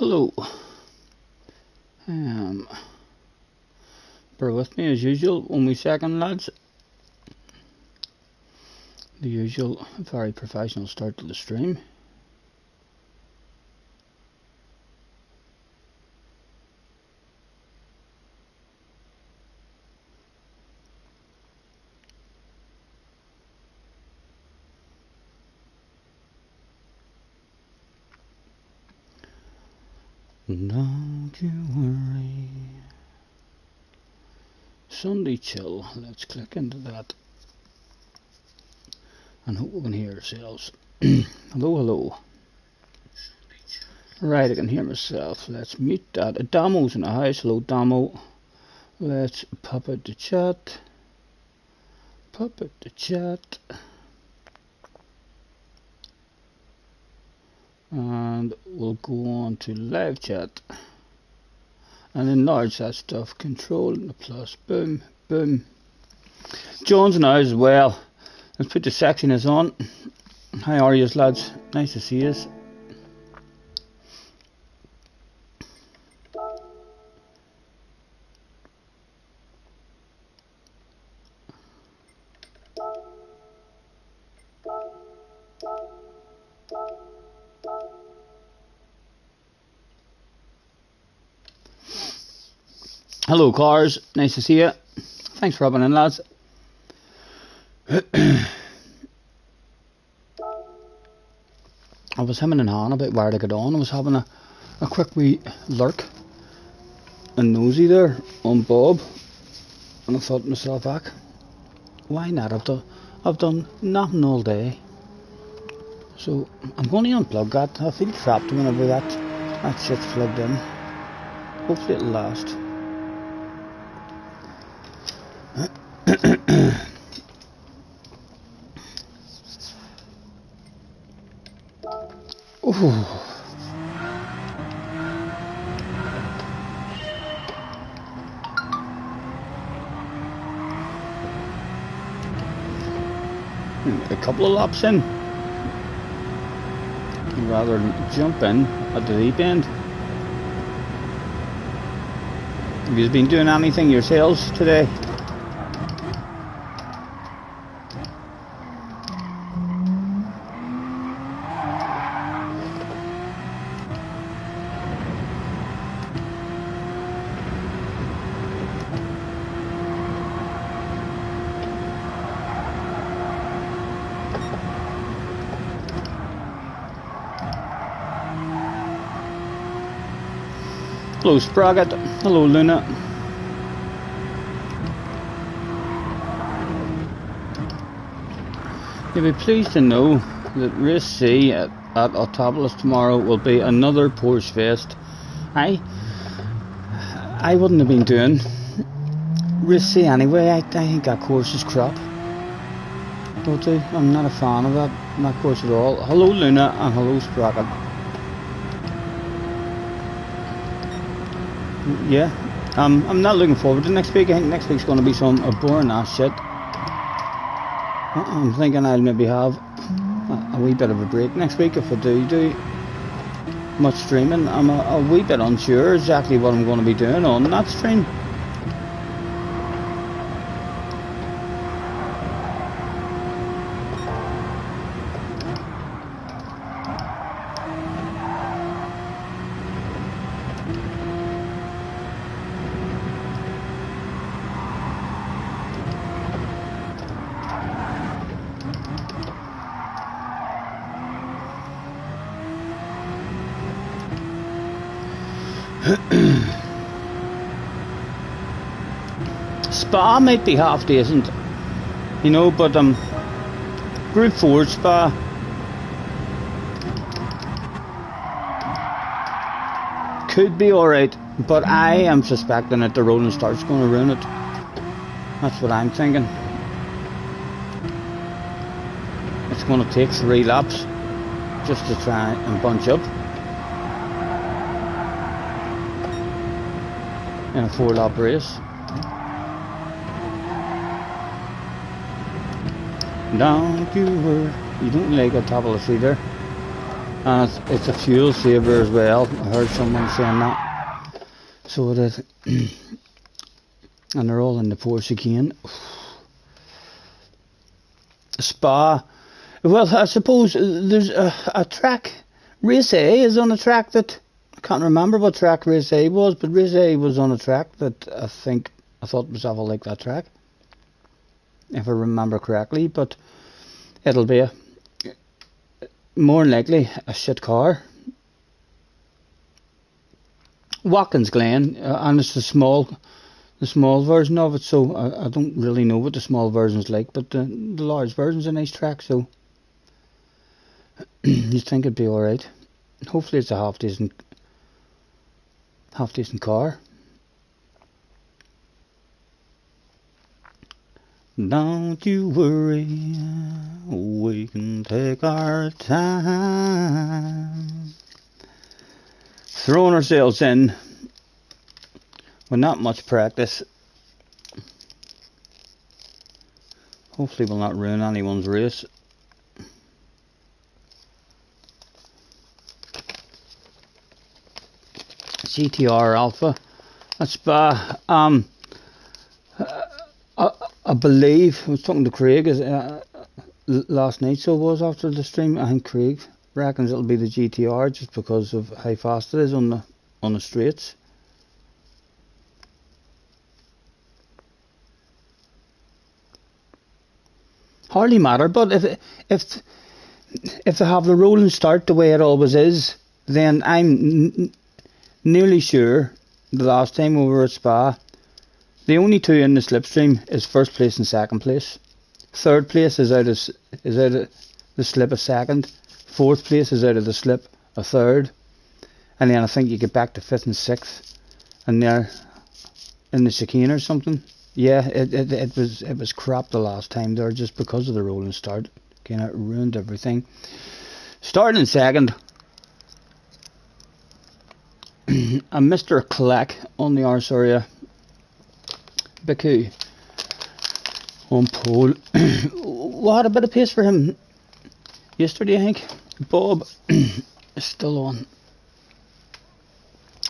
Hello. Bear with me as usual, 1 second lads. The usual very professional start to the stream. Don't you worry. Sunday chill. Let's click into that and hope we can hear ourselves. Hello, hello. Right, I can hear myself. Let's mute that. Damo's in the house. Hello, Damo. Let's pop out the chat. Pop out the chat. And we'll go on to live chat and enlarge that stuff. Control and the plus. Boom, boom. John's now as well. Let's put the sexiness on. How are you, lads? Nice to see you. Hello, cars. Nice to see you. Thanks for hopping in, lads. I was hemming and hawing about where to get on. I was having a quick wee lurk and nosy there on Bob, and I thought to myself, back, why not? I've done nothing all day, so I'm going to unplug that. I feel trapped whenever that shit's plugged in. Hopefully it'll last. A couple of laps in, rather than jump in at the deep end. Have you been doing anything yourselves today? Hello Sprocket, hello Luna. You'll be pleased to know that race C at Autopolis tomorrow will be another Porsche Fest. I wouldn't have been doing race C anyway. I think that course is crap. I'm not a fan of that course at all. Hello Luna and hello Sprocket. Yeah, I'm not looking forward to next week. I think next week's going to be some boring ass shit. I'm thinking I'll maybe have a wee bit of a break next week if I do much streaming. I'm a wee bit unsure exactly what I'm going to be doing on that stream. Spa might be half decent, you know, but Group 4 Spa could be alright, but I am suspecting that the rolling start's going to ruin it. That's what I'm thinking. It's going to take 3 laps just to try and bunch up in a 4-lap race. Don't you worry. You don't like Autopolis either. And it's a fuel saver as well. I heard someone saying that. So it is. And they're all in the Porsche again. Spa. Well, I suppose there's a track. Race A is on a track that I can't remember what track Race A was, but Race A was on a track that I thought myself I like that track, if I remember correctly. But it'll be more than likely a shit car. Watkins Glen, and it's the small version of it. So I don't really know what the small version's like, but the large version's a nice track. So. You'd think it'd be alright. Hopefully it's a half decent car. Don't you worry, we can take our time. Throwing ourselves in with not much practice. Hopefully we'll not ruin anyone's race. GTR Alpha. That's I believe I was talking to Craig last night, so it was after the stream. I think Craig reckons it'll be the GTR just because of how fast it is on the straights. Hardly matter, but if they have the rolling start the way it always is, then I'm nearly sure the last time we were at Spa, the only two in the slipstream is first place and second place. Third place is out of the slip a second. Fourth place is out of the slip a third. And then I think you get back to fifth and sixth, and they're in the chicane or something. Yeah, it was crap the last time there just because of the rolling start. Kind of ruined everything. Starting in second. And Mr. Clack on the Arsoria Biku on pole. We had a bit of pace for him yesterday, I think. Bob is still on.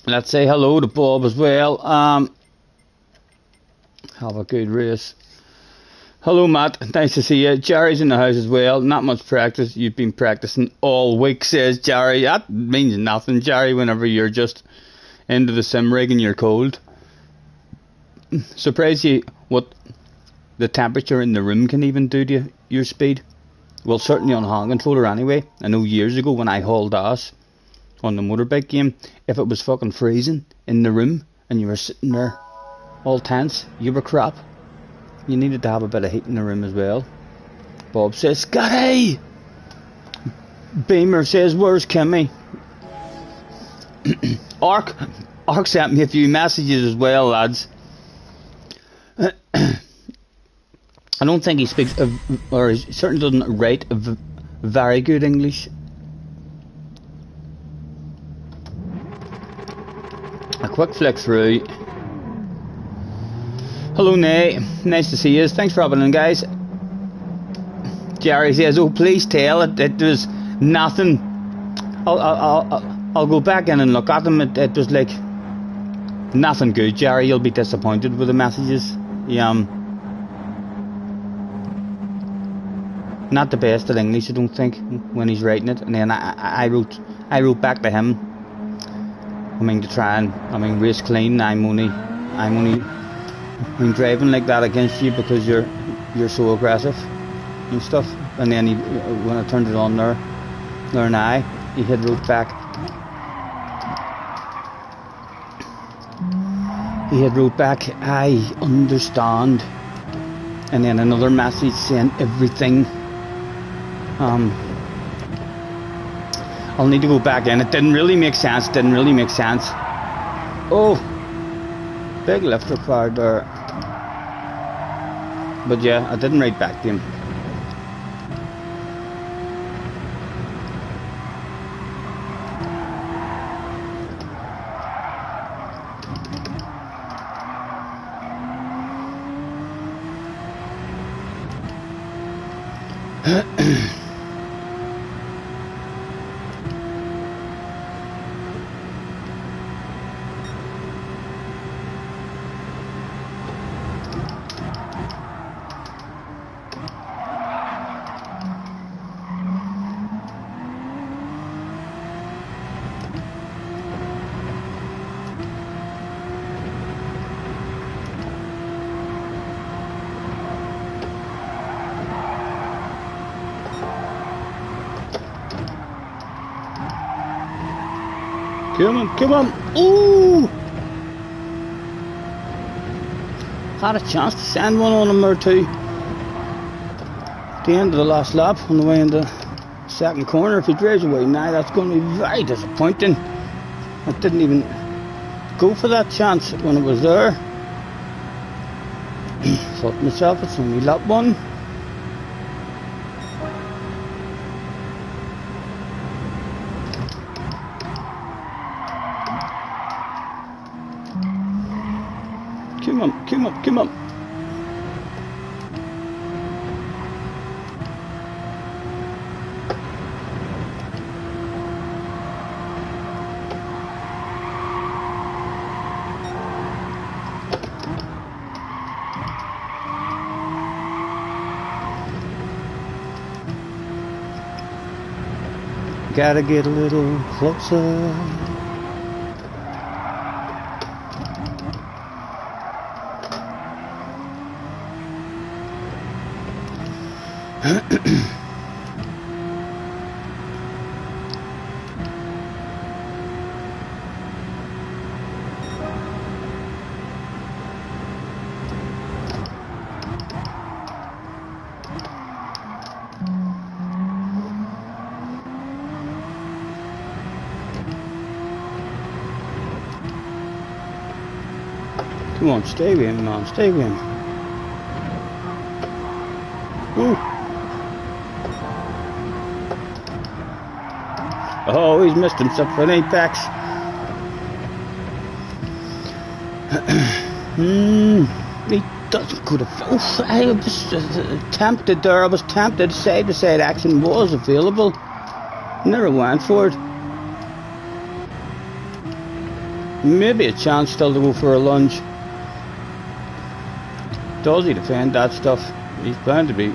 Let's say hello to Bob as well. Have a good race. Hello Matt, nice to see you. Jerry's in the house as well. Not much practice. You've been practicing all week, says Jerry. That means nothing, Jerry, whenever you're just into the sim rig and you're cold. Surprise you what the temperature in the room can even do to your speed. Well, certainly on a hand controller anyway. I know years ago when I hauled ass on the motorbike game, if it was fucking freezing in the room and you were sitting there all tense, you were crap. You needed to have a bit of heat in the room as well. Bob says, Scotty! Beamer says, where's Kimmy? Ark sent me a few messages as well, lads. I don't think he speaks, or he certainly doesn't write very good English. A quick flick through. Hello, Nay. Nice to see you. Thanks for hopping in, guys. Jerry says, "Oh, please tell it. It was nothing. I'll go back in and look at them. It was like nothing good, Jerry. You'll be disappointed with the messages. Not the best at English, I don't think, when he's writing it. And then I wrote back to him. I mean, to try and race clean. I'm driving like that against you because you're so aggressive and stuff." And then when I turned it on there now, he had wrote back. I understand. And then another message saying everything. I'll need to go back in. It didn't really make sense. Oh, big lift required there. But yeah, I didn't write back to him. Come on, come on. Ooh! Had a chance to send one on him or two. At the end of the last lap, on the way in the second corner, if he drives away now, that's going to be very disappointing. I didn't even go for that chance when it was there. Thought to myself, it's only lap one. Come on, come on, come on. Gotta get a little closer. Come on, stay with him, man, stay with him. Ooh. Oh, he's missed himself an apex. He doesn't go to... Oh, I was tempted there. I was tempted. Side-to-side action was available. Never went for it. Maybe a chance still to go for a lunge. Does he defend that stuff? He's bound to be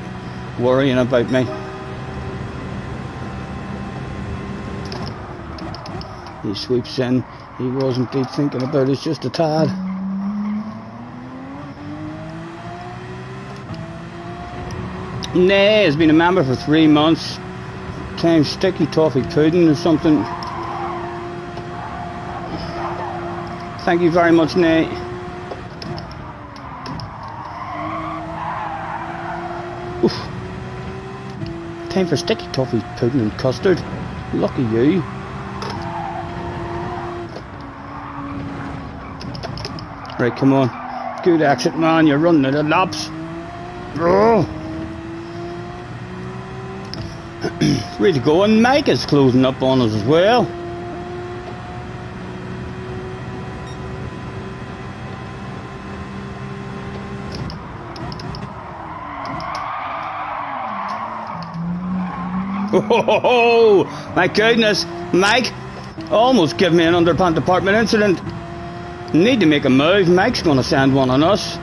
worrying about me. He sweeps in. He wasn't thinking about it, just a tad. Nay, has been a member for 3 months. Time sticky toffee pudding or something. Thank you very much, Nay. Oof. Time for sticky toffee pudding and custard. Lucky you. Right, come on. Good exit, man. You're running out of laps. Oh. Really going. Mike is closing up on us as well. Oh, my goodness, Mike almost gave me an underpants department incident. Need to make a move. Mike's going to send one on us.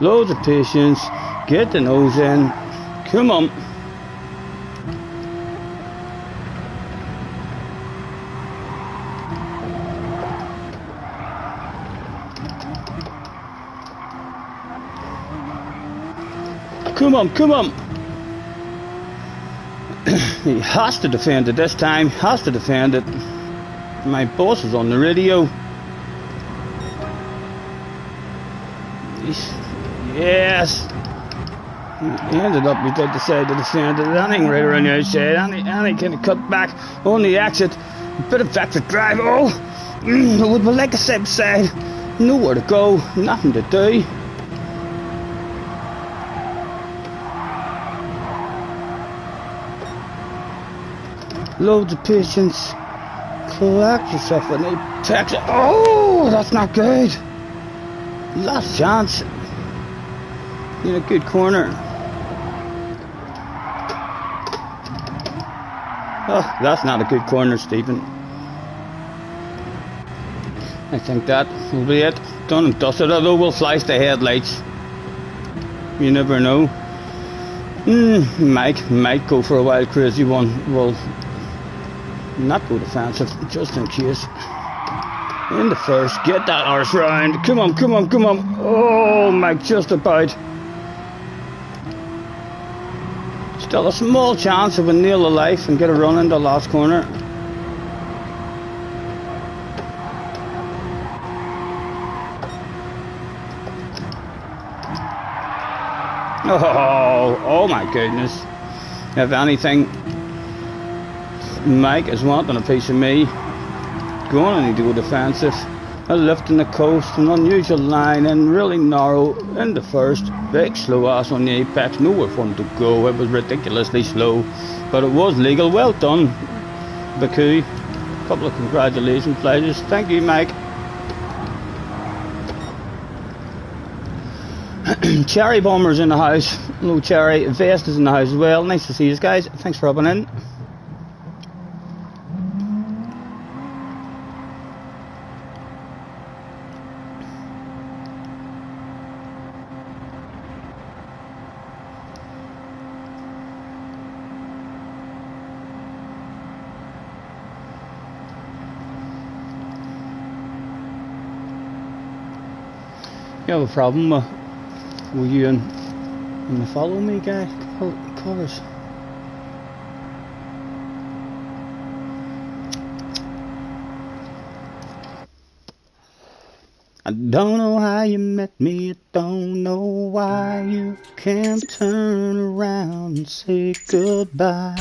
Loads of patience. Get the nose in. Come on. Come on, come on. He has to defend it this time. Has to defend it. My boss is on the radio. Yes. He ended up, he did decide to defend it. Anything right around the outside. Any kind of cut back on the exit. A bit of extra drive. Oh, it would be like a side. Nowhere to go. Nothing to do. Loads of patience. Collect yourself an apex. Oh, that's not good. Last chance. In a good corner. Oh, that's not a good corner, Stephen. I think that will be it. Done and dusted, although we'll flash the headlights. You never know. Mike might go for a wild crazy one. Well, not go defensive, just in case. In the first, get that arse round. Come on, come on, come on. Oh, Mike, just about. Still a small chance of a nail of life and get a run into the last corner. Oh my goodness. If anything, Mike is wanting a piece of me. Going, I need to go defensive. A lift in the coast, an unusual line and really narrow in the first. Big slow ass on the apex, nowhere for him to go. It was ridiculously slow, but it was legal. Well done, Baku. Couple of congratulations, pledges. Thank you, Mike. Cherry Bomber's in the house. Hello, Cherry. Vest is in the house as well. Nice to see you guys. Thanks for hopping in. You have a problem with you and the follow me guy colours. I don't know how you met me, I don't know why you can't turn around and say goodbye.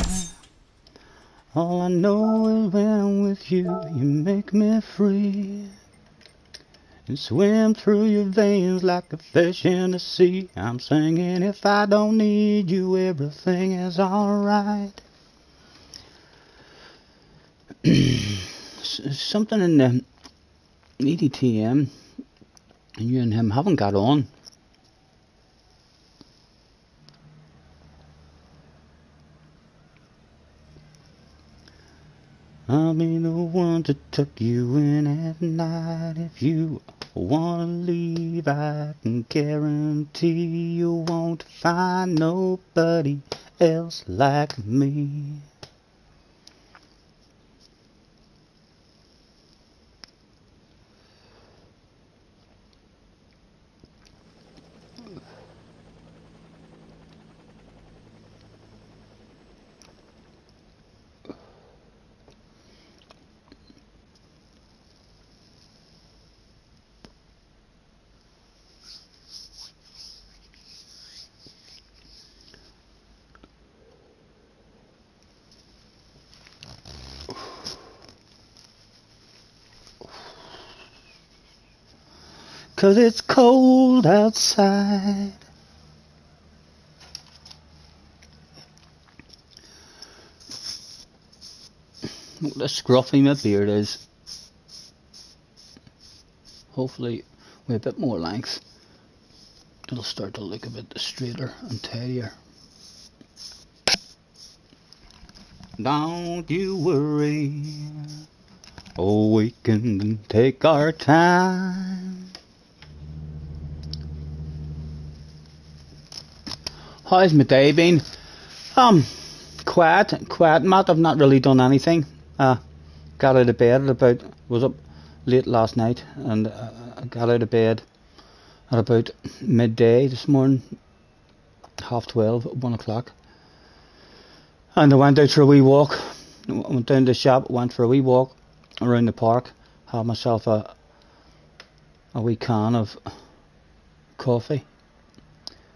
All I know is when I'm with you, you make me free. And swim through your veins like a fish in the sea. I'm singing, if I don't need you, everything is alright. Something in the EDTM, and you and him haven't got on. I'll be the one to tuck you in at night. If you wanna leave, I can guarantee you won't find nobody else like me. Cause it's cold outside. Look how scruffy my beard is. Hopefully with a bit more length it'll start to look a bit straighter and tidier. Don't you worry, oh, we can take our time. How's my day been? Quiet, Matt. I've not really done anything. Got out of bed was up late last night, and I got out of bed at about midday this morning, 12:30, 1 o'clock. And I went out for a wee walk. I went down to the shop, went for a wee walk around the park, had myself a wee can of coffee.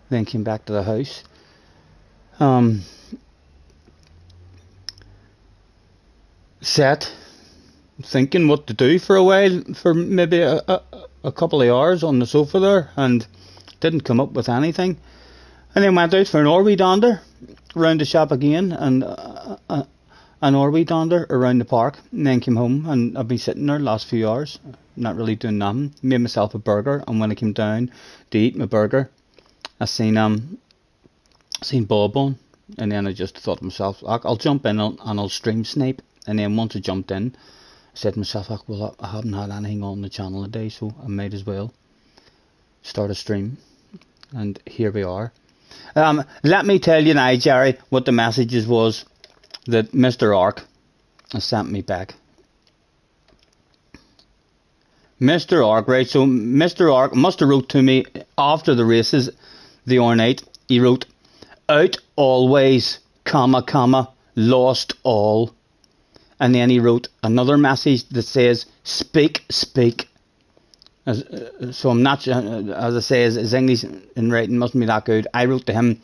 Then came back to the house. Sat thinking what to do for a while, for maybe a couple of hours on the sofa there, and didn't come up with anything. And then went out for an Orby dander around the shop again, and an Orby dander around the park, and then came home, and I've been sitting there the last few hours, not really doing nothing. Made myself a burger, and when I came down to eat my burger, I seen Bob on, and then I just thought to myself, I'll jump in and I'll stream snipe. And then once I jumped in, I said to myself, well, I haven't had anything on the channel today, so I might as well start a stream. And here we are. Let me tell you now, Jerry, what the messages was that Mr. Ark has sent me back. Mr. Ark, right, so Mr. Ark must have wrote to me after the races the other night. He wrote, out always, comma, comma, lost all. And then he wrote another message that says, speak, speak. So I'm not, as I say, his English in writing mustn't be that good. I wrote to him,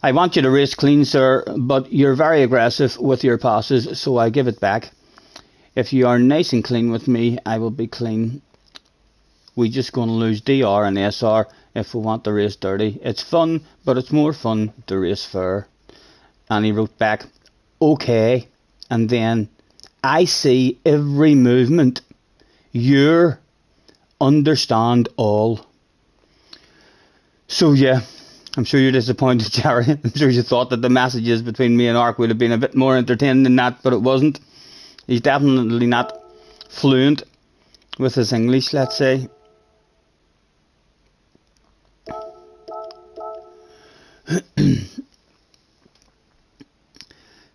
I want you to race clean, sir, but you're very aggressive with your passes, so I give it back. If you are nice and clean with me, I will be clean. We're just going to lose DR and SR if we want to race dirty. It's fun, but it's more fun to race fair. And he wrote back, okay. And then, I see every movement. You understand all. So yeah. I'm sure you're disappointed, Jerry. I'm sure you thought that the messages between me and Ark would have been a bit more entertaining than that, but it wasn't. He's definitely not fluent with his English, let's say.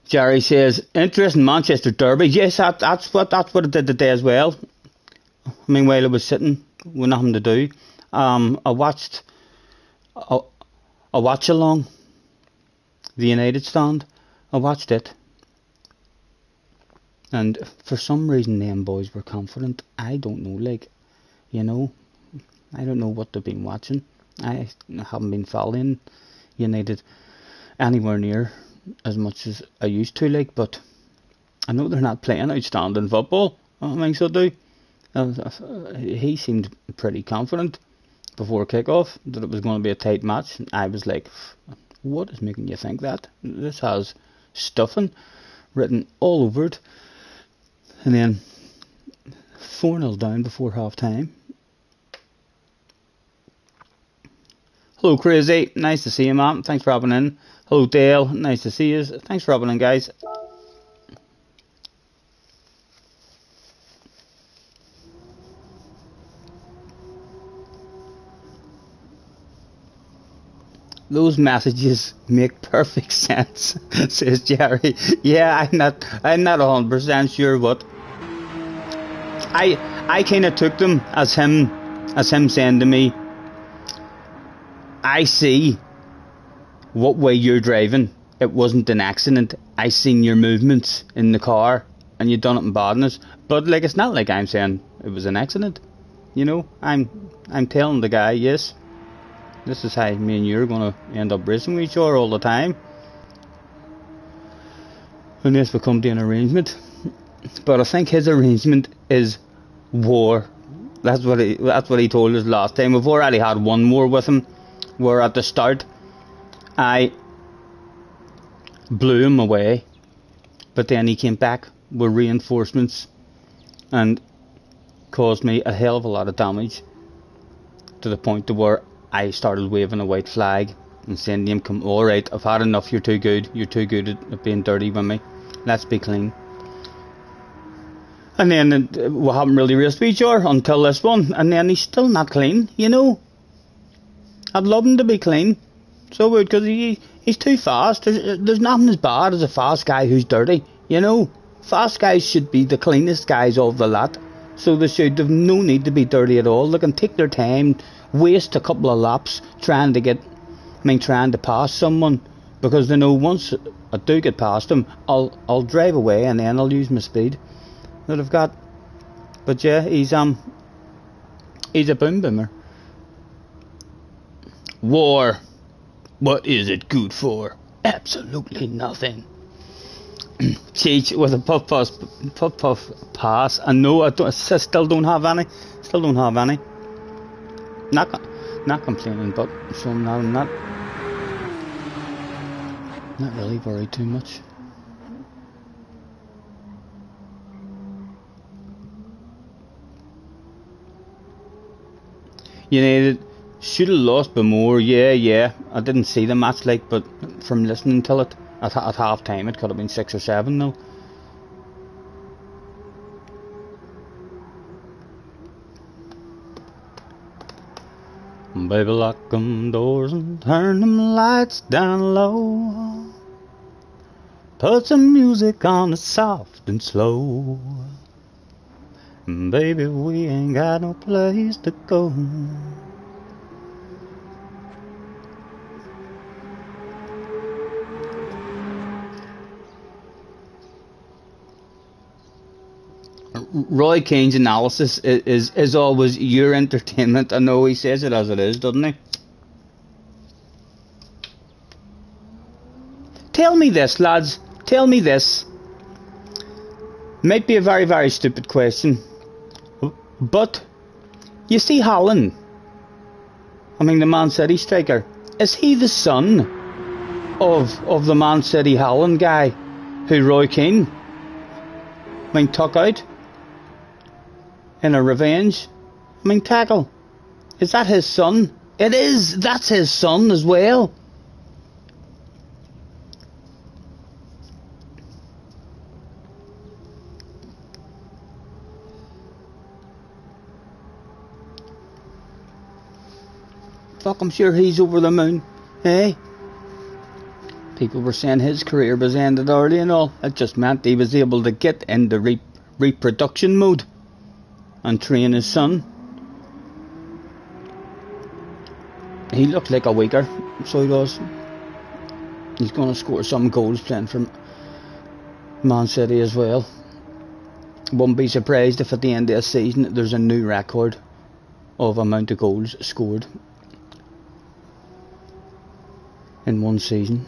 Jerry says, interesting Manchester derby. Yes, that's what it did today as well. I mean, while I was sitting with nothing to do, I watched a watch along, the United stand. I watched it, and for some reason them boys were confident. I don't know, like, you know, I don't know what they've been watching. I haven't been following United anywhere near as much as I used to, like, but I know they're not playing outstanding football. I think so do. He seemed pretty confident before kick-off that it was going to be a tight match. I was like, what is making you think that? This has stuffing written all over it. And then 4-0 down before half time. Hello Crazy, nice to see you, man. Thanks for hopping in. Hello Dale, nice to see you. Thanks for hopping in, guys. Those messages make perfect sense, says Jerry. Yeah, I'm not 100% sure what. I kind of took them as him saying to me, I see what way you're driving. It wasn't an accident. I seen your movements in the car, and you done it in badness. But like, it's not like I'm saying it was an accident. You know, I'm telling the guy, yes, this is how me and you are going to end up racing with each other all the time. Unless we come to an arrangement. But I think his arrangement is war. That's what he told us last time. We've already had one war with him, where at the start I blew him away, but then he came back with reinforcements and caused me a hell of a lot of damage, to the point to where I started waving a white flag and saying to him, come, alright, I've had enough, you're too good at being dirty with me, let's be clean. And then we haven't really raced with each other until this one, and then he's still not clean, you know. I'd love him to be clean, so would, because he's too fast. There's nothing as bad as a fast guy who's dirty, you know. Fast guys should be the cleanest guys of the lot, so they should have no need to be dirty at all. They can take their time, waste a couple of laps trying to pass someone, because they know once I do get past them, I'll drive away and then I'll use my speed that I've got. But yeah, he's a boom boomer. War, what is it good for? Absolutely nothing. Cheech with a puff pass. I know I still don't have any. Not complaining, but so I'm not really worried too much. United should have lost by more. Yeah. I didn't see the match, like, but from listening to it at half time, it could have been 6 or 7 though. Baby, lock them doors and turn them lights down low. Put some music on it soft and slow. Baby, we ain't got no place to go. Roy Keane's analysis is always your entertainment. I know he says it as it is, doesn't he? Tell me this, lads. Tell me this. Might be a very, very stupid question. But, you see Haaland, I mean the Man City striker, is he the son of the Man City Haaland guy who Roy Keane, took out in a revenge, tackle? Is that his son? It is, that's his son as well. Fuck, I'm sure he's over the moon. Eh? People were saying his career was ended early and all. It just meant he was able to get into reproduction mode and train his son. He looked like a weaker, so he does. He's going to score some goals playing for Man City as well. Wouldn't be surprised if at the end of the season there's a new record of amount of goals scored in one season.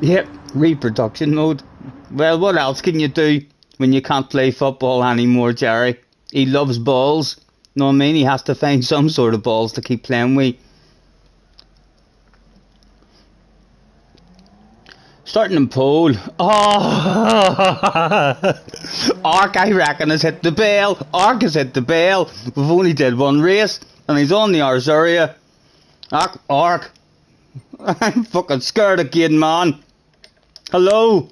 Yep, reproduction mode. Well, what else can you do when you can't play football anymore, Jerry? He loves balls. Know what I mean? He has to find some sort of balls to keep playing with. Starting in pole. Oh! Ark, I reckon, has hit the bell. Ark has hit the bell. We've only did one race, and he's on the Arzuria. Ark. I'm fucking scared again, man. Hello?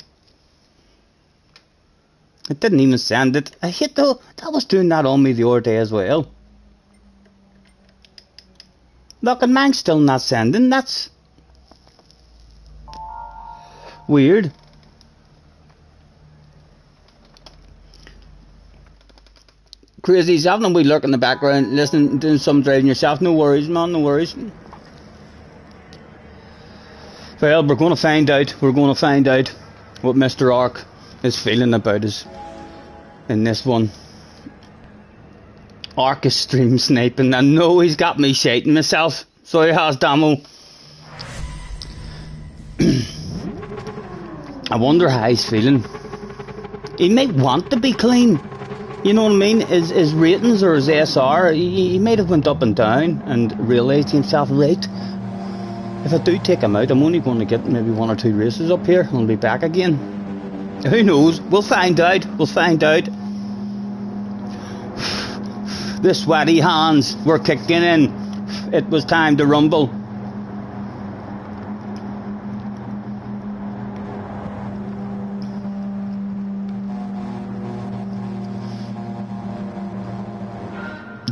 It didn't even send it. I hit though. That was doing that on me the other day as well. Look, and mine's still not sending. That's weird. Crazy's having a wee lurk in the background, listening, doing some driving yourself. No worries, man, no worries. Well, we're going to find out. We're going to find out what Mr. Ark is feeling about us in this one. Ark is stream sniping. I know he's got me shating myself. So he has, Damo. I wonder how he's feeling. He might want to be clean. You know what I mean? His ratings or his SR, he might have went up and down and realised to himself, right, if I do take him out, I'm only going to get maybe 1 or 2 races up here and I'll be back again. Who knows? We'll find out. We'll find out. The sweaty hands were kicking in. It was time to rumble.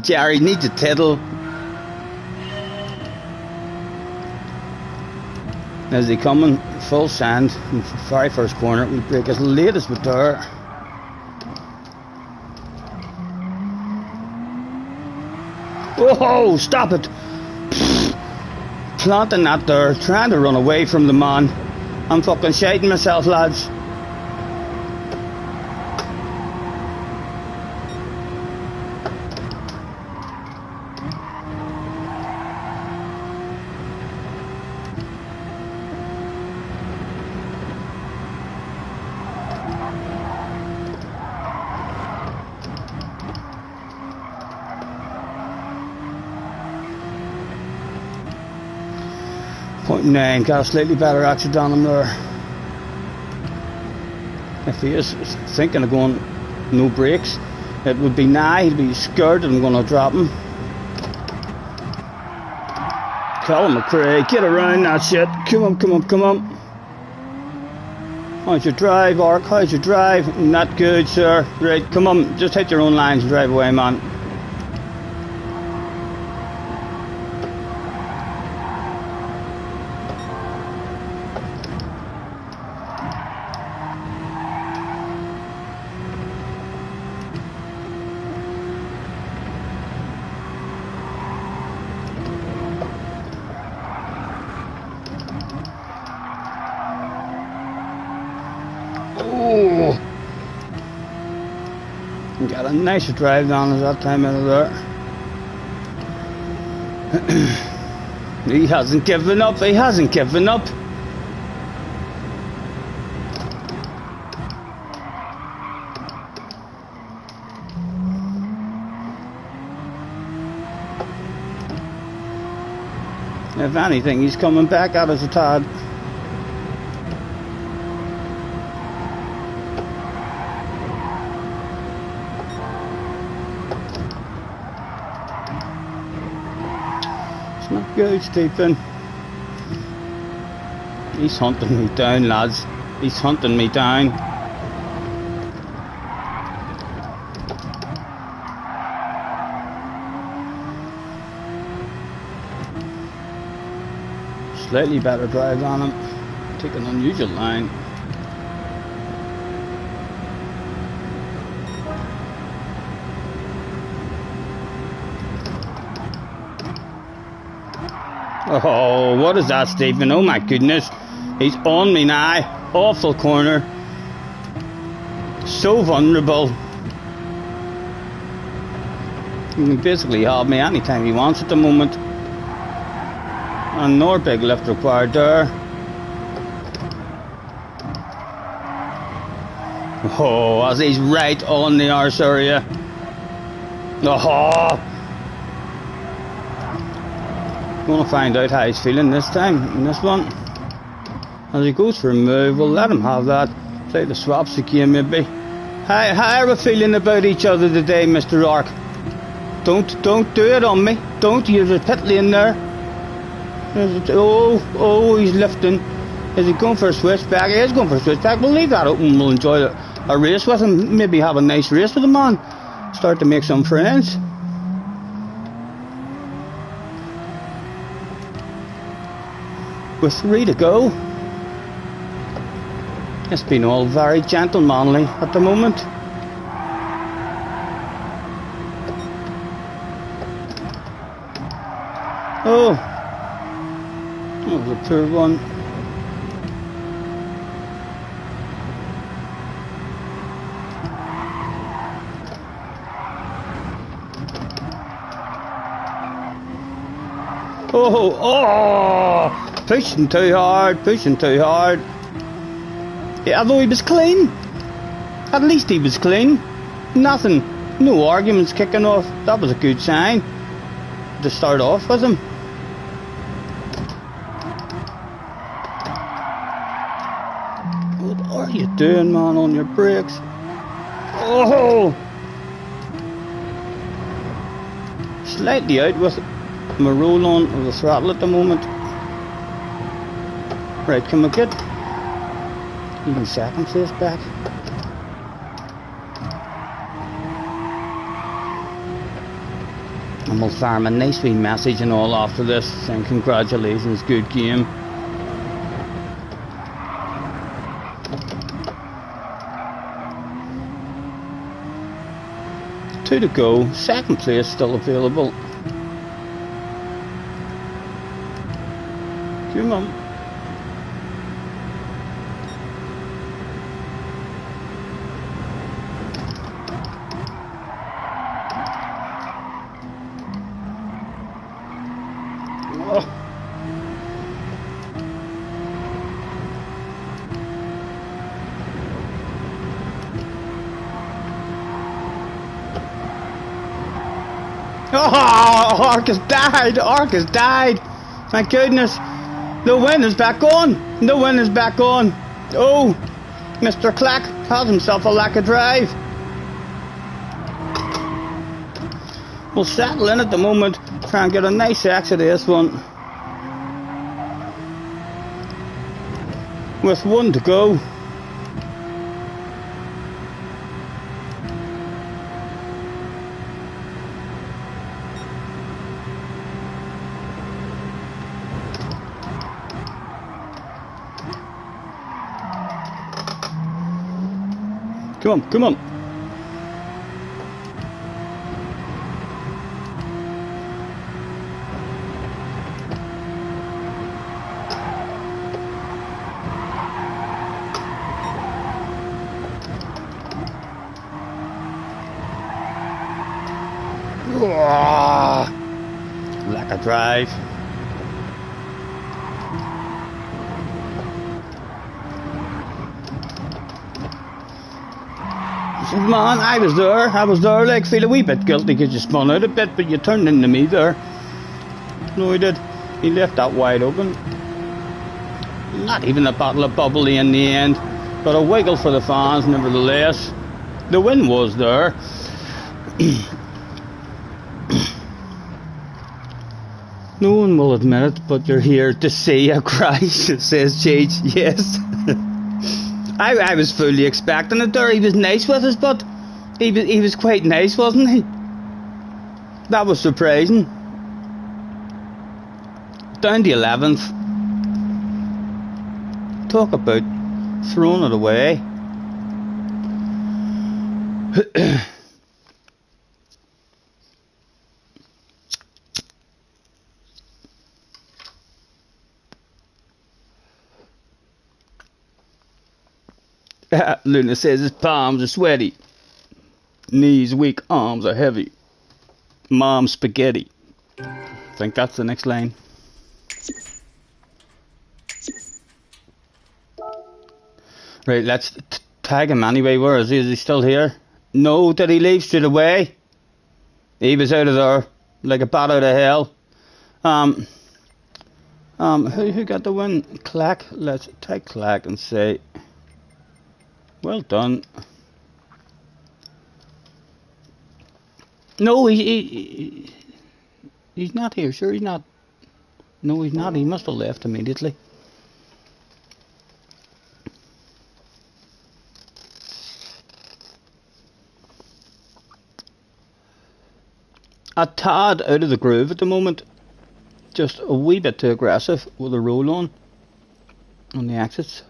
Jerry needs a tittle. As they come in full sand in the very first corner, we break as late as we dare. Oh, stop it! Planting that there, trying to run away from the man. I'm fucking shiting myself, lads. .9, got a slightly better exit on him there. If he is thinking of going no brakes, it would be nigh. He'd be scared that I'm going to drop him. Colin McRae, get around that shit. Come on, come on, come on. How's your drive, Ark? How's your drive? Not good, sir. Right, come on, just hit your own lines and drive away, man. Oh! Got a nicer drive down at that time out of there. He hasn't given up, he hasn't given up. If anything, he's coming back at us a tad. It's not good, Stephen. He's hunting me down, lads. He's hunting me down. Slightly better drive on him. Take an unusual line. Oh, what is that, Stephen? Oh my goodness. He's on me now. Awful corner. So vulnerable. He can basically have me anytime he wants at the moment. And no big lift required there. Oh, as he's right on the arse area. Oh! Gonna find out how he's feeling this time in this one. As he goes for a move, we'll let him have that. Play the swaps again maybe. How are we feeling about each other today, Mr. Ark? Don't do it on me. Don't, you're a pit lane there. Oh, he's lifting. Is he going for a switchback? He is going for a switchback. We'll leave that open. We'll enjoy a race with him. Maybe have a nice race with him on. Start to make some friends. With 3 to go. It's been all very gentlemanly at the moment. Oh. That was a poor one. Oh, pushing too hard, pushing too hard. Yeah, although he was clean. At least he was clean. Nothing, no arguments kicking off. That was a good sign to start off with him. What are you doing, man, on your brakes? Oh! Slightly out with my roll on of the throttle at the moment. Right, can we get even second place back? And we'll farm a nice wee message and all after this saying congratulations, good game. Two to go, second place still available. Come on. Oh, Ark has died! Ark has died! Thank goodness! The win is back on! The win is back on! Oh! Mr. Clack has himself a lack of drive! We'll settle in at the moment, try and get a nice exit of this one. With 1 to go. Come on, come on. Like a drive. Man, I was there, like, feel a wee bit guilty because you spun out a bit, but you turned into me there. No, he did. He left that wide open. Not even a bottle of bubbly in the end, but a wiggle for the fans nevertheless. The win was there. No one will admit it, but you're here to see a Christ, says Cheech. Yes. I was fully expecting it there. He was nice with us, but he was quite nice, wasn't he? That was surprising. Down to 11th. Talk about throwing it away. Luna says his palms are sweaty, knees weak, arms are heavy. Mom spaghetti. I think that's the next line. Right, let's tag him anyway. Where is he? Is he still here? No, did he leave straight away? He was out of there like a bat out of hell. Who got the win? Clack. Let's tag Clack and say, well done. No, he's not here. Sure, he's not. No, he's not. He must have left immediately. A tad out of the groove at the moment. Just a wee bit too aggressive with a roll on the exits.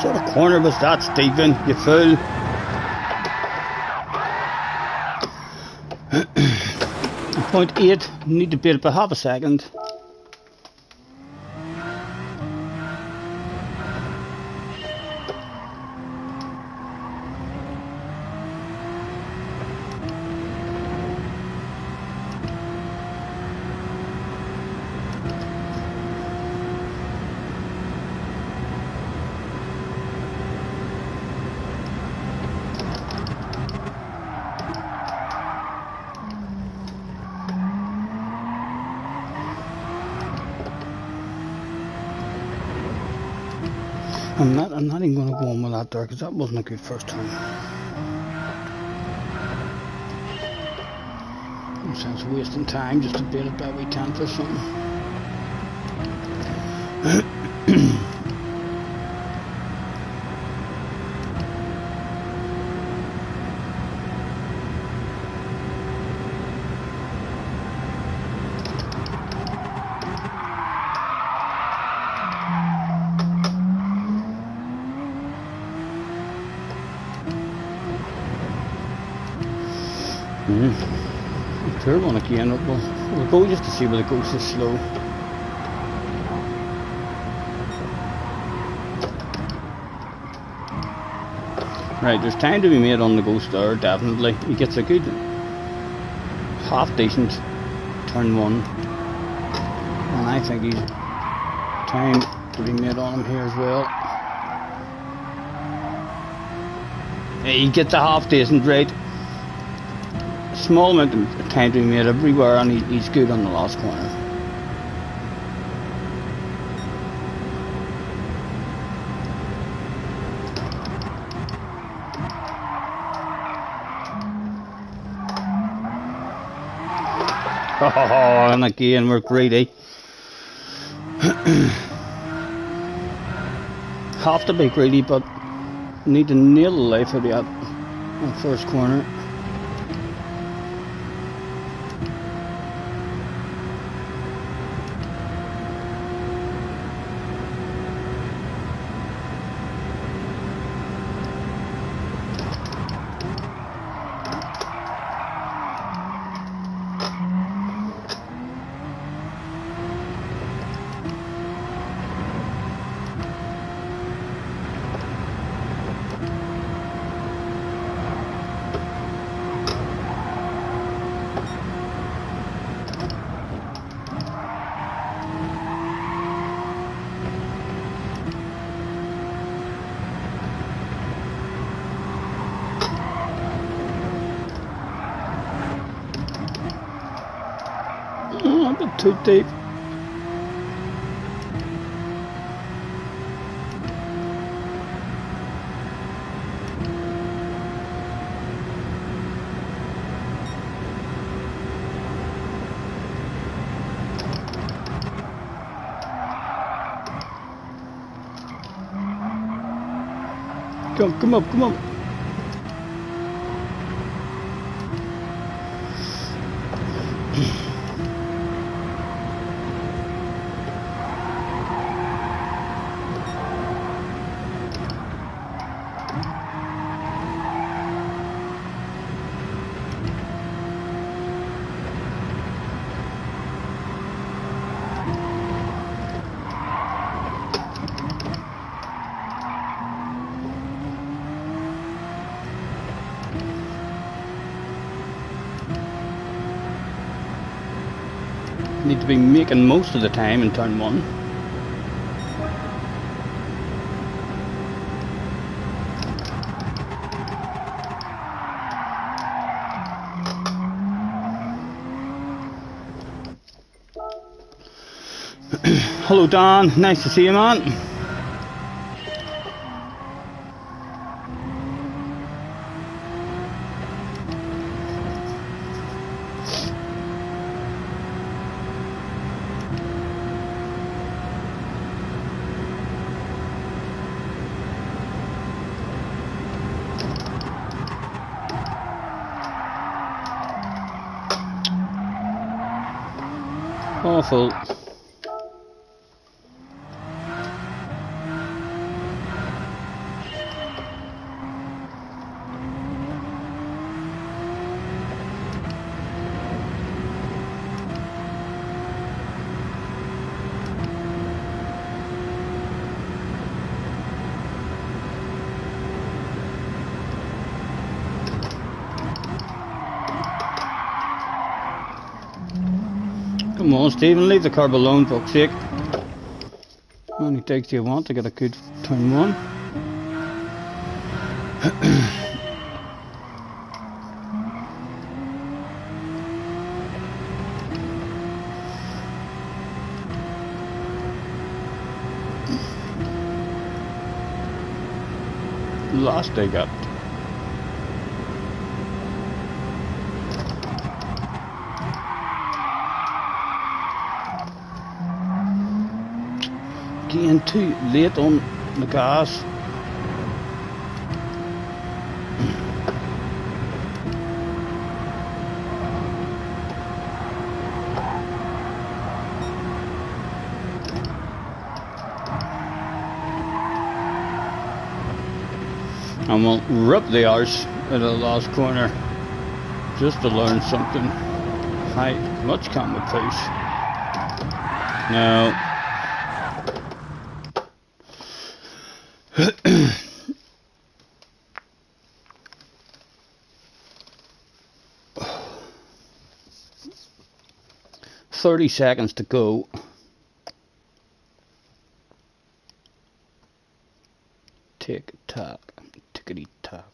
What sort of corner was that, Stephen? You fool. .8, need to build for half a second. I'm not even going to go on with that there because that wasn't a good first turn. No sense wasting time just to bait it that wee 10th or something. Third one again, we'll go just to see where the ghost is slow. Right, there's time to be made on the ghost there, definitely. He gets a good, half decent turn one. And I think he's time to be made on him here as well. He gets a half decent, right? Small amount of time to be made everywhere, and he's good on the last corner. Oh, and again we're greedy. Have to be greedy, but need to nail the life out of that first corner. A bit too deep. Come up, come up. Need to be making most of the time in turn one. Hello Dan, nice to see you, man. Awful. Come on, Stephen, leave the curb alone, for fuck's sake. How many takes do you want to get a good turn one? last I got. Getting too late on the gas. And we'll rip the arse at the last corner just to learn something. How much can we push? No. "30 seconds to go." Tick tock, tickety tock.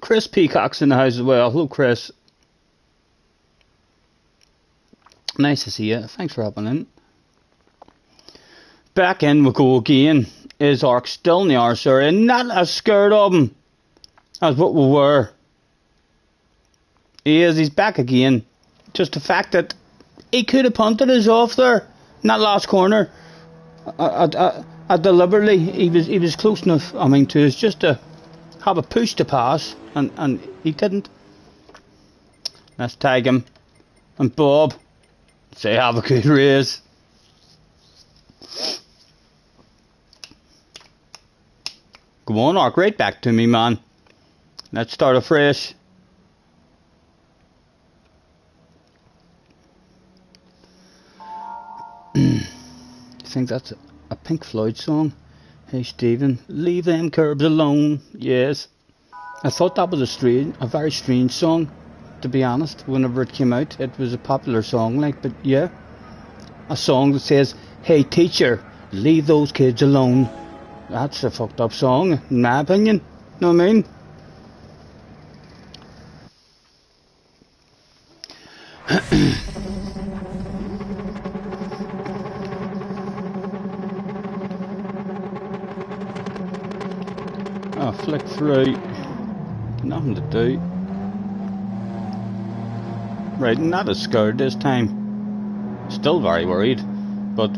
Chris Peacock's in the house as well. Hello, Chris. Nice to see you. Thanks for hopping in. Back in we go again. Is Ark still in the arse area? Not as scared of him as what we were. He is. He's back again. Just the fact that he could have punted us off there in that last corner. I deliberately, he was close enough, I mean, to us just to have a push to pass, and he didn't. Let's tag him. And Bob, say have a good race. Go on, Ark, right back to me, man. Let's start afresh. I think that's a Pink Floyd song. Hey Stephen, leave them curbs alone. Yes, I thought that was a very strange song, to be honest. Whenever it came out, it was a popular song, like, but yeah, a song that says, "Hey teacher, leave those kids alone." That's a fucked up song, in my opinion. Know what I mean? Oh, flick through. Nothing to do. Right, not as scared this time. Still very worried, but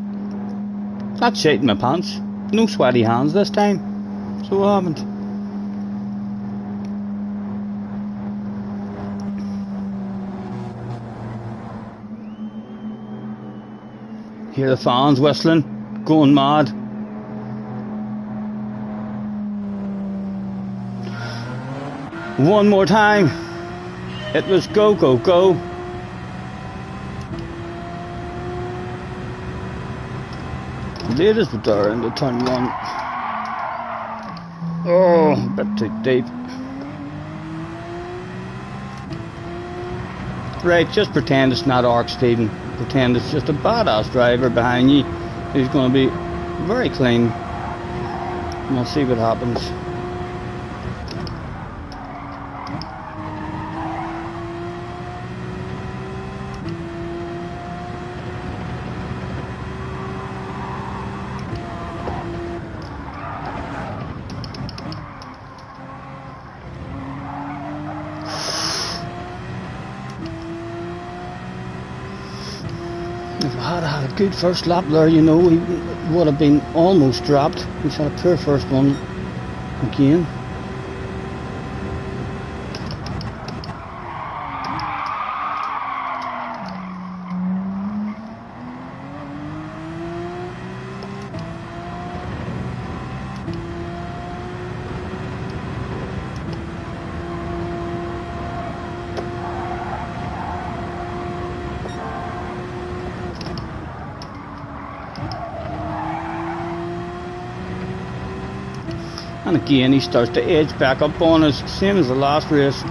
not shit in my pants. No sweaty hands this time. So I haven't. Hear the fans whistling, going mad. One more time. It was go, go, go. Latest with there into turn one. Oh, a bit too deep. Right, just pretend it's not Ark, Stephen. Pretend it's just a badass driver behind you who's going to be very clean. And we'll see what happens. If I had had a good first lap there, you know, he would have been almost dropped. He's had a poor first one again. And again he starts to edge back up on us, same as the last race.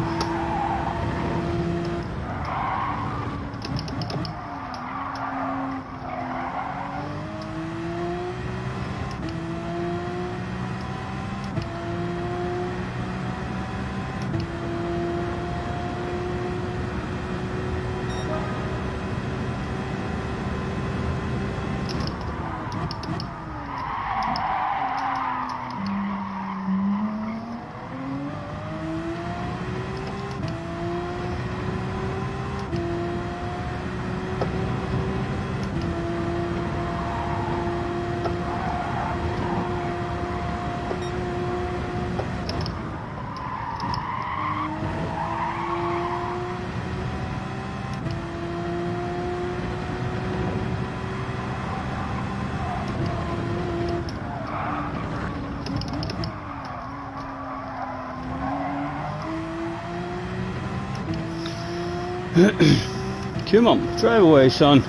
Come on, drive away, son.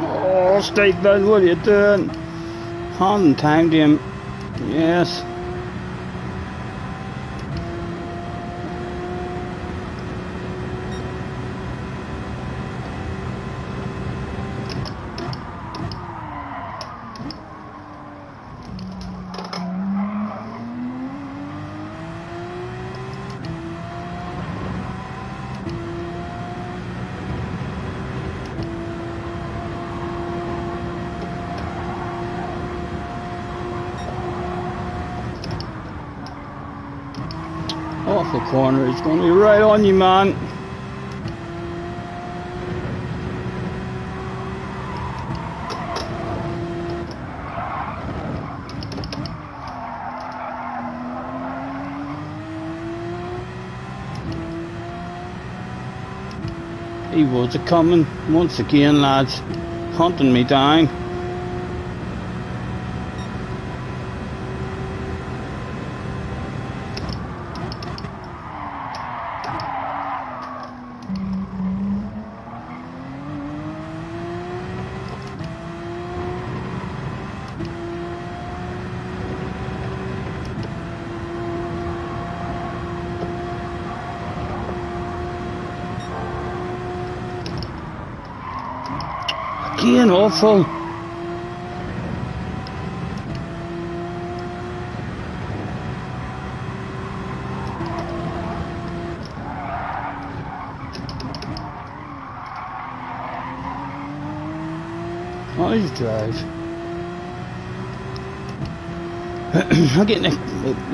Oh, straight bud, what are you doing? Hand timed him. Yes. Off the corner, he's going to be right on you, man. He was a coming once again, lads, hunting me down. Again, awful. Nice drive. I'm getting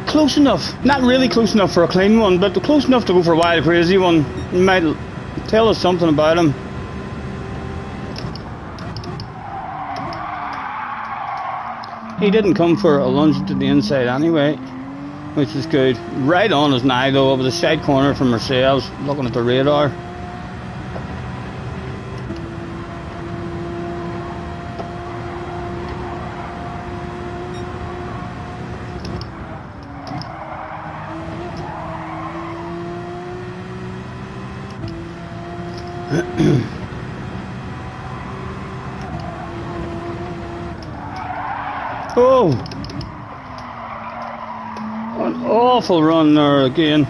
close enough. Not really close enough for a clean one, but close enough to go for a wild crazy one. It might tell us something about him. He didn't come for a lunge to the inside anyway, which is good. Right on us now though, over the side corner from ourselves, looking at the radar. Oh, an awful run there again.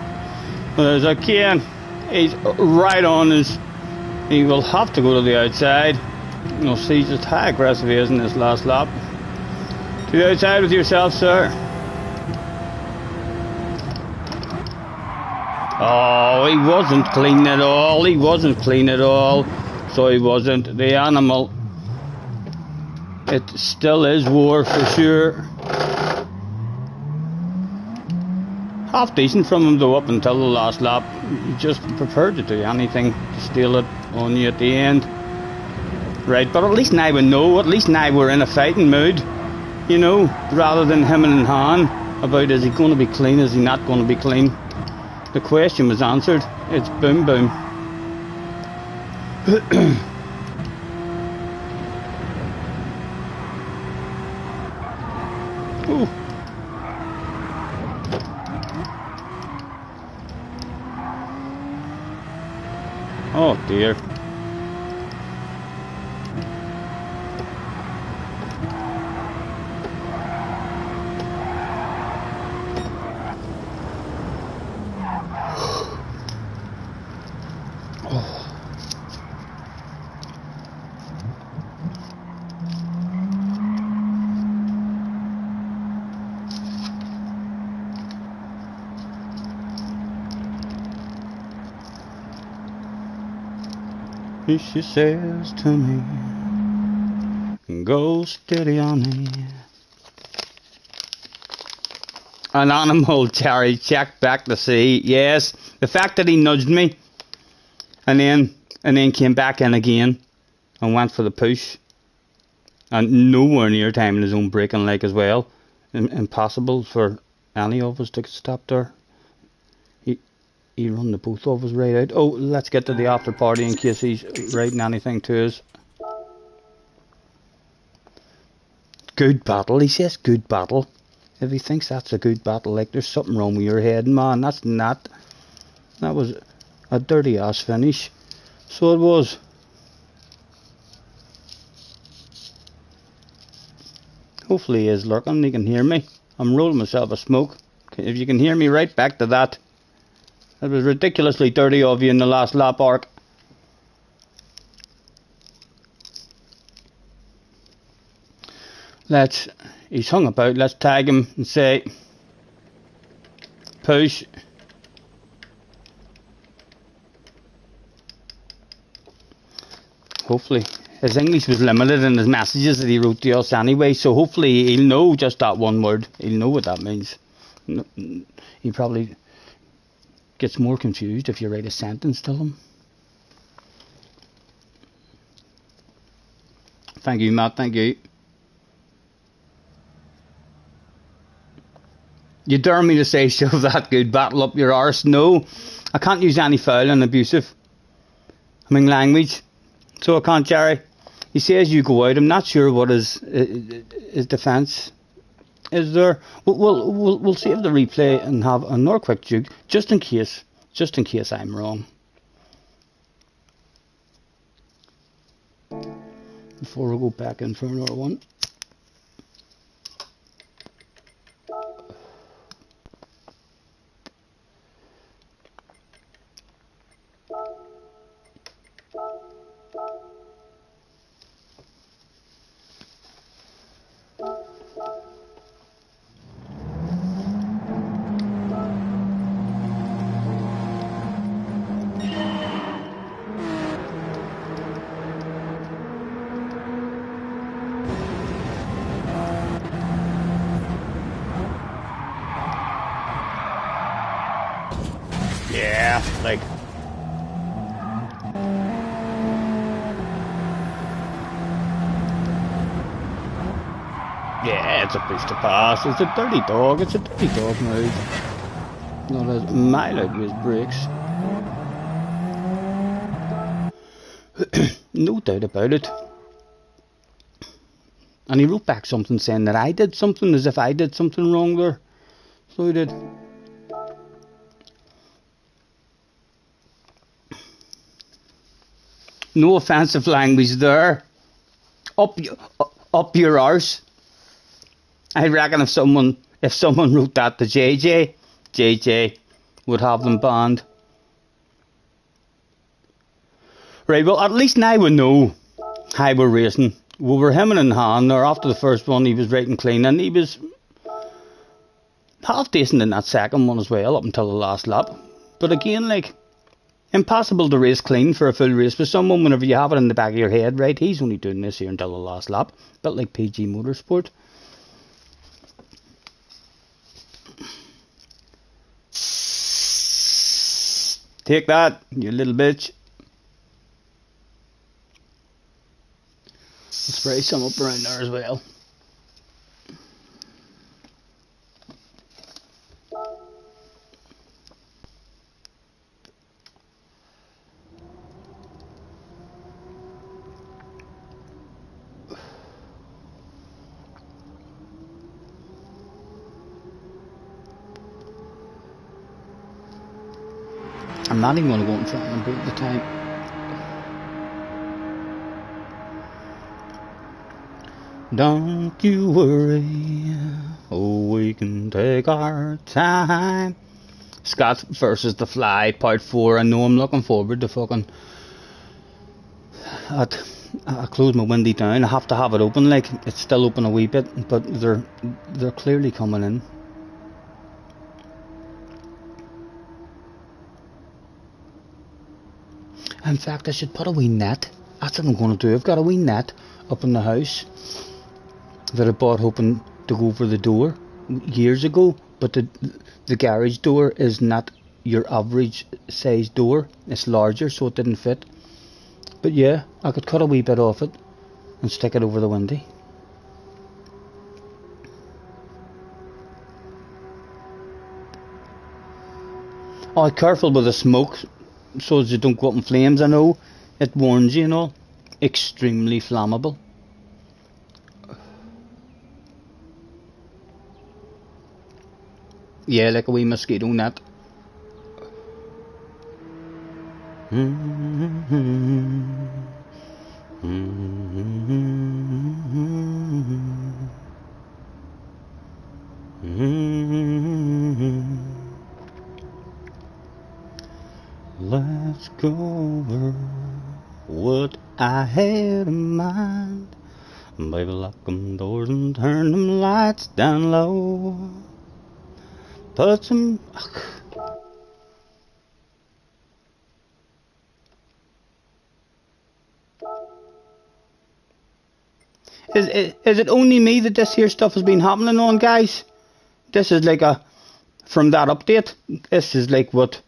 But as again, he's right on his. He will have to go to the outside. You'll see just how aggressive he is in this last lap. To the outside with yourself, sir. Oh, he wasn't clean at all. He wasn't clean at all. So he wasn't. The animal. It still is war for sure. Half decent from him though up until the last lap. He just preferred to do anything to steal it on you at the end. Right, but at least now we know, at least now we're in a fighting mood. You know, rather than him and Han about is he going to be clean, is he not going to be clean. The question was answered. It's boom boom. Ooh. Oh dear. She says to me, go steady on me. An animal, Terry checked back to see. Yes, the fact that he nudged me and then came back in again and went for the push. And nowhere near timing his own braking leg as well. Impossible for any of us to stop there. He run the both of us right out. Oh, let's get to the after party in case he's writing anything to us. Good battle, he says. Good battle. If he thinks that's a good battle, like there's something wrong with your head, man. That's not. That was a dirty ass finish. So it was. Hopefully he is lurking and he can hear me. I'm rolling myself a smoke. If you can hear me, right back to that. That was ridiculously dirty of you in the last lap arc. He's hung about, let's tag him and say, push. Hopefully. His English was limited in his messages that he wrote to us anyway, so hopefully he'll know just that one word. He'll know what that means. He probably gets more confused if you write a sentence to him. Thank you, Matt, thank you. You dare me to say shove that good battle up your arse? No, I can't use any foul and abusive language, so I can't, Jerry. He says you go out. I'm not sure what his defence is there. We'll save the replay and have another quick juke just in case I'm wrong. Before we go back in for another one. Yeah, like. Yeah, it's a push to pass. It's a dirty dog. It's a dirty dog move. Not as mile out with his brakes. No doubt about it. And he wrote back something saying that I did something, as if I did something wrong there. So he did. No offensive language there. Up your arse. I reckon if someone wrote that to JJ would have them banned. Right, well at least now we know how we're racing. We were hemming in hand there after the first one. He was right and clean, and he was half decent in that second one as well, up until the last lap. But again, like, impossible to race clean for a full race with someone whenever you have it in the back of your head, right? He's only doing this here until the last lap. Bit like PG Motorsport. Take that, you little bitch. Spray some up around there as well. I'm not even going to go in front and beat the time. Don't you worry, oh, we can take our time. Scott versus the Fly, part 4. I know I'm looking forward to fucking... I close my windy down. I have to have it open, like, it's still open a wee bit, but they're clearly coming in. In fact, I should put a wee net. That's what I'm going to do. I've got a wee net up in the house that I bought hoping to go over the door years ago, but the garage door is not your average size door. It's larger, so it didn't fit. But yeah, I could cut a wee bit off it and stick it over the window. Oh, careful with the smoke so as you don't go up in flames. I know it warns you, you know. Extremely flammable. Yeah, like a wee mosquito net. Let's go over what I had in mind. Baby, lock them doors and turn them lights down low. Put some... Is it only me that this here stuff has been happening on, guys? This is like a... From that update, this is like what...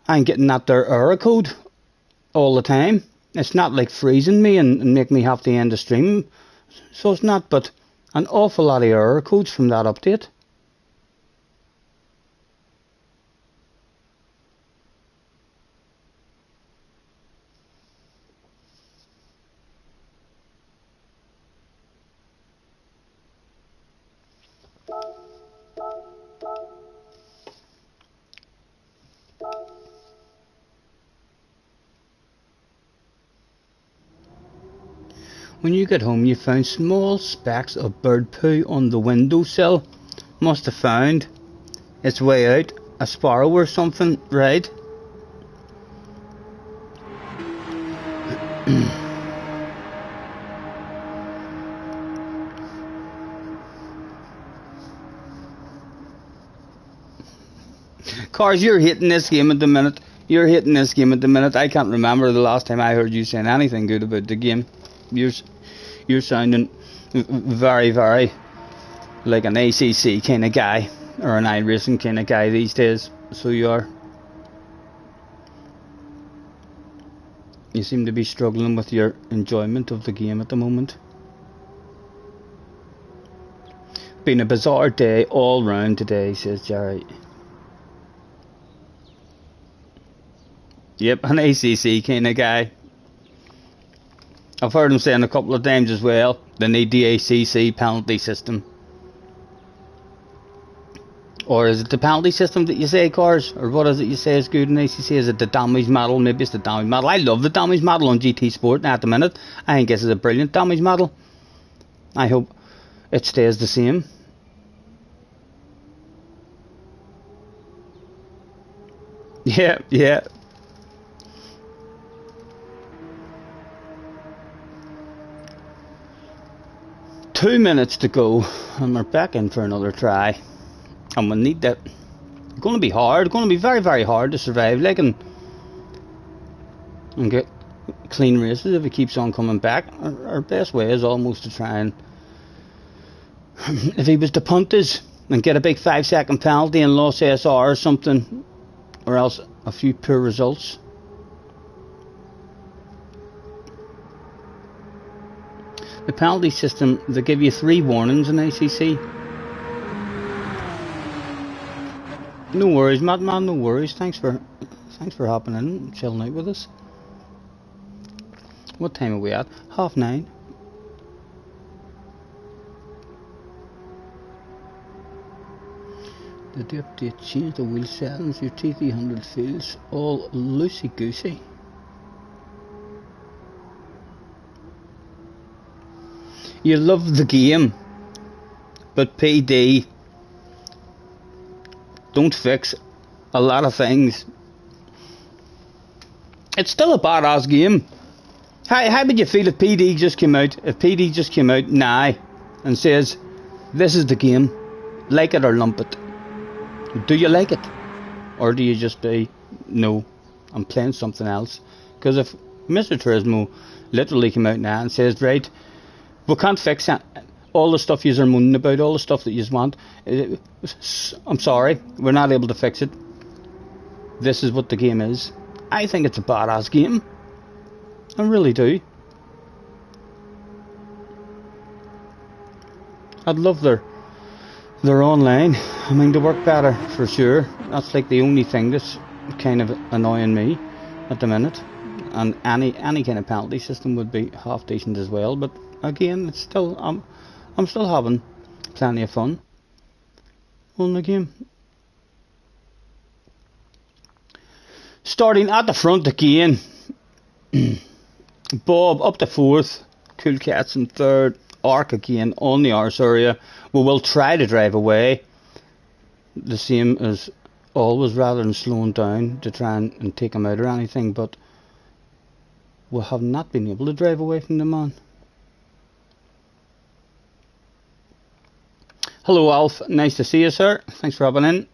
I'm getting that there error code all the time. It's not like freezing me and make me have to end the stream. So it's not, but an awful lot of error codes from that update. When you get home, you found small specks of bird poo on the windowsill. Must have found its way out. A sparrow or something, right? Cars, you're hating this game at the minute. You're hating this game at the minute. I can't remember the last time I heard you saying anything good about the game. You're sounding very, very like an ACC kind of guy, or an iRacing kind of guy these days. So you are. You seem to be struggling with your enjoyment of the game at the moment. Been a bizarre day all round today, says Jerry. Yep, an ACC kind of guy. I've heard him saying a couple of times as well, they need the ACC penalty system. Or is it the penalty system that you say, Cars? Or what is it you say is good in ACC? Is it the damage model? Maybe it's the damage model. I love the damage model on GT Sport at the minute. I think this is a brilliant damage model. I hope it stays the same. Yeah. 2 minutes to go, and we're back in for another try. And we need that. It's going to be hard. It's going to be very, very hard to survive, like, and get clean races if it keeps on coming back. Our best way is almost to try and, if he was to punt us and get a big 5-second penalty and lost SR or something, or else a few poor results. The penalty system, they give you 3 warnings in ACC. No worries, Madman, no worries. Thanks for hopping in and chilling out with us. What time are we at? 9:30. Did the update change the wheel settings? Your T300 feels all loosey-goosey. You love the game, but PD don't fix a lot of things. It's still a badass game. How would you feel if PD just came out? If PD just came out now and says, "This is the game, like it or lump it." Do you like it, or do you just say, "No, and playing something else. Because if Mr. Turismo literally came out now and says, right, we can't fix it, all the stuff yous are moaning about, all the stuff that yous want, I'm sorry, we're not able to fix it. This is what the game is. I think it's a badass game. I really do. I'd love their online. I mean, they work better for sure. That's like the only thing that's kind of annoying me at the minute. And any kind of penalty system would be half decent as well. But again, it's still I'm still having plenty of fun on the game. Starting at the front again. Bob up to 4th, Cool Cats in 3rd, Ark again on the arse area. We will try to drive away, the same as always, rather than slowing down to try and take him out or anything, but we have not been able to drive away from the man. Hello Alf, nice to see you sir, thanks for hopping in.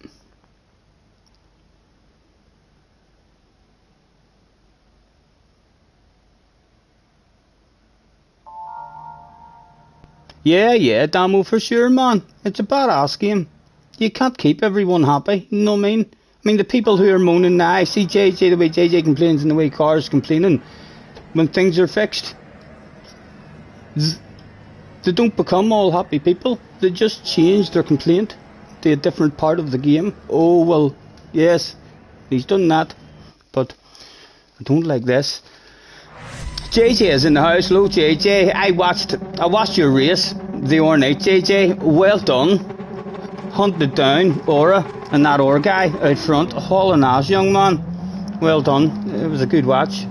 Yeah, Damo, for sure, man. It's a badass game. You can't keep everyone happy, you know what I mean? I mean, the people who are moaning now, I see JJ, the way JJ complains and the way Cars complaining, when things are fixed, they don't become all happy people. They just change their complaint to a different part of the game. Oh, well, yes, he's done that, but I don't like this. JJ is in the house. Hello JJ. I watched your race the other night, JJ. Well done. Hunted down Aura and that Aura guy out front. Hauling ass, young man. Well done. It was a good watch.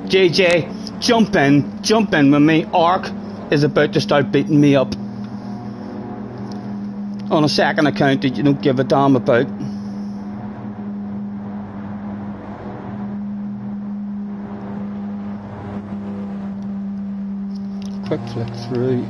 JJ, jump in with me. Ark is about to start beating me up on a second account that you don't give a damn about. Quick flick through.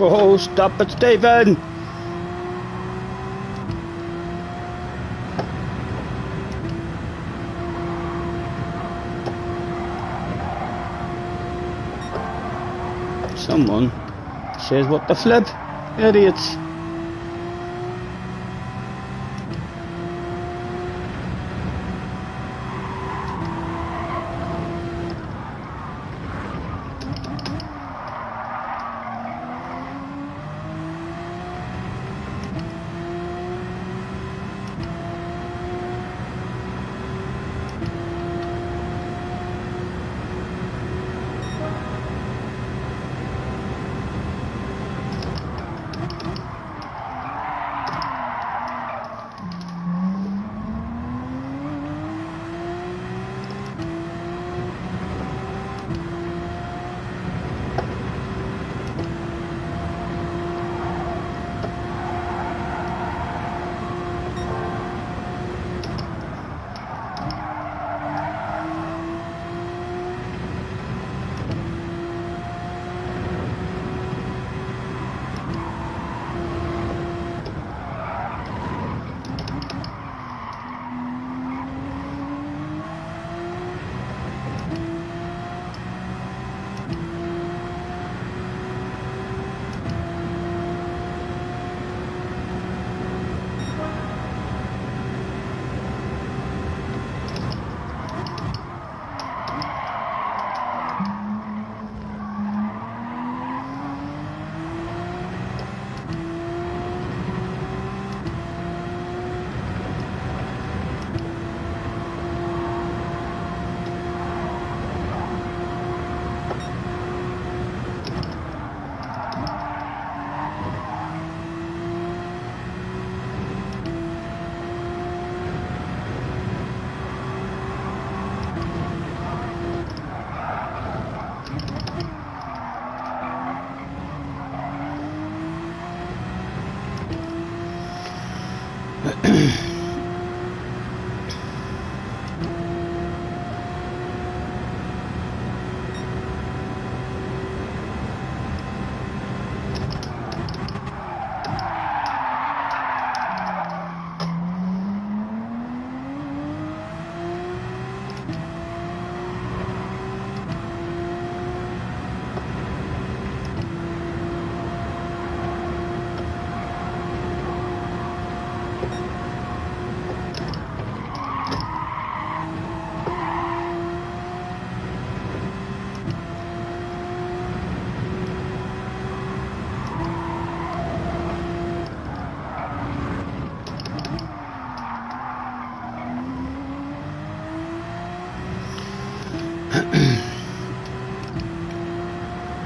Oh, stop it, Stephen! Someone says what the flip, idiots.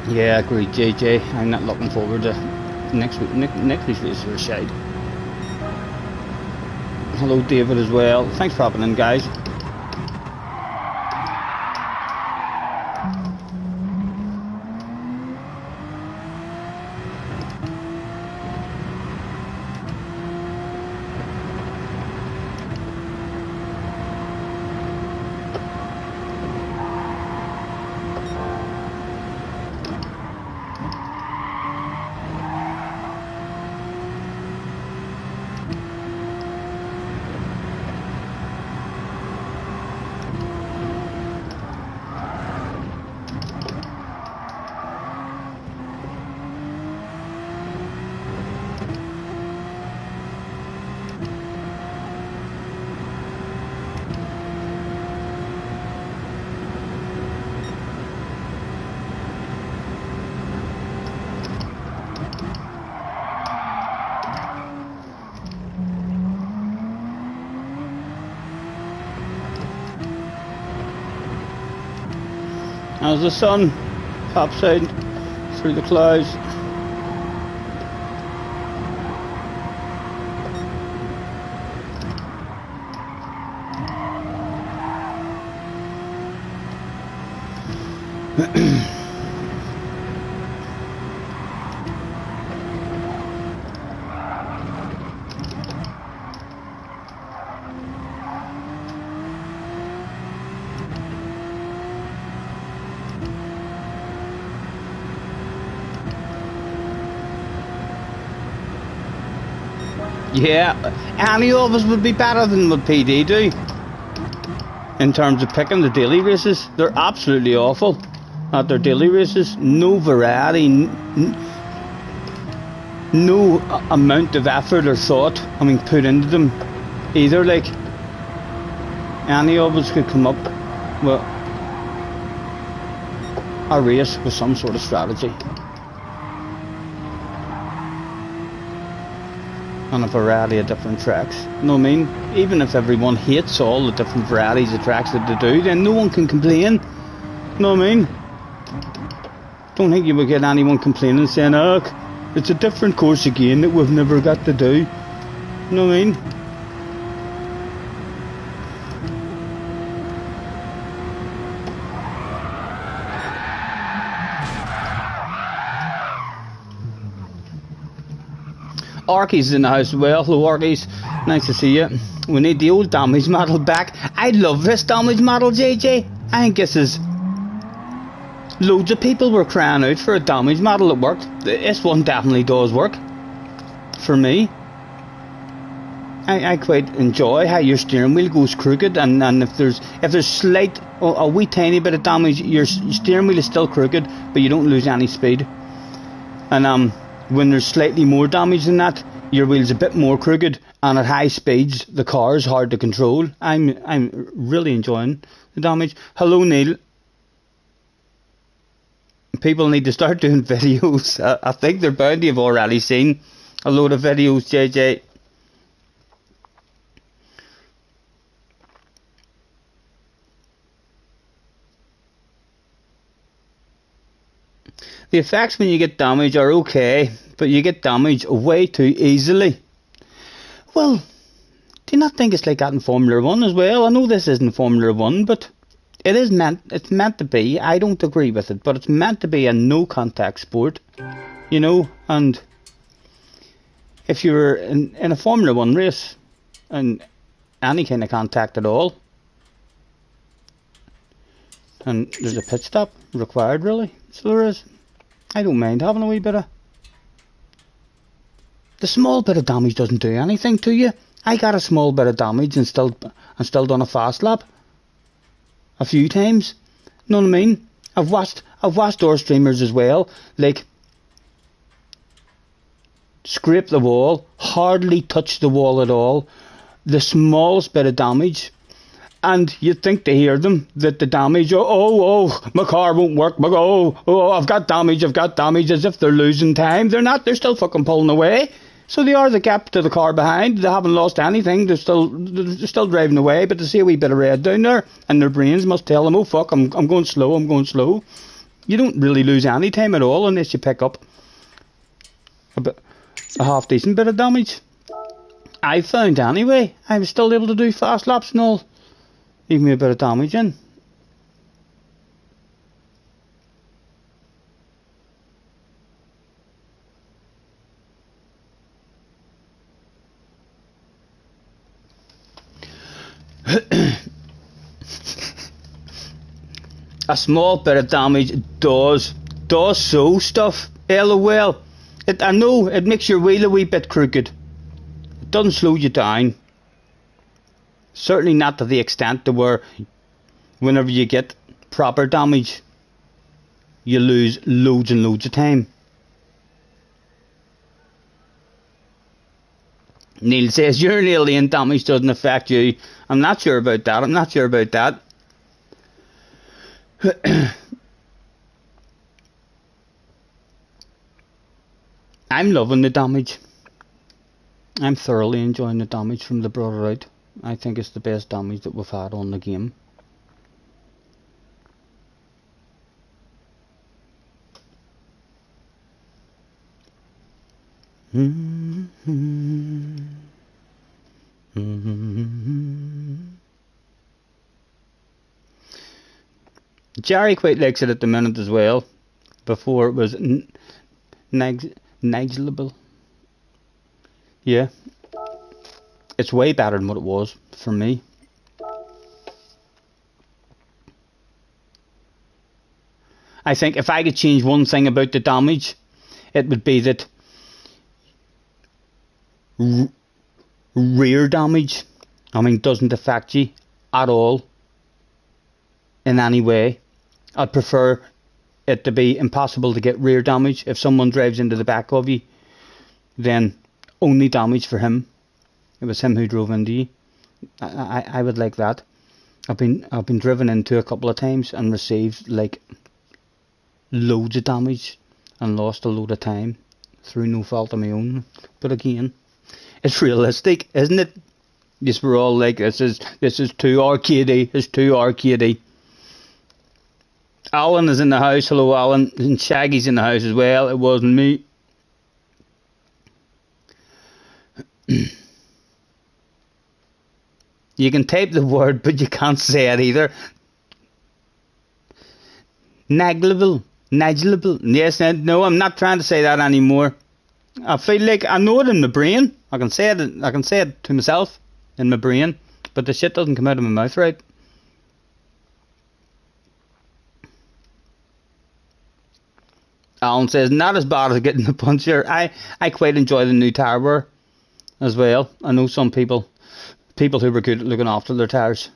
Yeah, agreed, JJ. I'm not looking forward to next week's race for a shade. Hello, David, as well. Thanks for hopping in, guys. As the sun pops out through the clouds. Yeah, any of us would be better than what PD do in terms of picking the daily races. They're absolutely awful at their daily races. No variety, no amount of effort or thought put into them either. Like, any of us could come up with a race with some sort of strategy on a variety of different tracks. You know what I mean? Even if everyone hates all the different varieties of tracks that they do, then no one can complain. You know what I mean? Don't think you would get anyone complaining saying, oh, it's a different course again that we've never got to do. You know what I mean? Arky's in the house as well. Hello, Arky's. Nice to see you. We need the old damage model back. I love this damage model, JJ. I think this is... Loads of people were crying out for a damage model that worked. This one definitely does work. For me. I quite enjoy how your steering wheel goes crooked, and if there's slight, a wee tiny bit of damage, your steering wheel is still crooked, but you don't lose any speed. And when there's slightly more damage than that, your wheel's a bit more crooked, and at high speeds the car is hard to control. I'm really enjoying the damage. Hello, Neil. People need to start doing videos. I think they're bound to have already seen a load of videos, JJ. The effects when you get damage are okay, but you get damage way too easily. Well, do you not think it's like that in Formula 1 as well? I know this isn't Formula 1, but it's meant to be. I don't agree with it, but it's meant to be a no contact sport, you know. And if you're in a Formula 1 race, and any kind of contact at all. And there's a pit stop required, really. So there is. I don't mind having a wee bit of... The small bit of damage doesn't do anything to you. I got a small bit of damage and still done a fast lap a few times. Know what I mean? I've watched our streamers as well, like scrape the wall, hardly touch the wall at all, the smallest bit of damage, and you'd think to hear them that the damage, oh, my car won't work, I've got damage, as if they're losing time. They're not, they're still fucking pulling away. So they are the gap to the car behind. They haven't lost anything. They're still driving away, but they see a wee bit of red down there, and their brains must tell them, oh fuck, I'm going slow, You don't really lose any time at all unless you pick up a half decent bit of damage. I found anyway, I was still able to do fast laps and all, even with a bit of damage in. A small bit of damage does so stuff. LOL. I know it makes your wheel a wee bit crooked. It doesn't slow you down. Certainly not to the extent to where whenever you get proper damage, you lose loads and loads of time. Neil says your alien damage doesn't affect you. I'm not sure about that. I'm loving the damage. I'm thoroughly enjoying the damage from the brought it out. I think it's the best damage that we've had on the game. Jerry quite likes it at the minute as well. Before it was negligible. Yeah. It's way better than what it was for me. I think if I could change one thing about the damage, it would be that rear damage, doesn't affect you at all in any way. I'd prefer it to be impossible to get rear damage. If someone drives into the back of you, then only damage for him. It was him who drove into you. I would like that. I've been driven into a couple of times and received like loads of damage and lost a load of time through no fault of my own. But again, it's realistic, isn't it? Yes, we're all like, this is too arcadey. It's too arcadey. Alan is in the house. Hello, Alan. And Shaggy's in the house as well. It wasn't me. You can type the word, but you can't say it either. Negligible. Yes, no, I'm not trying to say that anymore. I feel like I know it in my brain. I can say it to myself in my brain, but the shit doesn't come out of my mouth right. Alan says, not as bad as getting the puncher. I quite enjoy the new tyre wear as well. I know some people who were good at looking after their tyres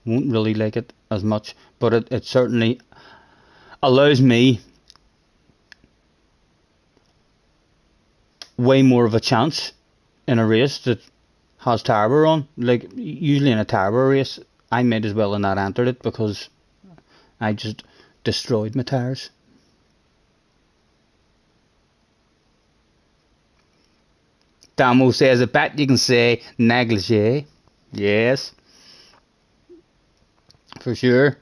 won't really like it as much, but it certainly allows me way more of a chance in a race that has tyre wear on. Like, usually in a tyre wear race, I might as well have not entered it because I just destroyed my tyres. Damo says, I bet you can say negligee. Yes. For sure.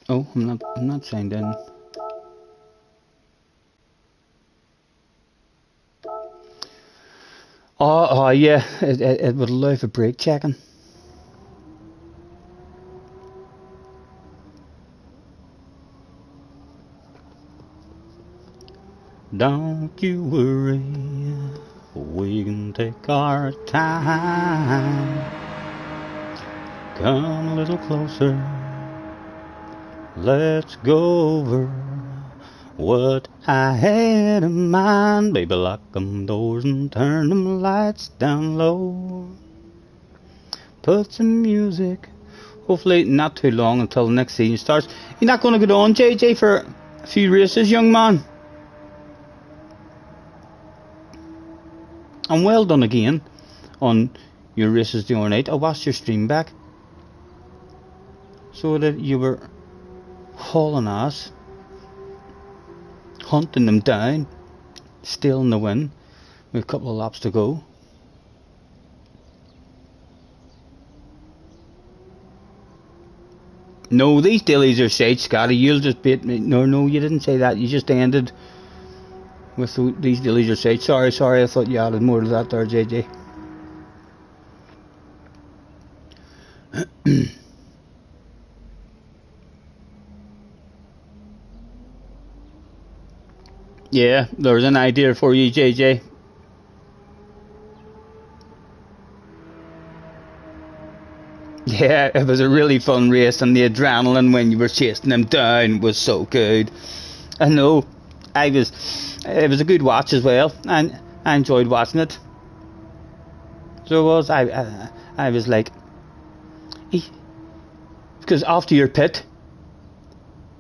Oh, I'm not signed in. Oh yeah, it would allow for brake checking. Don't you worry, we can take our time. Come a little closer, let's go over what I had in mind. Baby, lock them doors and turn them lights down low. Put some music. Hopefully not too long until the next season starts. You're not going to get on, JJ, for a few races, young man? And well done again on your races the other night. I watched your stream back. So that you were hauling ass, hunting them down, still in the win, with a couple of laps to go. No, these dillies are shite, Scotty. You'll just bait me. No, you didn't say that. You just ended with these dillies are shite. Sorry, I thought you added more to that there, JJ. Yeah, there's an idea for you, JJ. Yeah, it was a really fun race, and the adrenaline when you were chasing them down was so good. I know, it was a good watch as well, and I enjoyed watching it. So it was. I was like, because after your pit,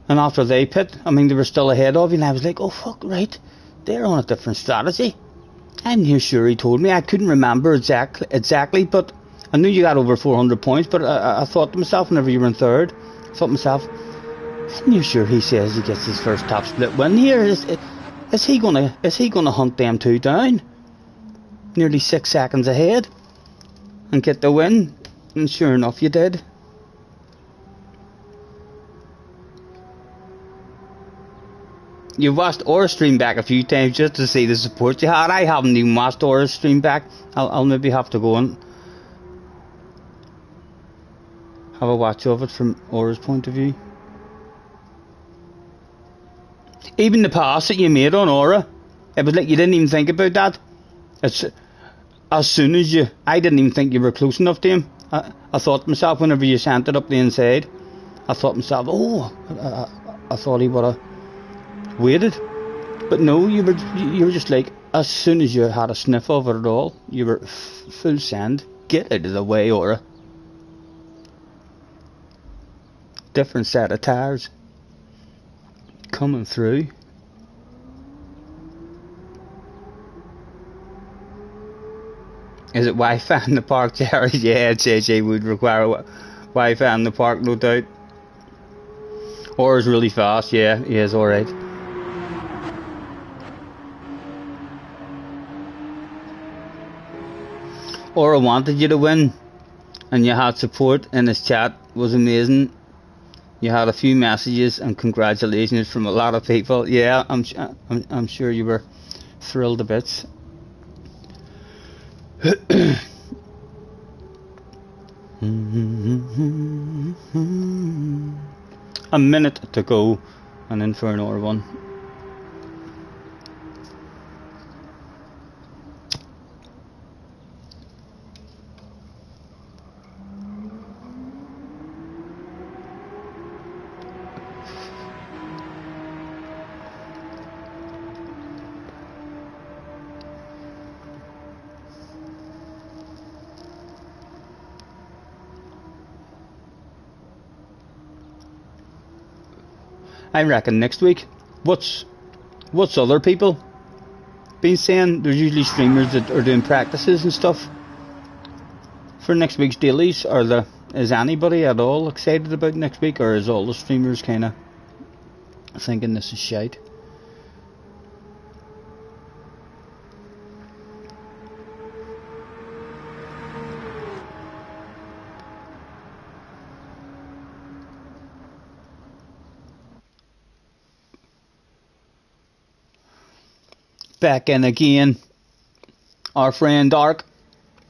and after they pit, I mean, they were still ahead of you, and I was like, oh fuck, right, they're on a different strategy. I'm near sure he told me. I couldn't remember exactly, but I knew you got over 400 points. But I thought to myself, whenever you were in third, I thought to myself, I'm near sure he says he gets his first top split win here. Is he gonna hunt them two down, nearly 6 seconds ahead, and get the win? And sure enough, you did. You watched Aura's stream back a few times just to see the support you had. I haven't even watched Aura's stream back. I'll maybe have to go and have a watch of it from Aura's point of view. Even the pass that you made on Aura, it was like you didn't even think about that. It's as soon as I didn't even think you were close enough to him. I thought to myself, whenever you sent it up the inside, I thought to myself, I thought he would have waited. But no, you were just like, as soon as you had a sniff of it at all, you were full send. Get out of the way, Aura. Different set of tires coming through. Is it Wi-Fi in the park, Jerry? Yeah, JJ would require Wi-Fi in the park, no doubt. Aura's really fast, yeah, he is alright. Aura wanted you to win, and you had support in his chat. Was amazing. You had a few messages and congratulations from a lot of people. Yeah, I'm sure you were thrilled to bits. A minute to go, and in for an Aura one. I reckon next week. What's other people been saying? There's usually streamers that are doing practices and stuff for next week's dailies. Is anybody at all excited about next week, or is all the streamers kind of thinking this is shite? Back in again, our friend Dark,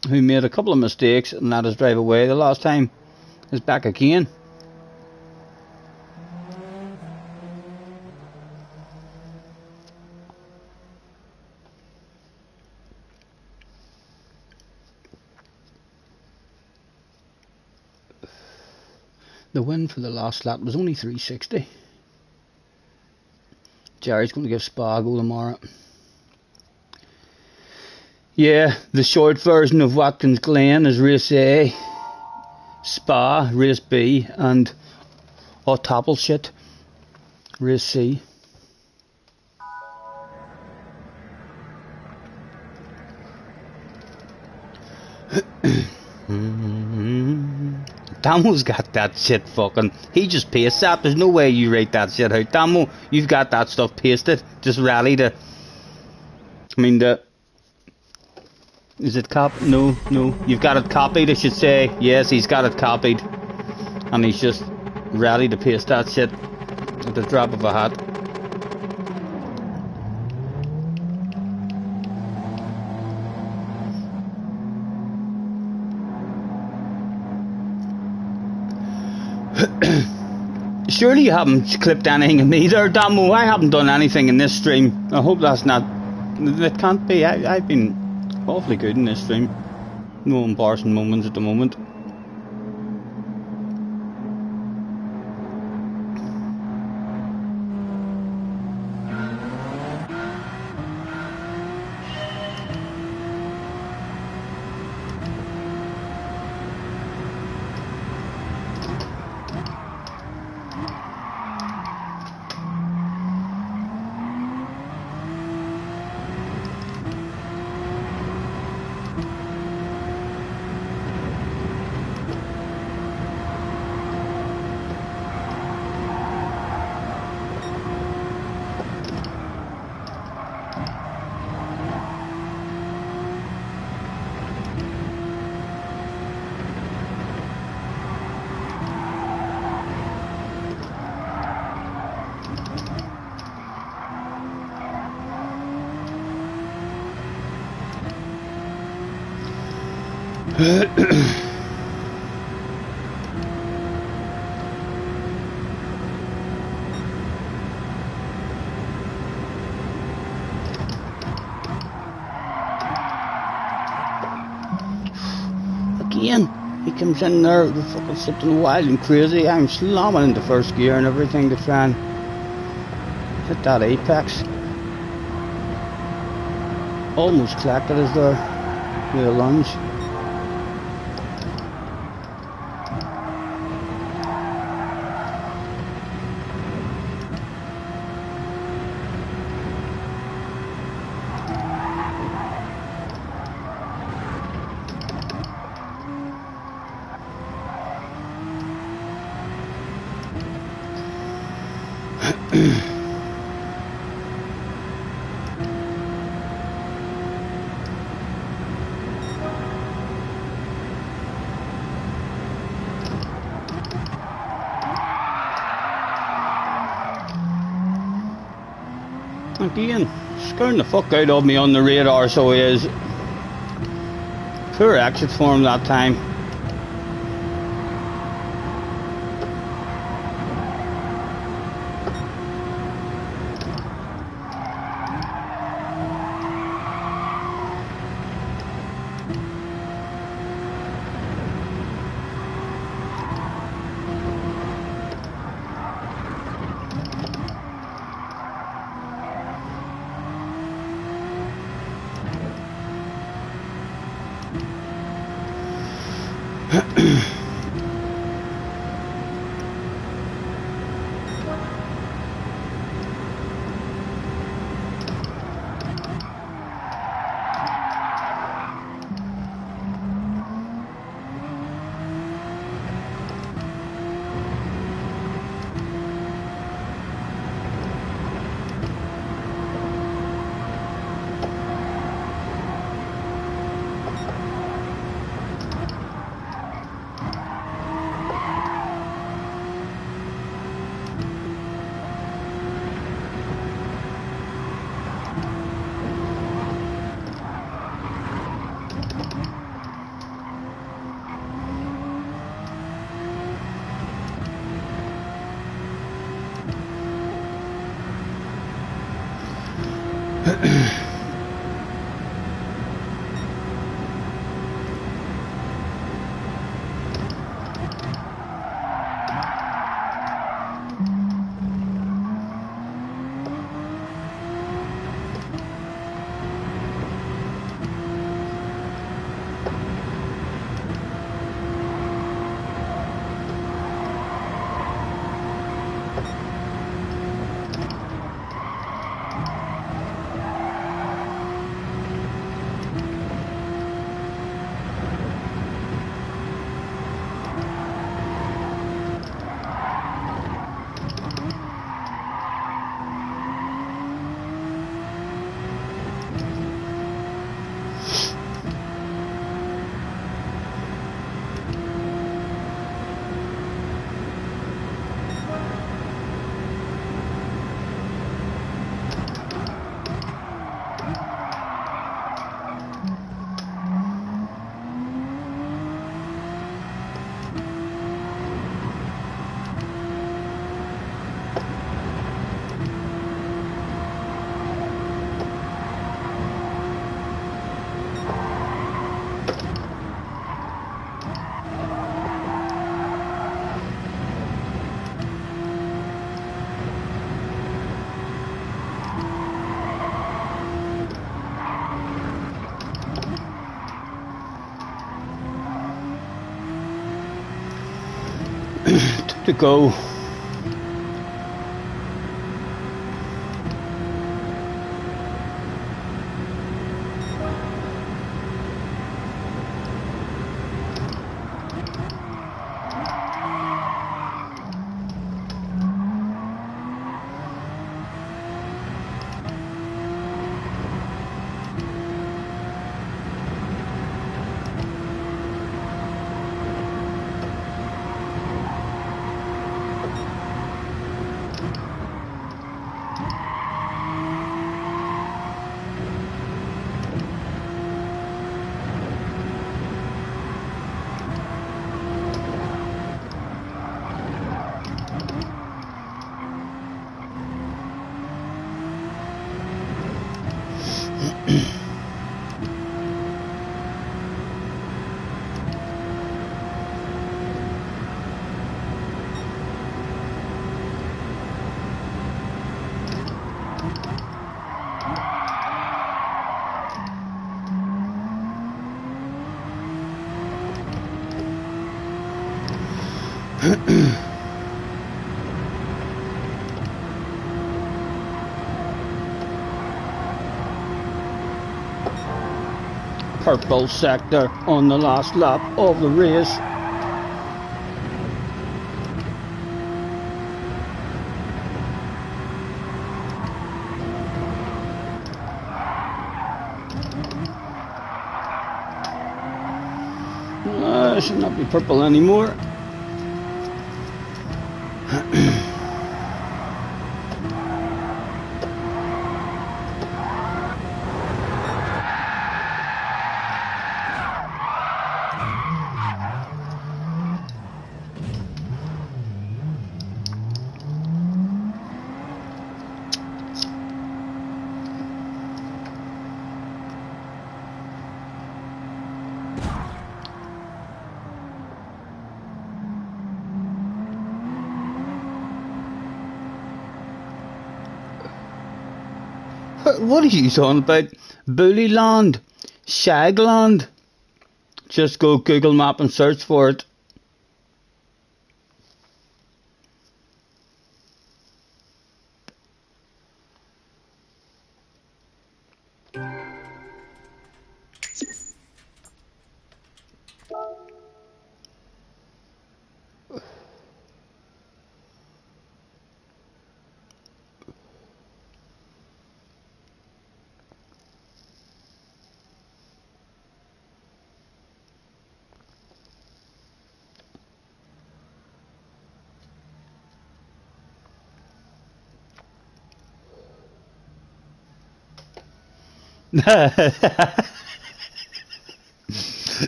who made a couple of mistakes and let us drive away the last time, is back again. The win for the last lap was only 360. Jerry's going to give Spa a go tomorrow. Yeah, the short version of Watkins Glen is race A, Spa race B, and O'Topple shit race C. Damo's got that shit fucking... He just pastes that. There's no way you write that shit out. Damo, you've got that stuff pasted. Just rally to... I mean, the... Is it No, no. You've got it copied, I should say. Yes, he's got it copied. And he's just ready to paste that shit at the drop of a hat. Surely you haven't clipped anything of me there, Damo. I haven't done anything in this stream. I hope that's not... It can't be. I've been awfully good in this stream. No embarrassing moments at the moment. Again, he comes in there with fucking something wild and crazy. I'm slamming into first gear and everything to try and hit that apex. Almost collected us there with a lunge. Again, scaring the fuck out of me on the radar, so he is. Poor exit for him that time. to go. Purple sector on the last lap of the race. Should not be purple anymore. What are you talking about? Bullyland? Shagland? Just go Google Map and search for it.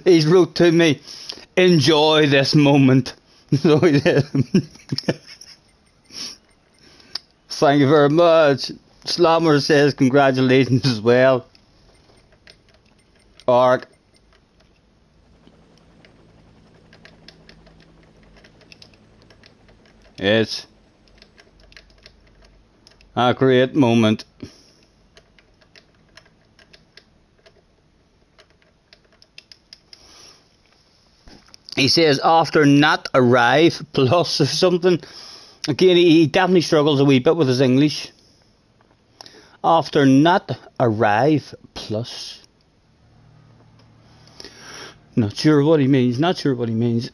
He's wrote to me, enjoy this moment. So he did. Thank you very much. Slammer says congratulations as well. Ark. It's a great moment. He says after not arrive plus or something. Again, he definitely struggles a wee bit with his English. After not arrive plus. Not sure what he means. Not sure what he means.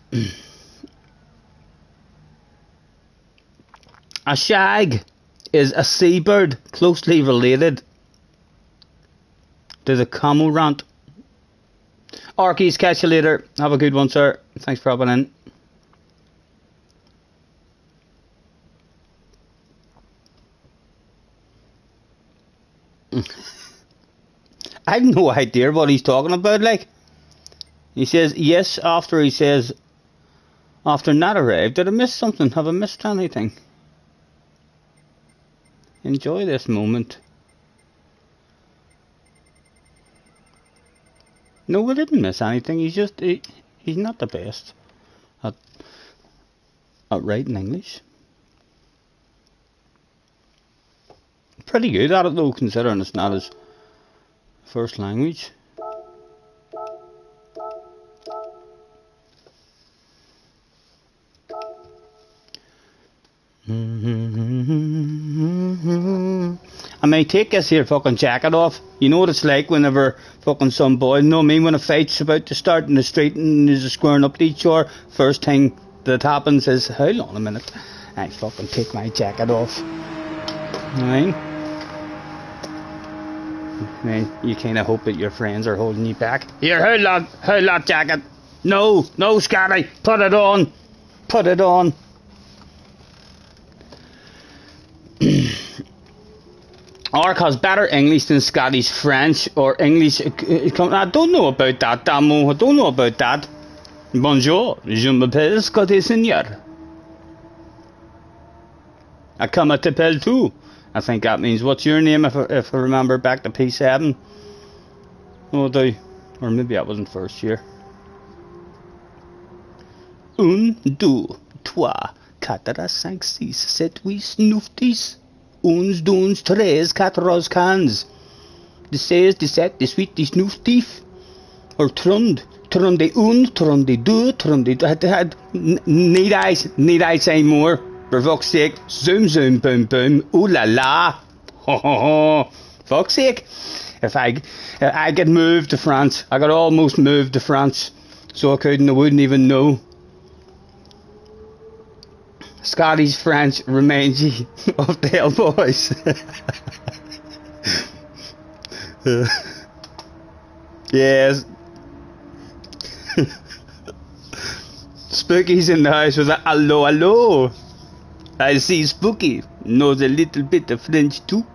A shag is a seabird closely related to the cormorant. Arkies, catch you later. Have a good one, sir. Thanks for hopping in. I have no idea what he's talking about, like. He says, yes, after he says, after not arrived. Did I miss something? Have I missed anything? Enjoy this moment. No, we didn't miss anything. He's just, he's not the best at writing English. Pretty good at it though, considering it's not his first language. I may take this here fucking jacket off. You know what it's like whenever fucking some boy, you know what I mean, when a fight's about to start in the street and there's a squaring up to each other, first thing that happens is, hold on a minute, I fucking take my jacket off. Right? I mean, you kind of hope that your friends are holding you back. Here, hold that jacket. No, Scotty, put it on. Put it on. Ark has better English than Scottish French or English. I don't know about that, Damo. I don't know about that. Bonjour, je m'appelle Scotty Seigneur. I come à t'appelle too. I think that means what's your name if I remember back to P7. Oh, or maybe that wasn't first year. Un, deux, trois, quatre, cinq, six, sept, huit, neuf, dix. Uns, deux, tres, quatre, quinze. 16, 17, 18, 19, 10. Or trond de un, trond de deux, trond de... Need I say more? For fuck's sake. Zoom, boom, boom. Ooh la la. Ho ho ho. Fuck's sake. If I get moved to France, I got almost moved to France, so I wouldn't even know. Scottish French reminds you of the Hell Boys. Yes. Spooky's in the house with a hello, hello. I see Spooky knows a little bit of French too.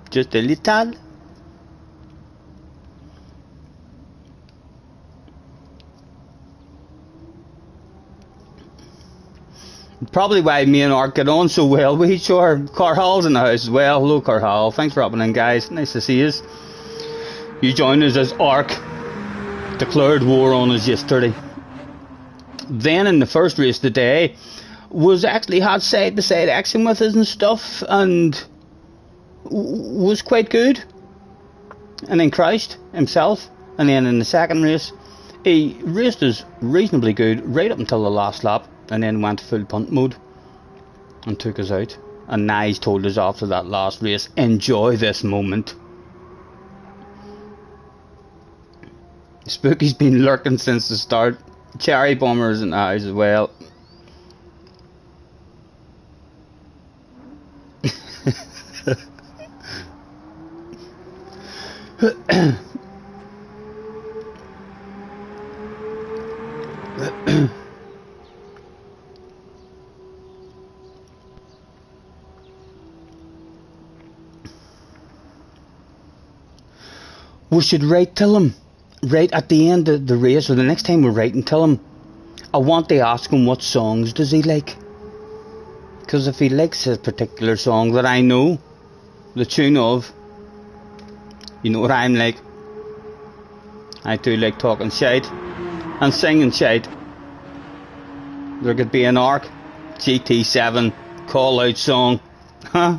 Just a little. Probably why me and Ark get on so well with each other. Carhal's in the house as well. Hello Carhal, thanks for hopping in guys, nice to see you. You joined us as Ark declared war on us yesterday. Then in the first race today was actually had side by side action with us and stuff and was quite good, and then crashed himself, and then in the second race he raced us reasonably good right up until the last lap, and then went full punt mode and took us out. And Nyes told us after that last race, enjoy this moment. Spooky's been lurking since the start. Cherry Bombers in the house as well. We should write to him right at the end of the race, or the next time we're writing to him. I want to ask him what songs does he like, because if he likes a particular song that I know the tune of, you know what I'm like, I do like talking shite and singing shite. There could be an Ark GT7 call out song, huh?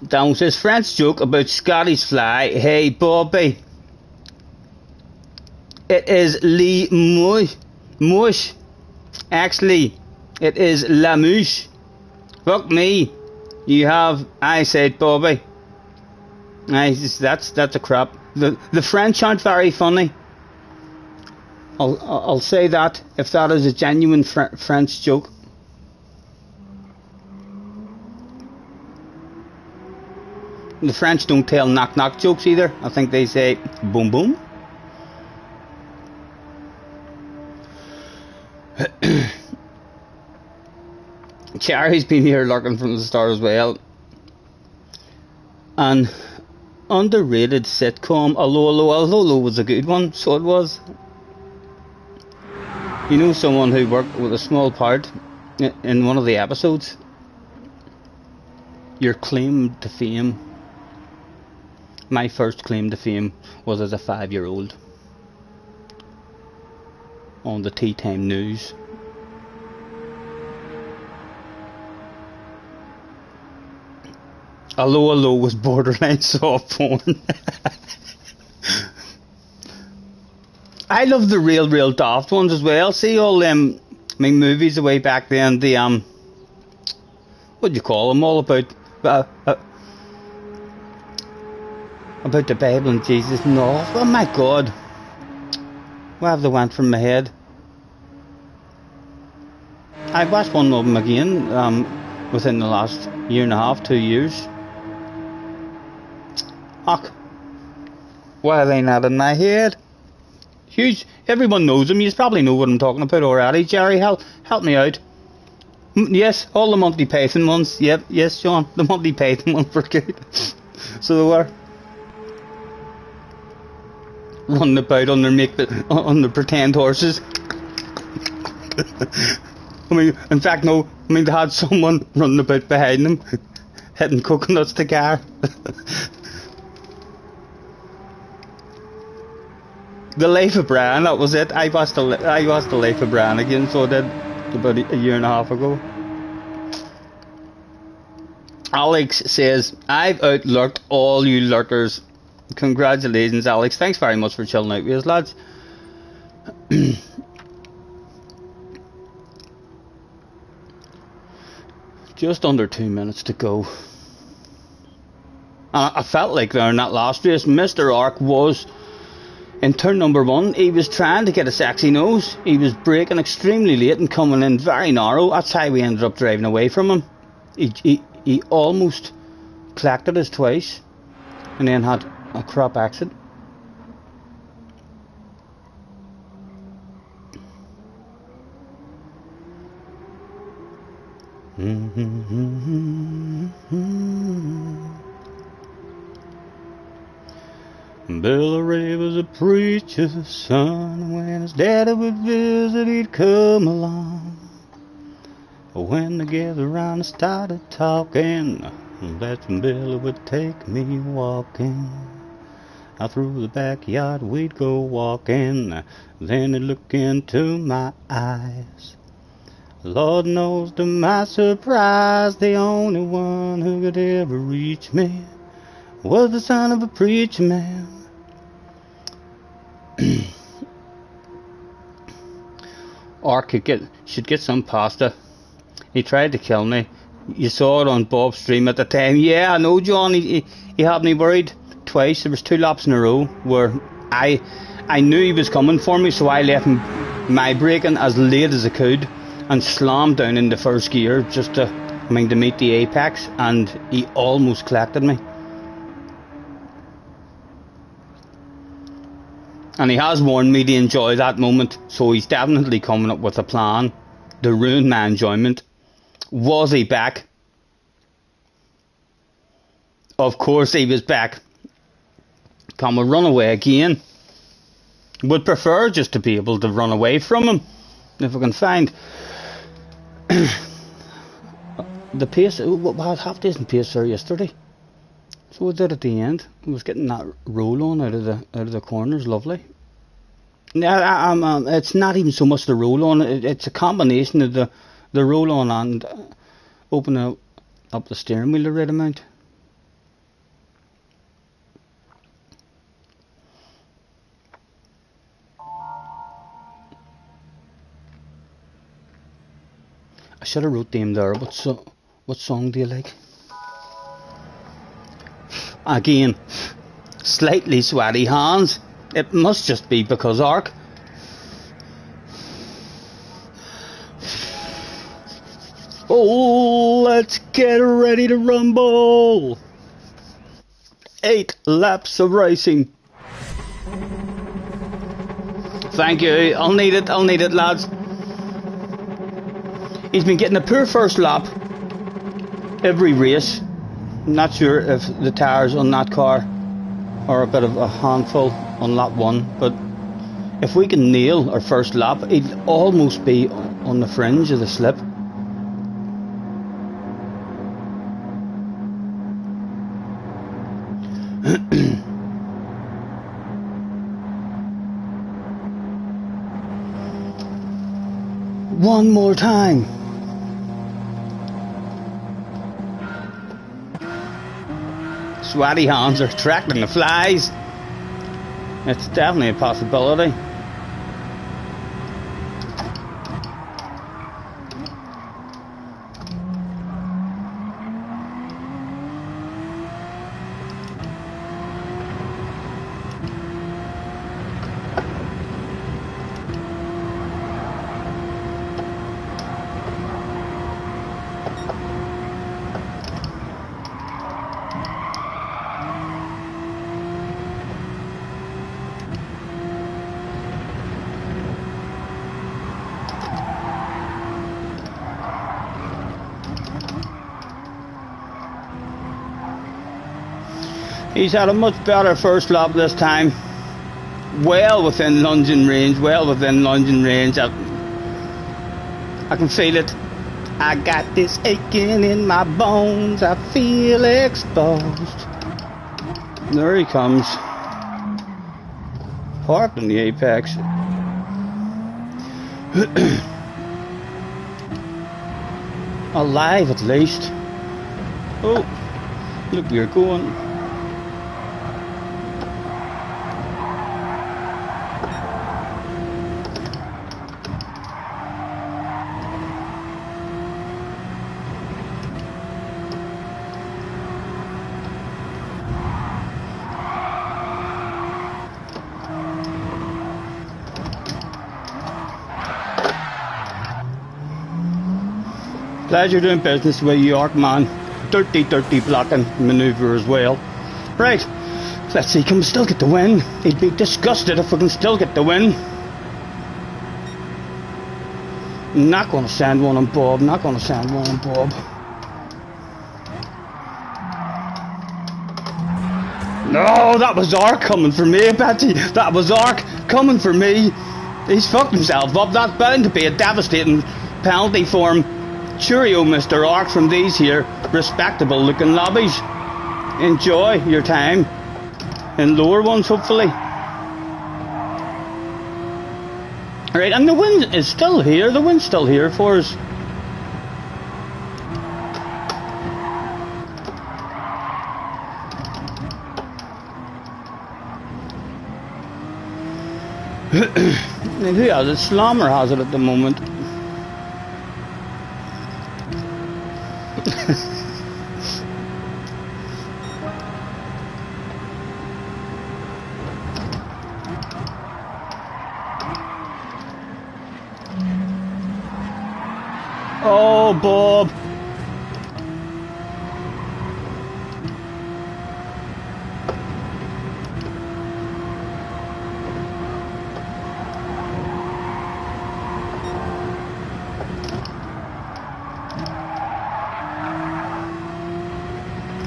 Down says French joke about Scottish fly. Hey Bobby, it is le mouche. Actually, it is la mouche. Fuck me. You have, I said Bobby. That's a crap. The French aren't very funny. I'll say that if that is a genuine French joke. The French don't tell knock knock jokes either. I think they say boom boom. Cherry's been here lurking from the start as well. An underrated sitcom. Although was a good one, so it was. You know someone who worked with a small part in one of the episodes? Your claim to fame. My first claim to fame was as a 5-year-old on the Tea Time News. Hello was borderline soft porn. I love the real daft ones as well. See all them mean, movies the way back then, the what do you call them, all about the Bible and Jesus and all. Oh my God, where have they went from my head? I watched one of them again within the last year and a half, 2 years. Fuck, why are they not in my head? Huge. Everyone knows them. You probably know what I'm talking about already. Jerry, help me out. Yes, all the Monty Python ones. Yep, yes, John. The Monty Python ones were good. So they were running about on their pretend horses. I mean, in fact, no. I mean, they had someone running about behind them, hitting coconuts to car. The Life of Brian, that was it. I watched the Life of Brian again, so I did about a year and a half ago. Alex says, I've outlurked all you lurkers. Congratulations, Alex. Thanks very much for chilling out with us, lads. Just under 2 minutes to go. I felt like there in that last race, Mr. Ark was in turn number 1. He was trying to get a sexy nose. He was braking extremely late and coming in very narrow. That's how we ended up driving away from him. He almost collected us twice and then had a crap accident. Billy Ray was a preacher's son. When his daddy would visit, he'd come along. When they gathered around and started talking, that's when Billy would take me walking. Out through the backyard we'd go walking, then he'd look into my eyes. Lord knows to my surprise, the only one who could ever reach me was the son of a preacher man. Or should get some pasta. He tried to kill me. You saw it on Bob's stream at the time. Yeah, I know, John. He had me worried twice. There was 2 laps in a row where I knew he was coming for me, so I left my braking as late as I could and slammed down into first gear just to meet the apex, and he almost collected me. And he has warned me to enjoy that moment, so he's definitely coming up with a plan to ruin my enjoyment. Was he back? Of course he was back. Can we run away again? Would prefer just to be able to run away from him, if we can find the pace. We had half decent pace there yesterday, so we did at the end. I was getting that roll on out of the corners, lovely. It's not even so much the roll on. It's a combination of the roll on and opening up the steering wheel the right amount. I should have wrote them there. What song do you like? Again, slightly sweaty hands. It must just be because Ark. Oh, let's get ready to rumble. 8 laps of racing. Thank you. I'll need it, lads. He's been getting a poor first lap every race. I'm not sure if the tyres on that car are a bit of a handful on lap 1, but if we can nail our first lap, he'd almost be on the fringe of the slip. One more time. Sweaty hands are attracting the flies. It's definitely a possibility. He's had a much better first lap this time. Well within lunging range, well within lunging range. I can feel it. I got this aching in my bones. I feel exposed. There he comes. Parked on the apex. Alive at least. Oh, look where you're going. Glad you're doing business with York, man. Dirty blocking manoeuvre as well. Right, let's see, can we still get the win? He'd be disgusted if we can still get the win. Not going to send one on Bob, not going to send one on Bob. No, that was Ark coming for me, Betty. That was Ark coming for me. He's fucked himself up. That's bound to be a devastating penalty for him. Cheerio, Mr. Ark, from these here respectable looking lobbies. Enjoy your time in lower ones, hopefully. Alright, and the wind is still here. The wind's still here for us. Who has it? Slammer has it at the moment. Oh, Bob.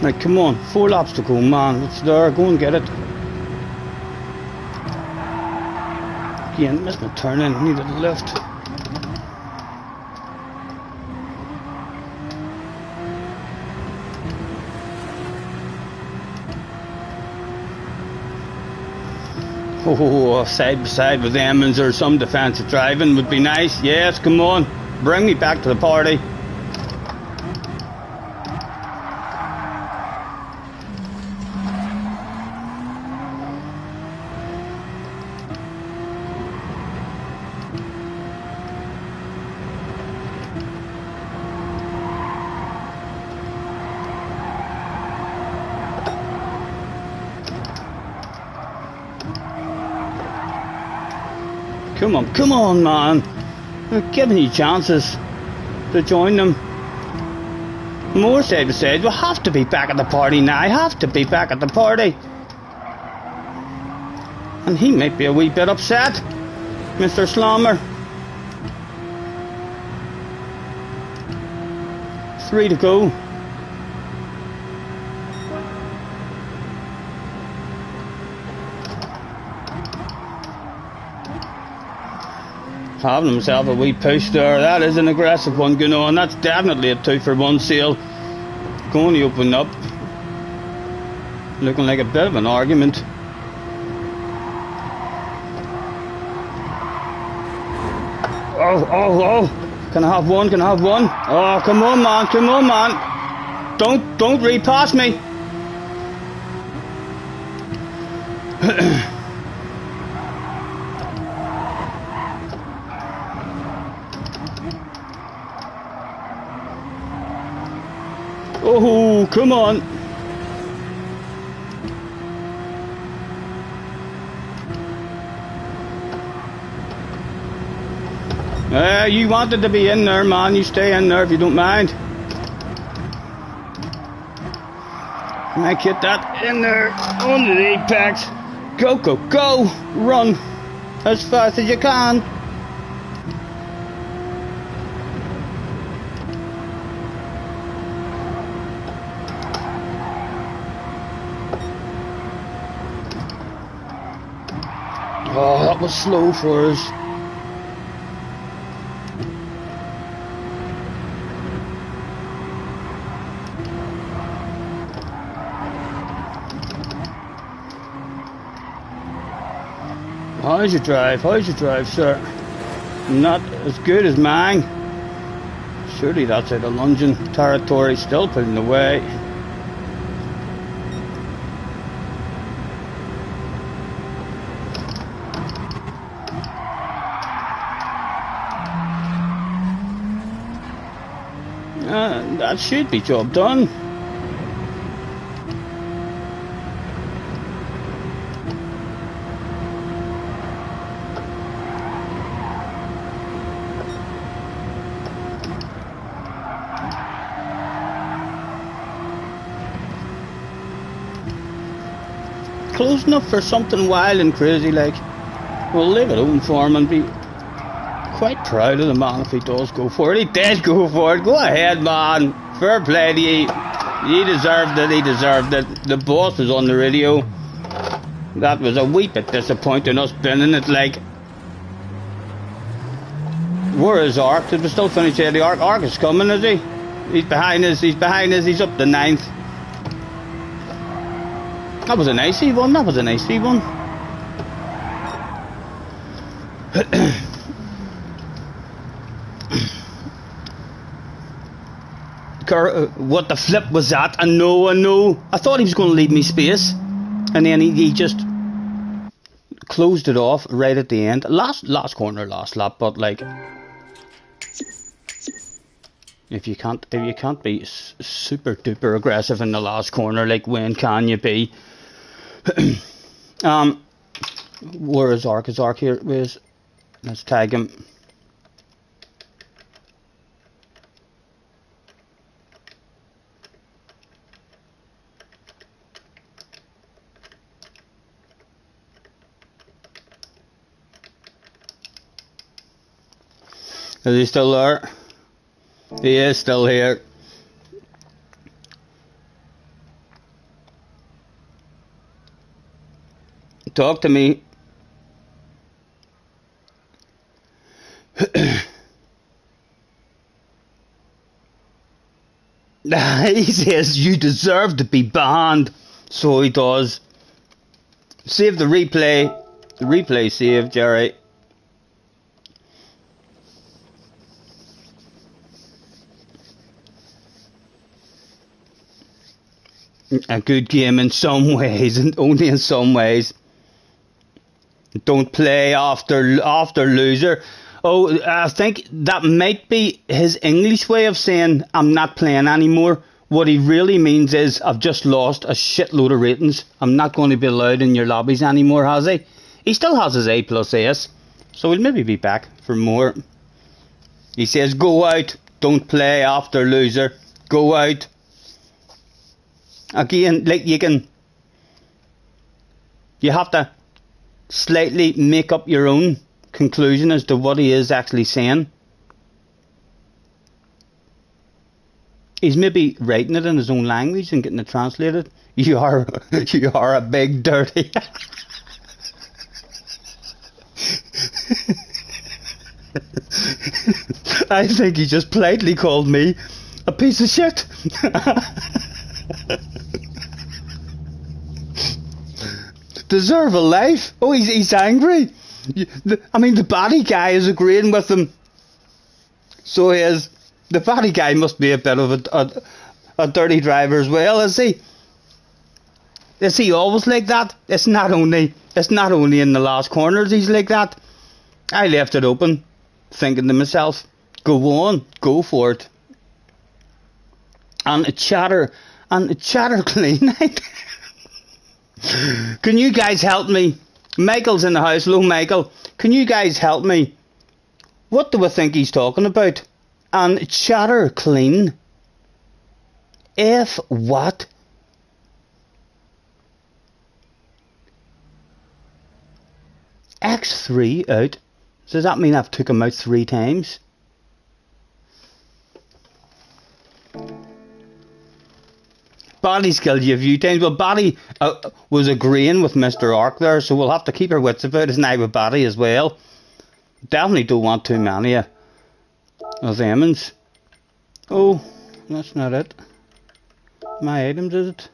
Right, come on, 4 laps to go, man. It's there, go and get it. Again, missed my turn in, needed a lift. Oh, side by side with Emmons or some defensive driving would be nice. Yes, come on, bring me back to the party. Come on, man. They're giving you chances to join them. More side to side. We'll have to be back at the party now. I have to be back at the party. And he might be a wee bit upset, Mr. Slammer. 3 to go. Having himself a wee push there. That is an aggressive one going on. That's definitely a 2-for-1 sale. Going to open up. Looking like a bit of an argument. Oh. Can I have one? Can I have one? Oh, come on, man. Come on, man. Don't repass me. Oh, come on. You wanted to be in there, man. You stay in there if you don't mind. I get that in there on the apex. Go, go, go. Run as fast as you can. Oh, that was slow for us. How's your drive? How's your drive, sir? Not as good as mine. Surely that's out of London territory, still pulling away. That should be job done. Close enough for something wild and crazy like. We'll leave it open for him and be quite proud of the man if he does go for it. He did go for it. Go ahead, man. Fair play to you. He deserved it. He deserved it. The boss was on the radio. That was a wee bit disappointing, us binning it like. Where is Ark? Did we still finish here? The Ark is coming, is he? He's behind us. He's behind us. He's up to 9th. That was a nice one. That was a nice one. What the flip was that? I know. I thought he was going to leave me space. And then he just closed it off right at the end. Last corner, last lap. But like, if you can't be super duper aggressive in the last corner, like when can you be? Where is Ark? Is Ark here? Where's? Let's tag him. Is he still there? He is still here. Talk to me. He says you deserve to be banned. So he does. Save the replay. The replay saved, Jerry. A good game in some ways, and only in some ways. Don't play after loser. Oh, I think that might be his English way of saying I'm not playing anymore. What he really means is I've just lost a shitload of ratings. I'm not going to be allowed in your lobbies anymore, has he? He still has his A+S, so he'll maybe be back for more. He says go out, don't play after loser. Go out. Again, like you have to slightly make up your own conclusion as to what he is actually saying. He's maybe writing it in his own language and getting it translated. You are a big dirty. I think he just politely called me a piece of shit. Deserve a life? Oh, he's angry. I mean, the body guy is agreeing with him. So he is. The body guy must be a bit of a dirty driver as well, is he? Is he always like that? It's not only in the last corners he's like that. I left it open, thinking to myself, go on, go for it. And chatter clean. Can you guys help me? Michael's in the house. Hello, Michael. Can you guys help me? What do I think he's talking about? And chatter clean. F what? X3 out. Does that mean I've took him out 3 times? Barry's killed you a few times. Well, Barry was agreeing with Mr. Ark there, so we'll have to keep our wits about us now with Barry as well. Definitely don't want too many of Emmons. Oh, that's not it. My items, is it?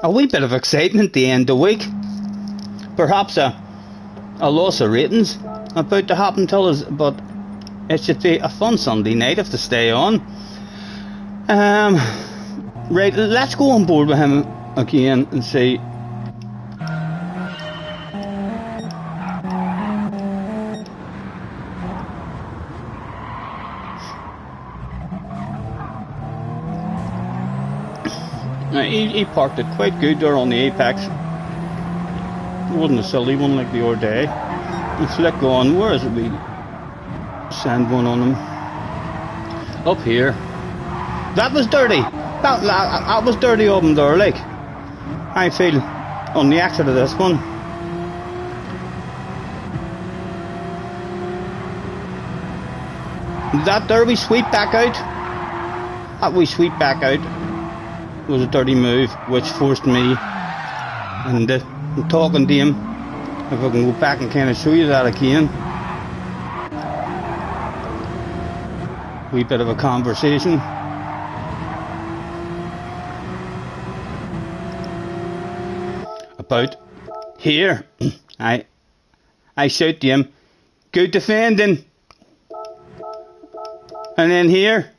A wee bit of excitement at the end of the week. Perhaps a loss of ratings about to happen to us, but it should be a fun Sunday night if to stay on. Right, let's go on board with him again and see. He parked it quite good there on the apex. It wasn't a silly one like the other day. We flick on, where is it? We send one on him. Up here. That was dirty. That was dirty of him there, like. I feel on the exit of this one. That there we sweep back out. That we sweep back out was a dirty move, which forced me, and I'm talking to him, if I can go back and kind of show you that again. Wee bit of a conversation. About here, I shout to him, good defending. And then here,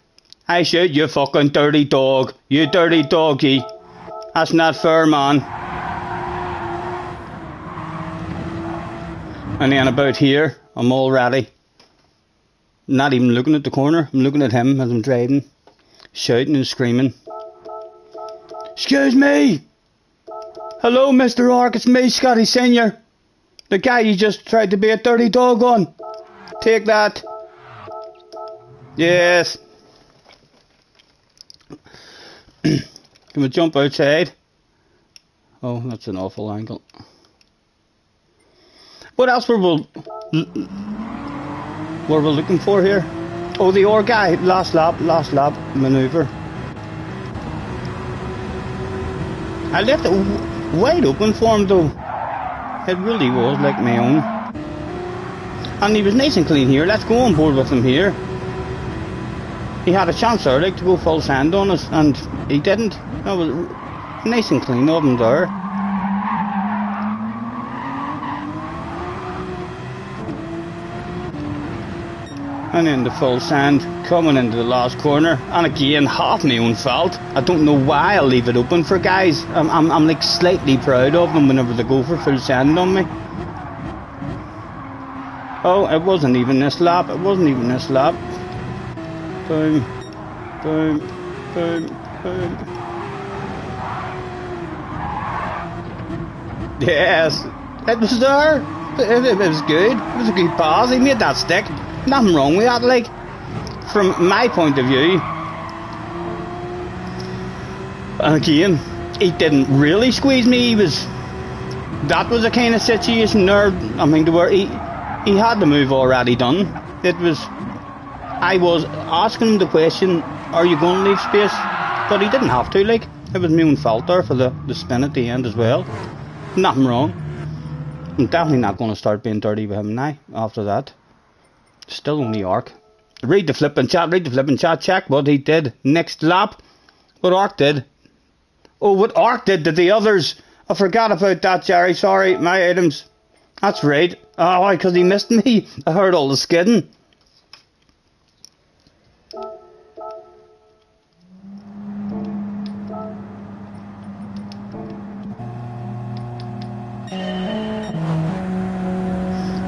I shout, you fucking dirty dog. You dirty doggy. That's not fair, man. And then about here, I'm already not even looking at the corner. I'm looking at him as I'm driving, shouting and screaming. Excuse me! Hello, Mr. Ark, it's me, Scotty Senior. The guy you just tried to be a dirty dog on. Take that. Yes. Can we jump outside? Oh, that's an awful angle. What else were we looking for here? Oh, the OR guy, last lap maneuver. I left it wide open for him though. It really was like my own. And he was nice and clean here. Let's go on board with him here. He had a chance there, like, to go full sand on us, and he didn't. That was nice and clean of him there. And then the full sand coming into the last corner, and again half my own fault. I don't know why I leave it open for guys. I'm like slightly proud of them whenever they go for full sand on me. Oh, it wasn't even this lap. It wasn't even this lap. Boom, boom, boom, boom. Yes, it was there. It was good. It was a good pass. He made that stick. Nothing wrong with that, like, from my point of view. And again, he didn't really squeeze me. That was a kind of situation there. I mean, where he had the move already done. I was asking him the question, are you going to leave space? But he didn't have to, like. It was my own fault there for the spin at the end as well. Nothing wrong. I'm definitely not going to start being dirty with him now, after that. Still only Ark. Read the flipping chat, check what he did next lap. What Ark did. Oh, what Ark did to the others. I forgot about that, Jerry, sorry, my items. That's right. Oh, why, because he missed me. I heard all the skidding.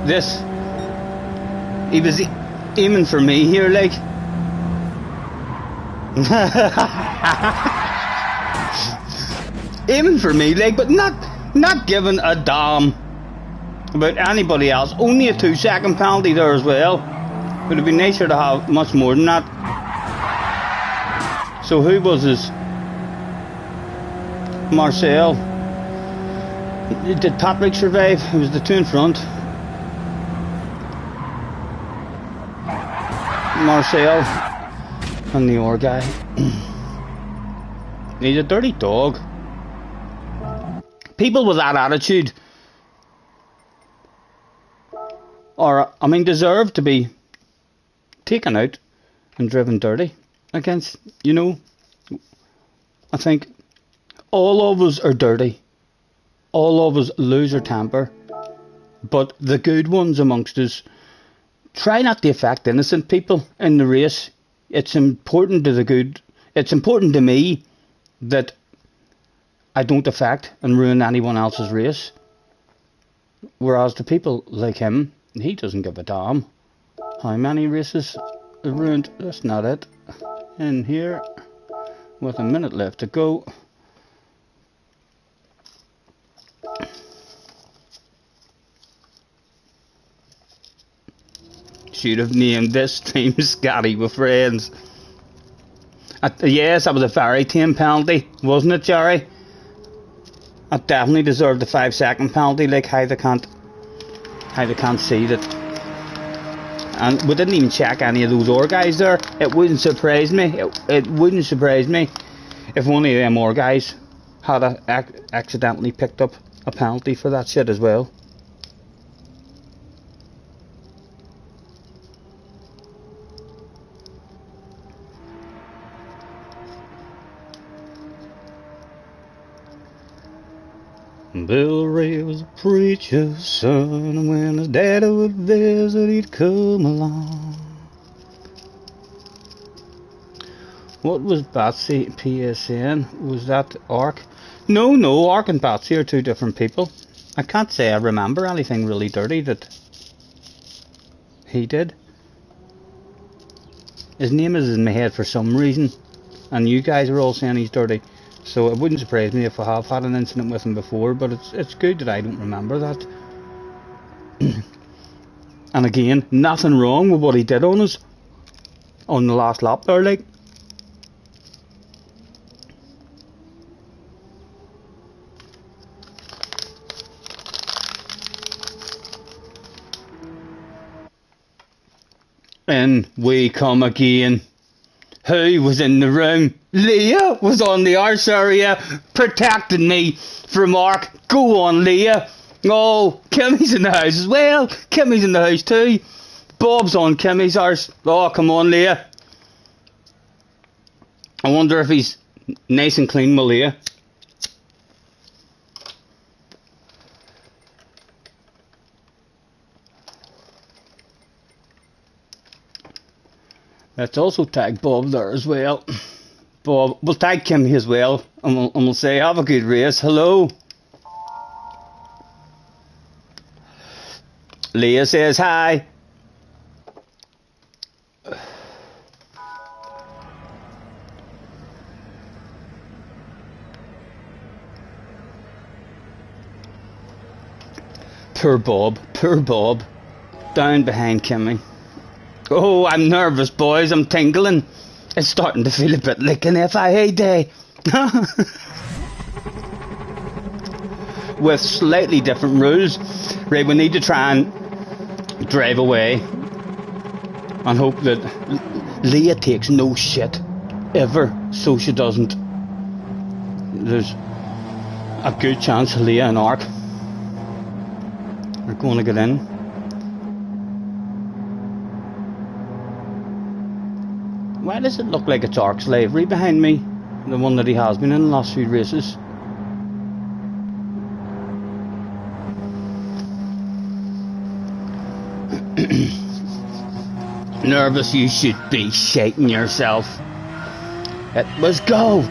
This, he was aiming for me here, like. Aiming for me, like, but not giving a damn about anybody else. Only a 2-second penalty there as well. Would have been nicer to have much more than that. So who was his? Marcel. Did Patrick survive? It was the two in front. Marcel and the other guy. He's a dirty dog. People with that attitude are, I mean, deserve to be taken out and driven dirty against, you know. I think all of us are dirty. All of us lose our temper. But the good ones amongst us try not to affect innocent people in the race. It's important to the good. It's important to me that I don't affect and ruin anyone else's race. Whereas the people like him, he doesn't give a damn how many races are ruined. That's not it. In here, with a minute left to go. Should have named this team Scotty with Friends. Yes, that was a very tame penalty, wasn't it, Jerry? I definitely deserved the 5-second penalty. Like how they can't see that. And we didn't even check any of those other guys there. It wouldn't surprise me. It wouldn't surprise me if one of them other guys had accidentally picked up a penalty for that shit as well. Bill Ray was a preacher's son, and when his daddy would visit, he'd come along. What was Batsy PSN? Was that Ark? No, Ark and Batsy are two different people. I can't say I remember anything really dirty that he did. His name is in my head for some reason, and you guys are all saying he's dirty. So it wouldn't surprise me if I have had an incident with him before, but it's good that I don't remember that. And again, nothing wrong with what he did on us on the last lap there, like. And we come again. Who was in the room? Leah was on the arse area, protecting me from Ark. Go on, Leah. Oh, Kimmy's in the house as well. Kimmy's in the house too. Bob's on Kimmy's arse. Oh, come on, Leah. I wonder if he's nice and clean with Leah. Let's also tag Bob there as well. Bob, we'll tag Kimmy as well, and we'll say, have a good race. Hello. Leah says hi. Poor Bob. Down behind Kimmy. Oh, I'm nervous, boys. I'm tingling. It's starting to feel a bit like an FIA day. With slightly different rules. Right, we need to try and drive away and hope that Leah takes no shit ever, so she doesn't. There's a good chance Leah and Ark are going to get in. Why does it look like it's Ark's livery behind me? The one that he has been in the last few races. Nervous you should be, shaking yourself. It was go.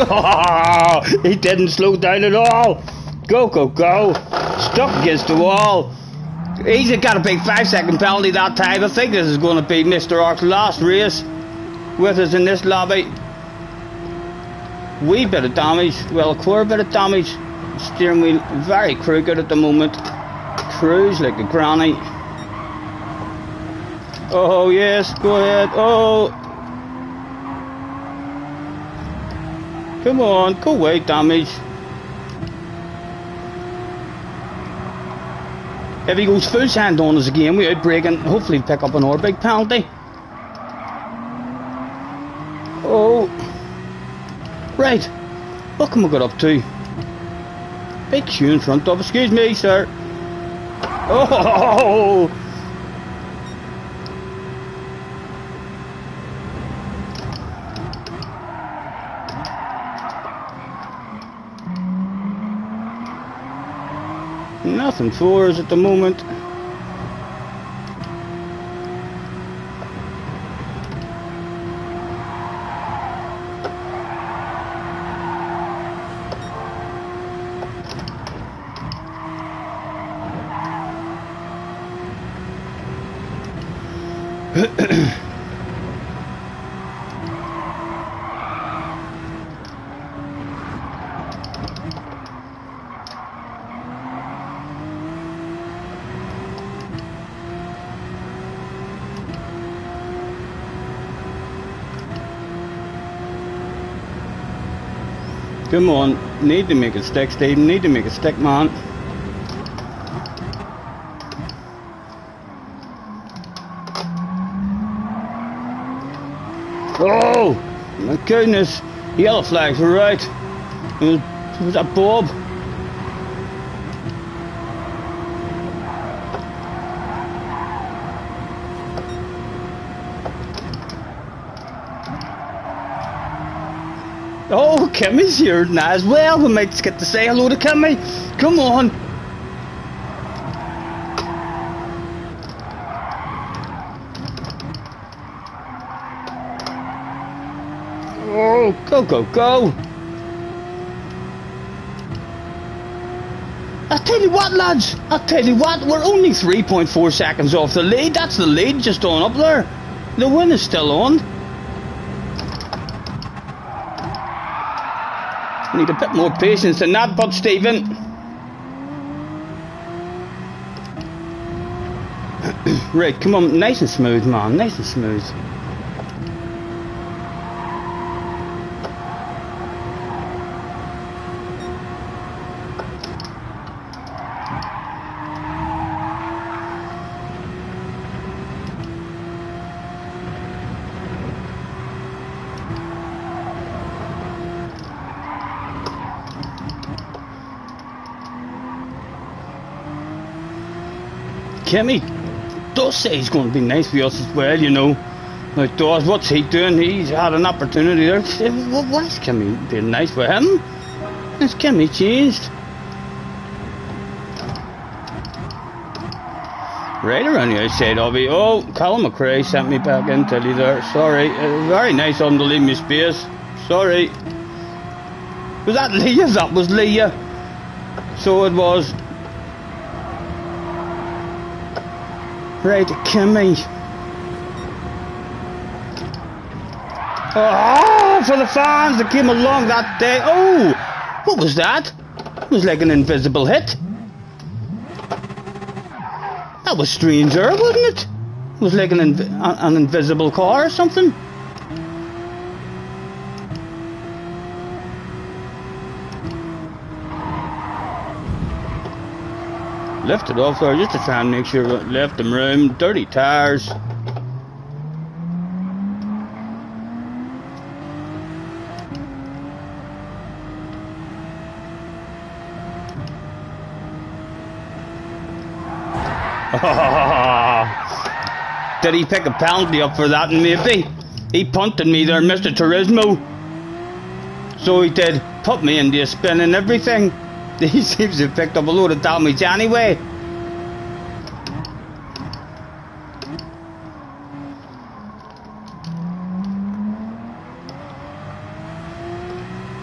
Oh, he didn't slow down at all. Go. Stuck against the wall. He's got a big 5-second penalty that time. I think this is going to be Mr. Ark's last race with us in this lobby. Wee bit of damage. Well, a quarter bit of damage. Steering wheel very crooked at the moment. Cruise like a granny. Oh, yes. Go ahead. Oh. Come on, go away, damage. If he goes full send on us again without breaking, hopefully pick up another big penalty. Oh. Right. What can we get up to? Big queue in front of us. Excuse me, sir. Oh! Nothing for us at the moment. Come on, need to make it stick, Stephen, need to make it stick, man. Oh, my goodness, yellow flags were right. It was that Bob. Oh, Kimmy's here now as well. We might get to say hello to Kimmy. Come on. Oh, go, go, go. I'll tell you what, lads. I'll tell you what. We're only 3.4 seconds off the lead. That's the lead just on up there. The win is still on. Need a bit more patience than that, but Stephen. Right, come on, nice and smooth, man, nice and smooth. Kimmy does say he's going to be nice with us as well, you know. Like, does, what's he doing? He's had an opportunity there. Why is Kimmy being nice with him? Has Kimmy changed? Right around the outside of it. Oh, Colin McRae sent me back into you there. Sorry. Very nice of him to leave me space. Sorry. Was that Leah? That was Leah. So it was. Right, Kimmy. Oh, for the fans that came along that day. Oh, what was that? It was like an invisible hit. That was strange there, wasn't it? It was like an invisible car or something. Left it off there just to try and make sure it left them room. Dirty tires. Did he pick a penalty up for that? And maybe he punted me there, Mr. Turismo. So he did. Put me into a spin and everything. He seems to have picked up a load of damage anyway.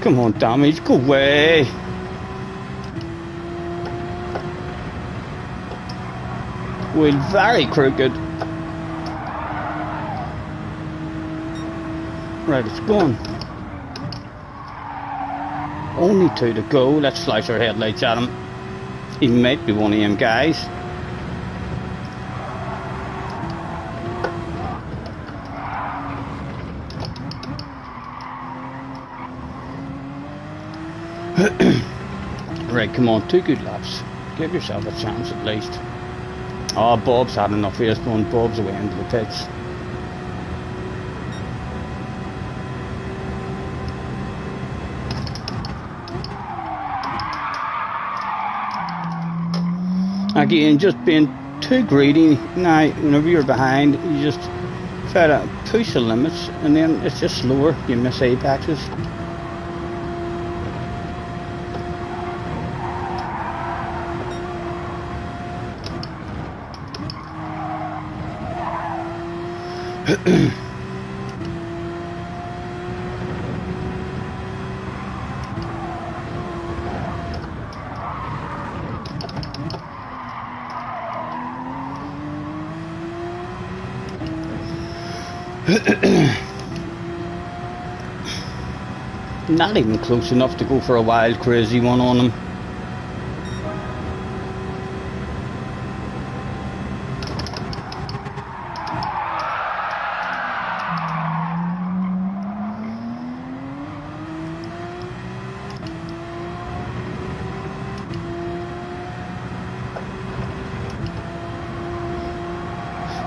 Come on, damage, go away. Wheel very crooked. Right, it's gone. Only 2 to go. Let's flash our headlights at him. He might be one of them guys. Right, come on, 2 good laps. Give yourself a chance at least. Oh, Bob's had enough of this one. Bob's away into the pits. Again, just being too greedy. Now, whenever you're behind, you just try to push the limits, and then it's just slower. You miss apexes. Not even close enough to go for a wild, crazy one on him.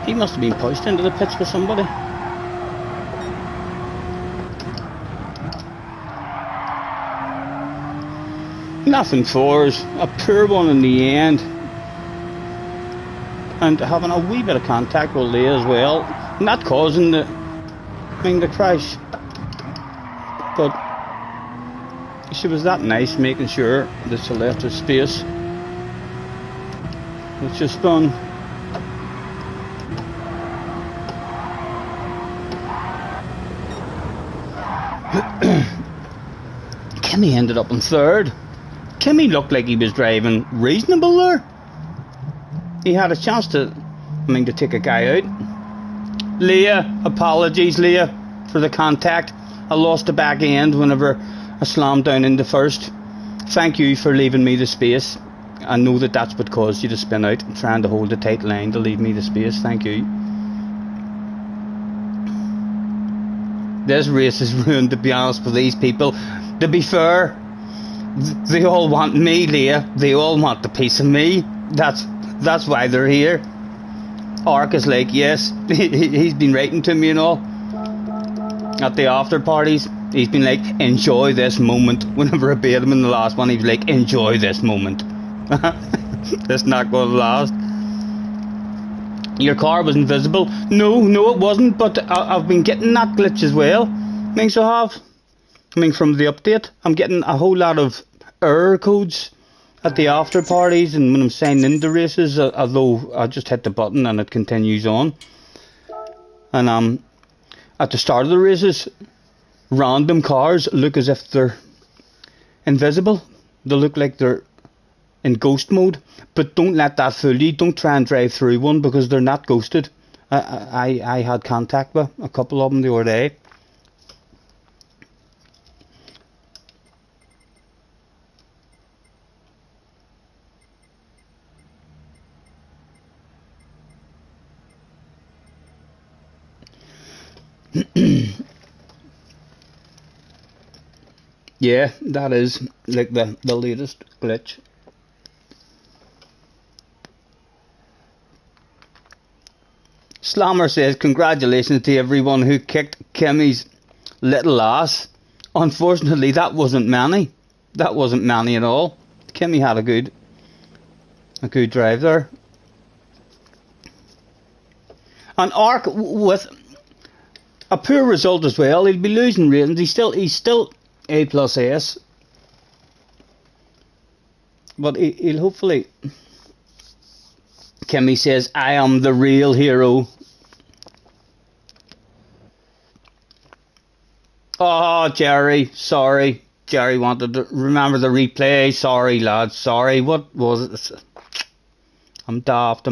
He must have been pushed into the pits with somebody. Nothing for us, a poor one in the end, and having a wee bit of contact with Leah as well, not causing the crash, but she was that nice, making sure that she left her space, which is fun. Kimmy ended up in third. Kimmy looked like he was driving reasonable there. He had a chance to take a guy out. Leah, apologies Leah for the contact. I lost the back end whenever I slammed down into first. Thank you for leaving me the space. I know that that's what caused you to spin out, trying to hold a tight line to leave me the space. Thank you. This race is ruined, to be honest, with these people. To be fair, they all want me, Leah. They all want the piece of me. That's why they're here. Ark is like, yes, he's been writing to me and all. At the after parties, he's been like, enjoy this moment. Whenever I beat him in the last one, he was like, enjoy this moment. That's not going to last. Your car was invisible. No, it wasn't, but I've been getting that glitch as well. So I have. From the update, I'm getting a whole lot of error codes at the after parties and when I'm signing into races, although I just hit the button and it continues on. And at the start of the races, random cars look as if they're invisible. They look like they're in ghost mode, but don't let that fool you. Don't try and drive through one because they're not ghosted. I had contact with a couple of them the other day. Yeah, that is like the latest glitch. Slammer says, congratulations to everyone who kicked Kimmy's little ass. Unfortunately, that wasn't many. That wasn't many at all. Kimmy had a good drive there. And Ark with a poor result as well. He'll be losing ratings. He's still A plus S. But he'll hopefully... Kimmy says, I am the real hero. Oh, Jerry, sorry. Jerry wanted to remember the replay. Sorry, lads, sorry. What was it? I'm daft.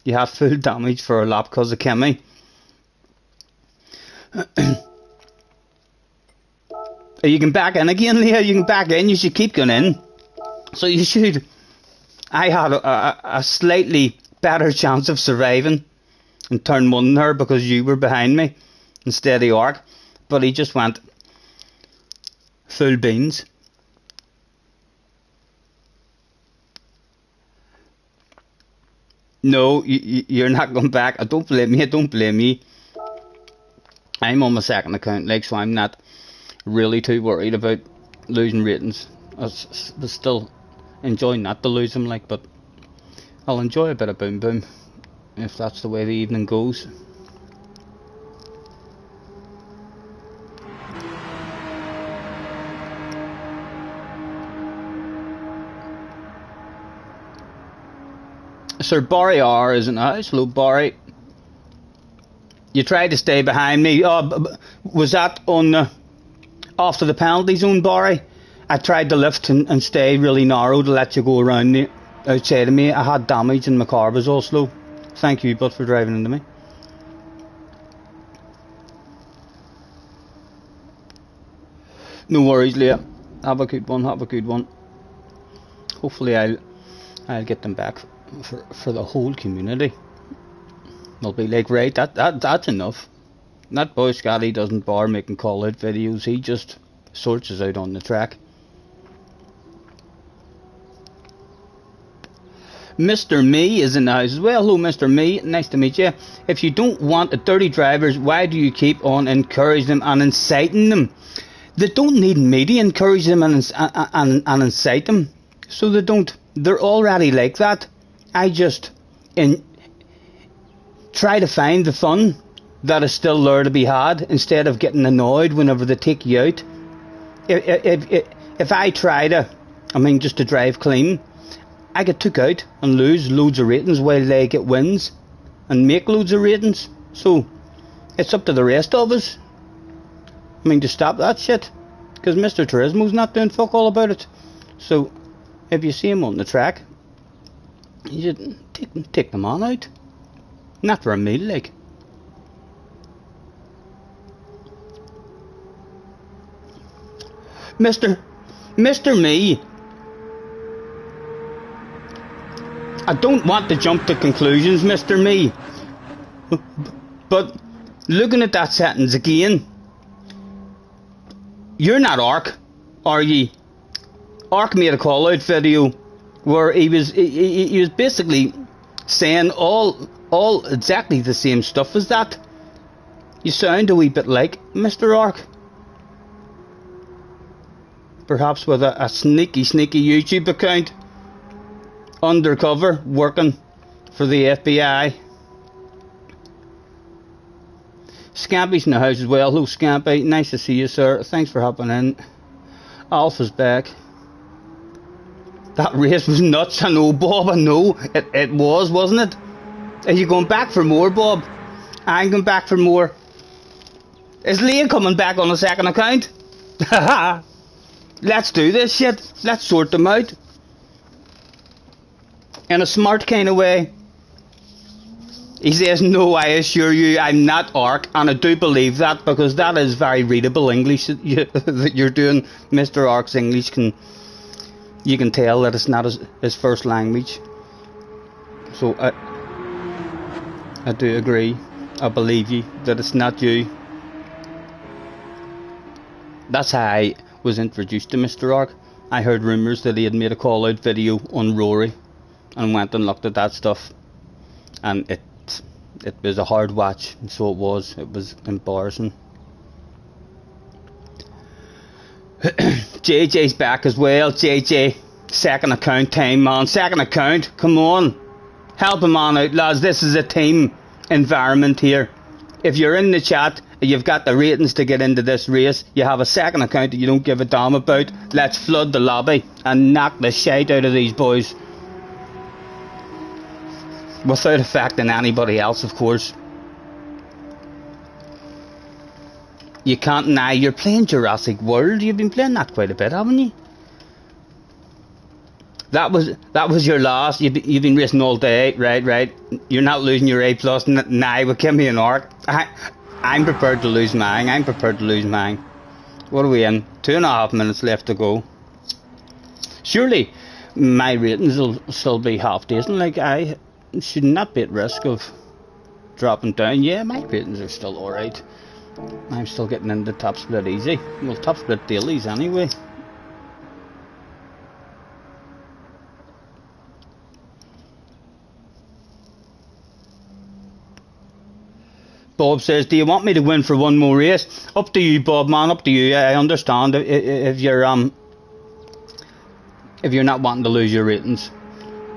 You have full damage for a lap because of Kimmy. You can back in again, Leah. You can back in. You should keep going in. So you should... I had a slightly better chance of surviving in turn one there because you were behind me instead of Ark, but he just went full beans. No, you're not going back. Don't blame me. Don't blame me. I'm on my second account, like, so I'm not really too worried about losing ratings. I was still enjoying not to lose them, like, but I'll enjoy a bit of Boom Boom if that's the way the evening goes. Sir Barry R is in the house. Hello, Barry. You tried to stay behind me. Was that on after the penalty zone, Barry? I tried to lift and stay really narrow to let you go around the outside of me. I had damage and my car was all slow. Thank you, but for driving into me. No worries, Leah. Have a good one. Have a good one. Hopefully, I'll get them back for the whole community. They'll be like, right, that's enough. That boy Scotty doesn't bother making call out videos. He just sorts us out on the track. Mr. Me is in the house as well. Hello, Mr. Me. Nice to meet you. If you don't want dirty drivers, why do you keep on encouraging them and inciting them? They don't need me to encourage them and incite them. So they don't. They're already like that. I just try to find the fun that is still there to be had instead of getting annoyed whenever they take you out. If I try to, just to drive clean, I get took out and lose loads of ratings while they get wins and make loads of ratings. So it's up to the rest of us, to stop that shit, because Mr. Turismo's not doing fuck all about it. So if you see him on the track, you should take them on out. Not for a meal, like. Mr. Me, I don't want to jump to conclusions, Mr. Me, but looking at that sentence again, you're not Ark, are ye? Ark made a call out video where he was basically saying all exactly the same stuff as that. You sound a wee bit like Mr. Ark. Perhaps with a sneaky YouTube account, undercover, working for the FBI. Scampy's in the house as well. Hello, Scampy. Nice to see you, sir. Thanks for hopping in. Alpha's back. That race was nuts. I know, Bob. I know. It was, wasn't it? Are you going back for more, Bob? I'm going back for more. Is Leah coming back on a second account? Haha. Let's do this shit. Let's sort them out. In a smart kind of way. He says, no, I assure you, I'm not Ark. And I do believe that, because that is very readable English that you're doing. Mr. Ark's English, you can tell that it's not his first language. So I do agree. I believe you, that it's not you. That's how I was introduced to Mr. Ark. I heard rumours that he had made a call out video on Rory and went and looked at that stuff, and it was a hard watch. So it was embarrassing. JJ's back as well. JJ, second account time, man. Second account, come on, help him on out, lads. This is a team environment here. If you're in the chat, you've got the ratings to get into this race, you have a second account that you don't give a damn about, let's flood the lobby and knock the shite out of these boys. Without affecting anybody else, of course. You can't deny you're playing Jurassic World. You've been playing that quite a bit, haven't you? That was your last. You've been racing all day, right? You're not losing your A+. Nah, well, give me an Ark. I'm prepared to lose mine. What are we in? 2.5 minutes left to go. Surely my ratings will still be half decent. Like, I should not be at risk of dropping down. Yeah, my ratings are still alright. I'm still getting into top split easy. Well, top split dailies anyway. Bob says, do you want me to win for one more race? Up to you, Bob, man, up to you. I understand if you're not wanting to lose your ratings.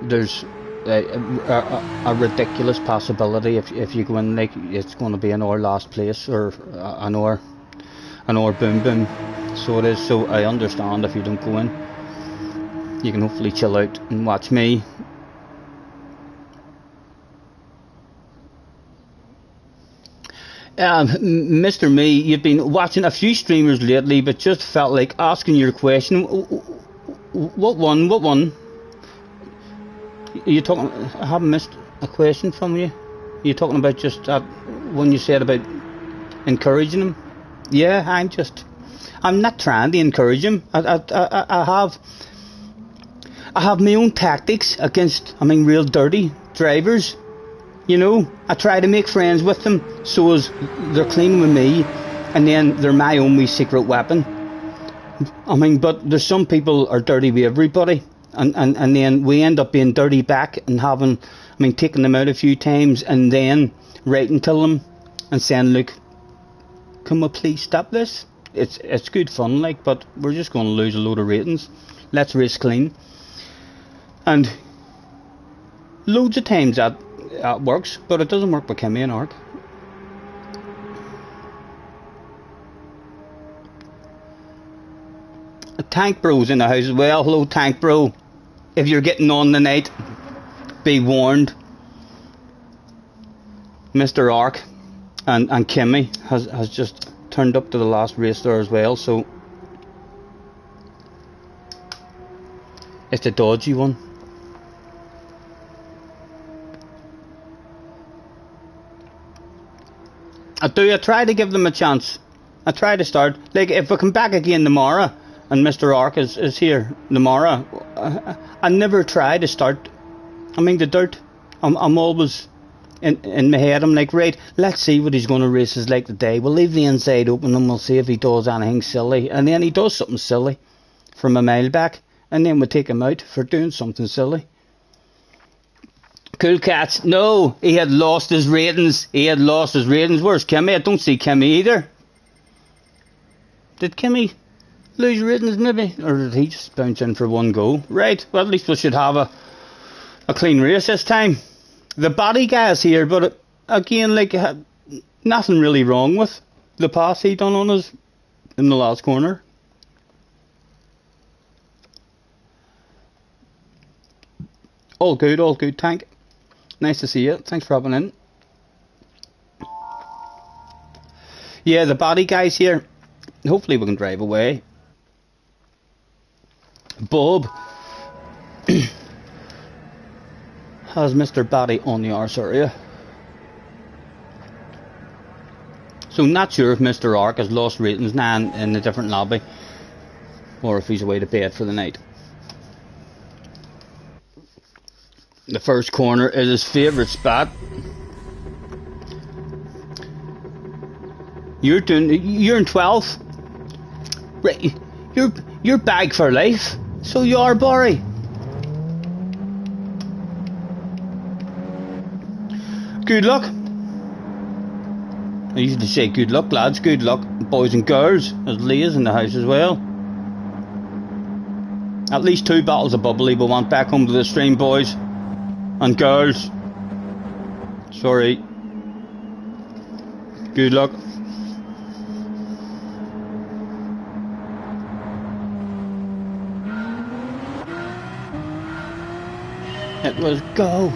There's a ridiculous possibility if you go in, like, it's going to be an hour last place, or an hour boom boom. So it is. So I understand if you don't go in. You can hopefully chill out and watch me. Mr. Me, you've been watching a few streamers lately, but just felt like asking your question. What one? What one? Are you talking? I haven't missed a question from you. Are you talking about just that one you said about encouraging him? Yeah, I'm not trying to encourage him. I have my own tactics against, real dirty drivers. You know, I try to make friends with them so as they're clean with me, and then they're my only secret weapon. But there's some people are dirty with everybody, and then we end up being dirty back and having, taking them out a few times and then writing to them and saying, look, can we please stop this? It's good fun, like, but we're just going to lose a load of ratings. Let's race clean. And loads of times that works, but it doesn't work with Kimmy and Ark. A Tank Bro's in the house as well. Hello, Tank Bro. If you're getting on tonight, be warned. Mr. Ark and Kimmy has just turned up to the last race there as well, so it's a dodgy one. I try to give them a chance. I try to start. Like, if we come back again tomorrow and Mr. Ark is here tomorrow, I never try to start. The dirt. I'm always in my head. I'm like, right, let's see what he's going to races like today. We'll leave the inside open and we'll see if he does anything silly. And then he does something silly from a mile back, and then we take him out for doing something silly. Cool Cats, no, he had lost his ratings. Where's Kimmy? I don't see Kimmy either. Did Kimmy lose ratings maybe? Or did he just bounce in for one go? Right, well, at least we should have a clean race this time. The body guy's here, but again, like, nothing really wrong with the pass he done on us in the last corner. All good, Tank. Nice to see you. Thanks for hopping in. Yeah, the body guy's here. Hopefully we can drive away. Bob has Mr. Body on the arse area. So not sure if Mr. Ark has lost ratings now in a different lobby, or if he's away to bed for the night. The first corner is his favourite spot. You're in 12th. Right, you're back for life. So you are, Barry. Good luck. I usually say good luck, lads. Good luck, boys and girls. There's Leah's in the house as well. At least 2 bottles of bubbly we want back home to the stream, boys and girls. Sorry. Good luck. It was go.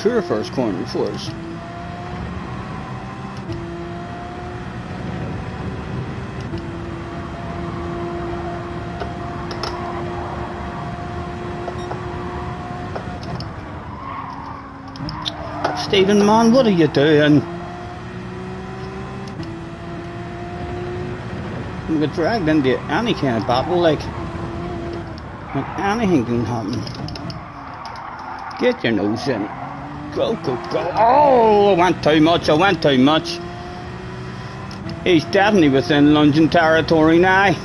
Pure first corner for us. Stephen, man, what are you doing? We get dragged into any kind of battle, like anything can happen. Get your nose in. Go. Oh, I went too much. He's definitely within lunging territory now.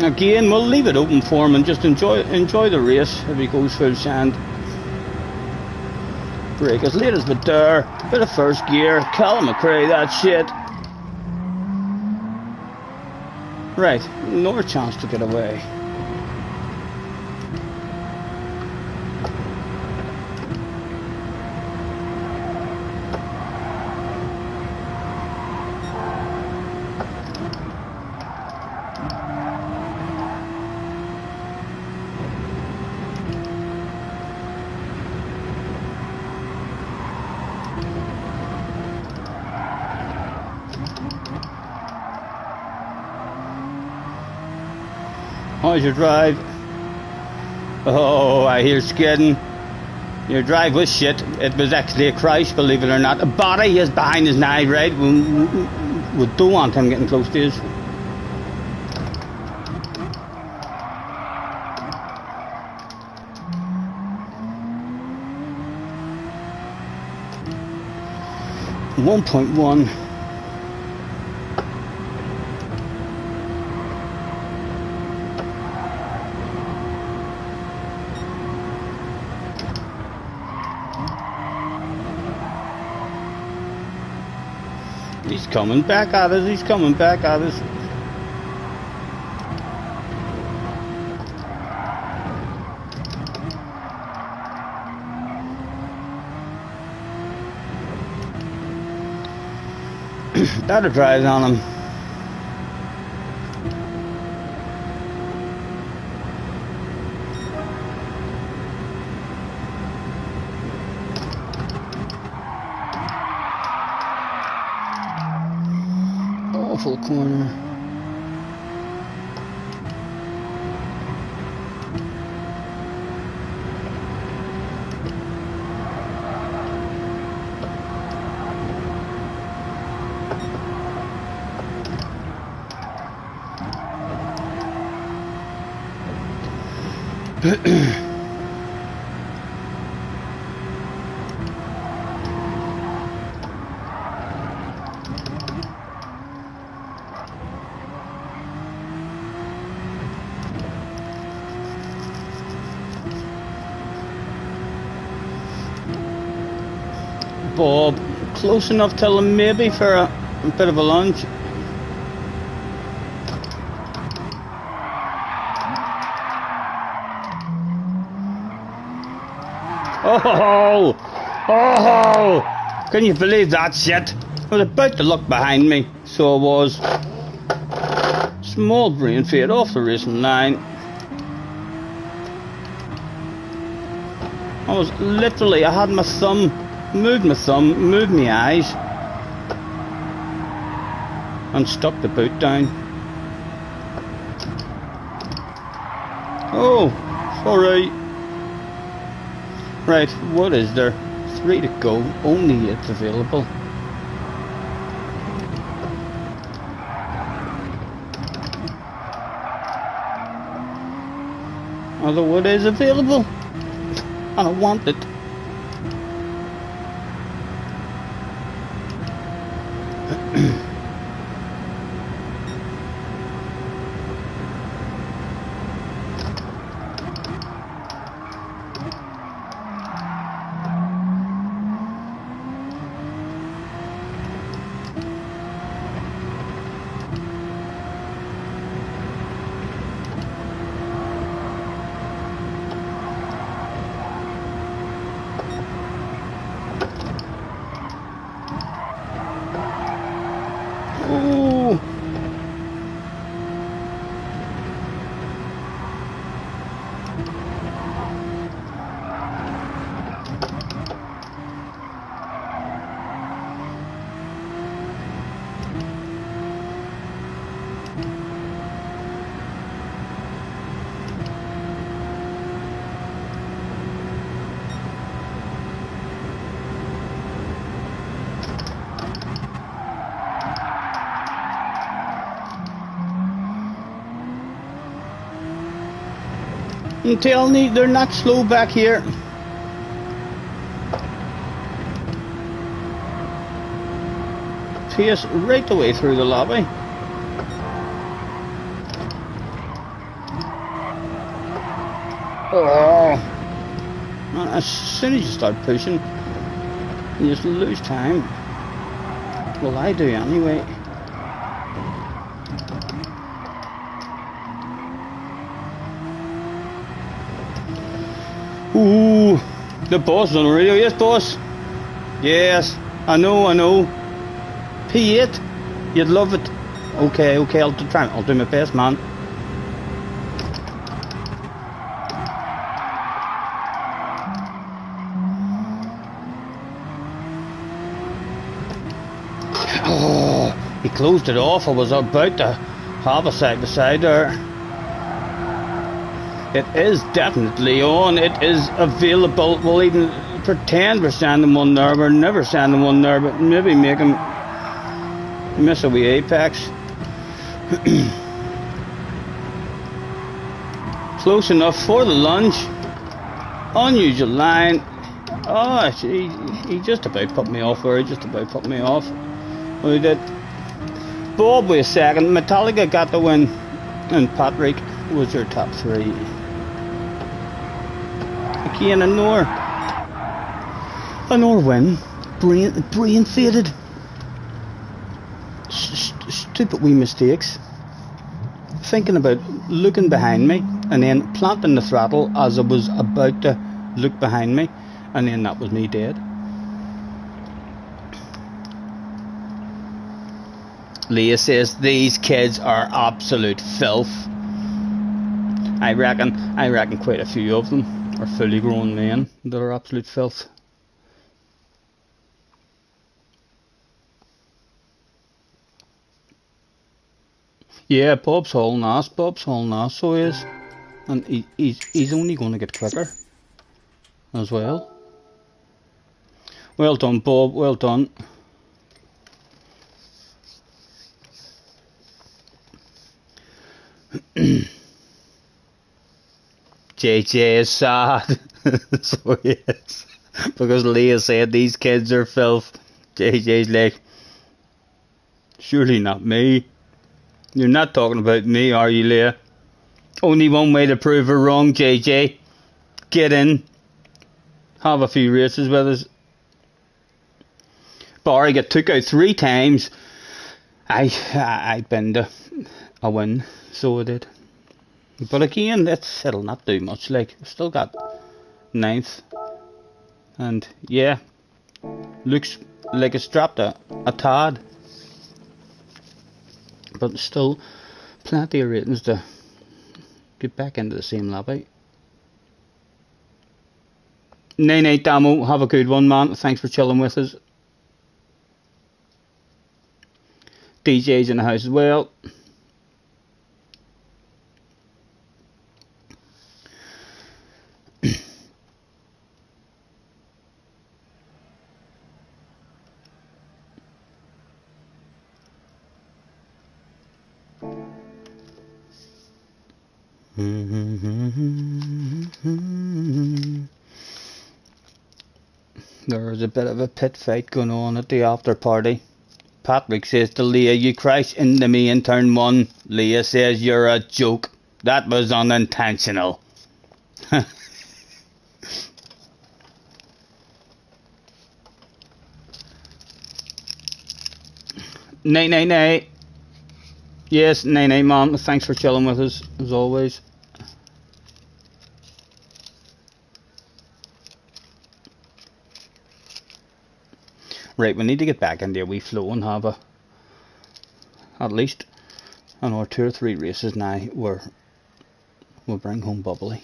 Again, we'll leave it open for him and just enjoy the race if he goes full send. Brake as late as but there. Bit of first gear. Callum McRae, that shit. Right, no chance to get away. How's your drive? Oh, I hear skidding. Your drive was shit. It was actually a crash, believe it or not. A body is behind us now, right? We don't want him getting close to us. .1. He's coming back at us, he's coming back at us. Better drive on him. Awful corner. Bob, close enough till him maybe for a bit of a lunge. Oh, oh, can you believe that shit? I was about to look behind me, so I was. Small brain fade off the racing line. I was literally, I had my thumb, moved my eyes, and stuck the boot down. Oh, sorry. Right, what is there? 3 to go, only 8 available. Although it is available, and I want it. I'm telling you, they're not slow back here. pace right the way through the lobby. Oh, man, as soon as you start pushing, you just lose time. Well, I do anyway. Ooh, the boss is on the radio. Yes, boss. Yes, I know. P8, you'd love it. Okay, I'll try. I'll do my best, man. Oh, he closed it off. I was about to have a side to side there. It is definitely on. It is available. We'll even pretend we're standing one there. We're never standing one there, but maybe make him miss a wee apex. Close enough for the lunge. Unusual line. Oh, he just about put me off there. He just about put me off. Well, he did. Bob with a second. Metallica got the win. And Patrick was your top three. Again, another win. Brain faded. Stupid wee mistakes. Thinking about looking behind me and then planting the throttle as I was about to look behind me, and then that was me dead. Leah says these kids are absolute filth. I reckon quite a few of them are fully grown men that are absolute filth. Yeah, Bob's hauling ass, so he is. And he's only going to get quicker as well. Well done, Bob, well done. JJ is sad. So he is. Because Leah said these kids are filth. JJ's like, surely not me. You're not talking about me, are you, Leah? Only one way to prove her wrong, JJ. Get in. Have a few races with us. Barry got took out 3 times. I been to a win, so I did. But again, it'll not do much. Like, I've still got 9th. And yeah, looks like it's dropped a tad. But still, plenty of ratings to get back into the same lobby. Nay, Damo, have a good one, man. Thanks for chilling with us. DJ's in the house as well. There's a bit of a pit fight going on at the after party. Patrick says to Leah, you crashed into me in turn 1. Leah says, you're a joke. That was unintentional. Nay. Yes, nay, mom. Thanks for chilling with us, as always. Right, we need to get back into a wee flow and have at least another 2 or 3 races now where we'll bring home bubbly.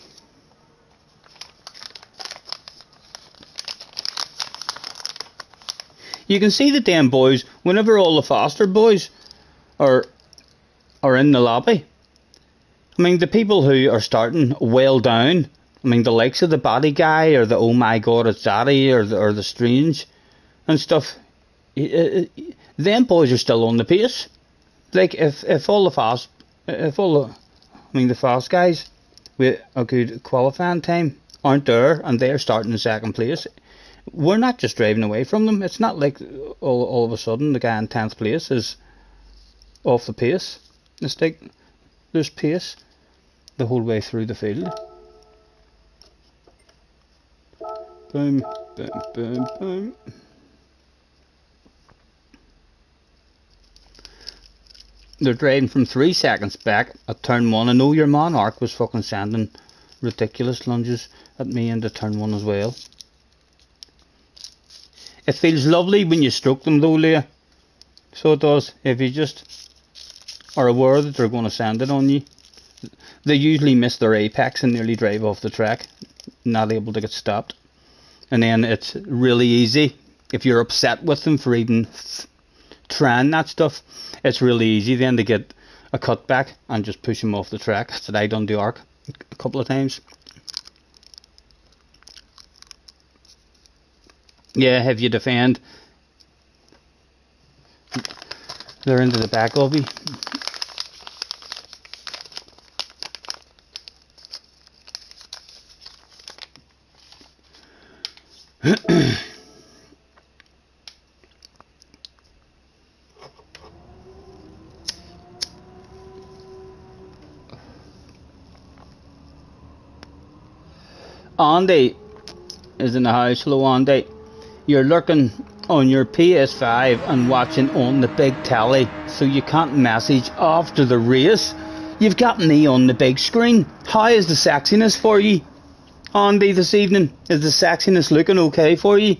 You can see the damn boys, whenever all the faster boys are in the lobby. I mean, the people who are starting well down, I mean, the likes of the body guy or the oh my god it's daddy or the strange and stuff, them boys are still on the pace. Like if all the fast guys with a good qualifying time aren't there and they're starting in 2nd place, we're not just driving away from them. It's not like all of a sudden the guy in 10th place is off the pace. It's like there's pace the whole way through the field. Boom, boom, boom, boom. They're driving from 3 seconds back at turn 1. I know your Monarch was fucking sending ridiculous lunges at me into turn 1 as well. It feels lovely when you stroke them though, Leah. So it does. If you just are aware that they're going to send it on you. They usually miss their apex and nearly drive off the track, not able to get stopped. And then it's really easy if you're upset with them for even trying that stuff. It's really easy then to get a cutback and just push them off the track. That's what I done the arc a couple of times. Yeah, if you defend, they're into the back of you. Andy is in the house. Hello, Andy. You're lurking on your PS5 and watching on the big telly, so you can't message after the race. You've got me on the big screen. How is the sexiness for you, Andy, this evening? Is the sexiness looking okay for you?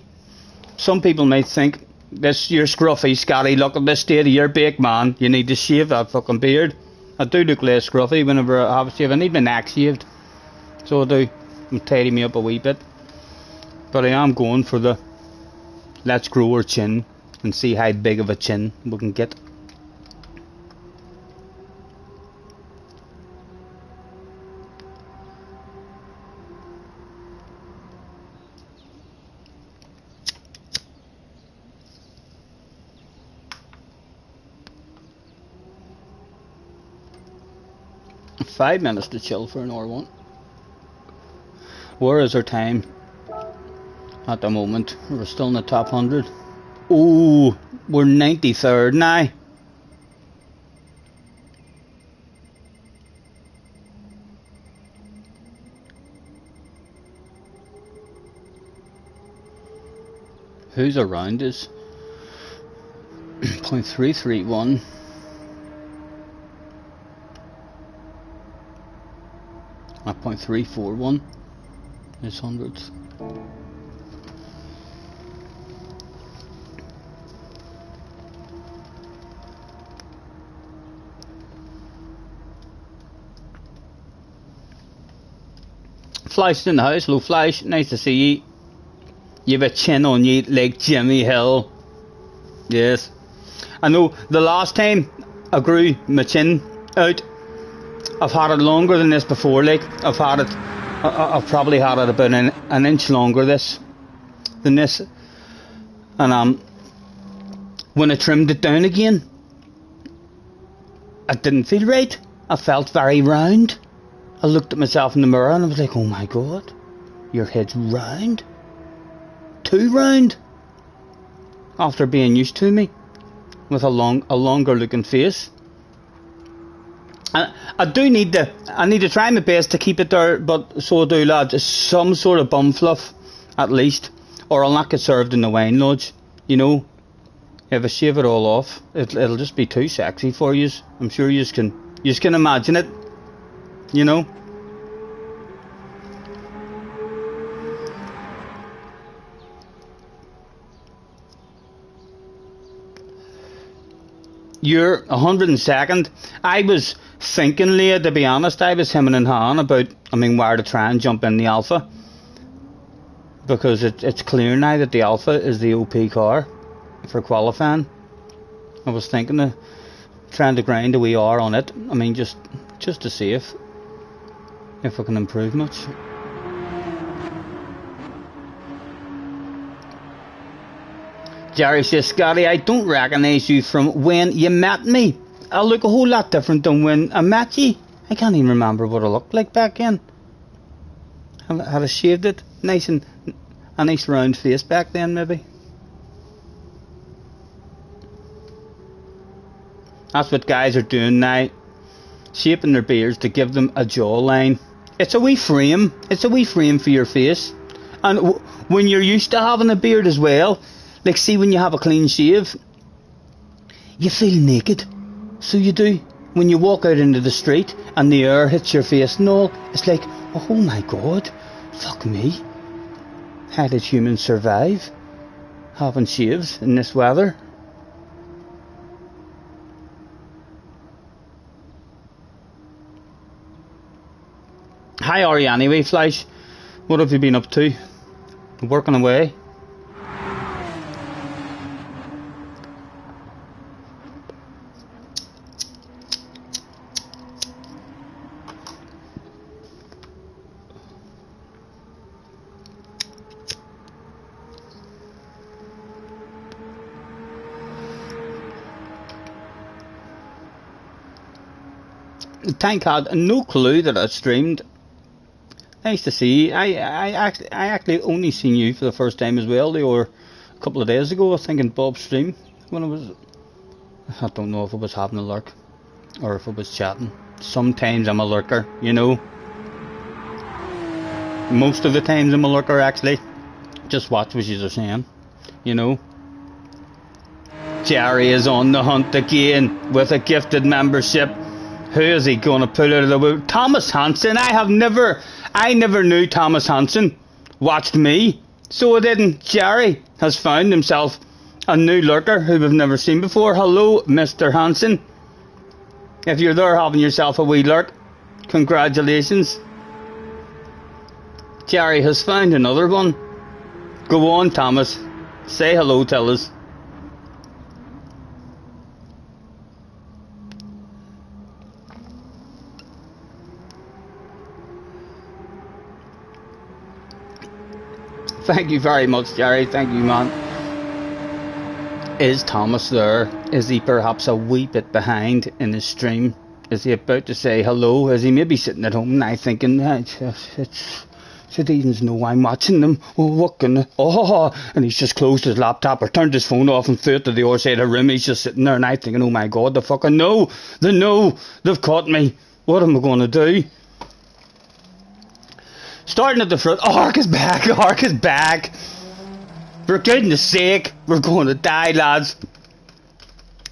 Some people might think, this, you're scruffy, Scotty. Look at the state of your bake, man. You need to shave that fucking beard. I do look less scruffy whenever I have a shave. I need my neck shaved, so I do. And tidy me up a wee bit. But I am going for the let's grow our chin and see how big of a chin we can get. Five minutes to chill for an R1. Where is our time at the moment? We're still in the top 100. Oh, we're 93rd now. Who's around us? 0.331. At 0.341. It's hundreds. Flash in the house. Hello, Flash. Nice to see you. You have a chin on you like Jimmy Hill. Yes. I know the last time I grew my chin out, I've had it longer than this before. Like I've probably had it about an inch longer than this, and when I trimmed it down again, it didn't feel right. I felt very round. I looked at myself in the mirror and I was like, oh my god, your head's round, too round. After being used to me with a longer looking face. I need to try my best to keep it there, but so I do, lads. Some sort of bum fluff, at least, or I'll not get served in the wine lodge. You know, if I shave it all off, it'll just be too sexy for you. I'm sure you can imagine it. You know. You're 102nd. I was thinking, Leah, to be honest, I was hemming and hawing about, where to try and jump in the Alpha. Because it's clear now that the Alpha is the OP car for qualifying. I was thinking of trying to grind a wee R on it. Just to see if I can improve much. Jerry says, Scotty, I don't recognise you from when you met me. I look a whole lot different than when I met you. I can't even remember what I looked like back then. Had I shaved it nice and A nice round face back then, maybe. That's what guys are doing now. Shaping their beards to give them a jawline. It's a wee frame. It's a wee frame for your face. And when you're used to having a beard as well, like see when you have a clean shave, you feel naked. So you do. When you walk out into the street and the air hits your face and all, it's like, oh my god, fuck me. How did humans survive having shaves in this weather? How are you anyway, Flash? What have you been up to? Working away? Tank had no clue that I streamed. Nice to see. I actually only seen you for the first time as well, or a couple of days ago, I think, in Bob's stream when I don't know if I was having a lurk or if I was chatting. Sometimes I'm a lurker, you know. Most of the times I'm a lurker, actually. Just watch what you're saying, you know. Jerry is on the hunt again with a gifted membership. Who is he going to pull out of the wood? Thomas Hansen. I never knew Thomas Hansen watched me, so I didn't. Jerry has found himself a new lurker who we've never seen before. Hello, Mr. Hansen. If you're there having yourself a wee lurk, congratulations. Jerry has found another one. Go on, Thomas. Say hello, tell us. Thank you very much, Jerry. Thank you, man. Is Thomas there? Is he perhaps a wee bit behind in his stream? Is he about to say hello? Is he maybe sitting at home now thinking, citizens know I'm watching them. Oh, what can and he's just closed his laptop or turned his phone off and threw it to the other side of the room. He's just sitting there now thinking, oh my god, the fucking no. They've caught me. What am I going to do? Starting at the front. Ark is back. Ark is back. For goodness sake, we're going to die, lads.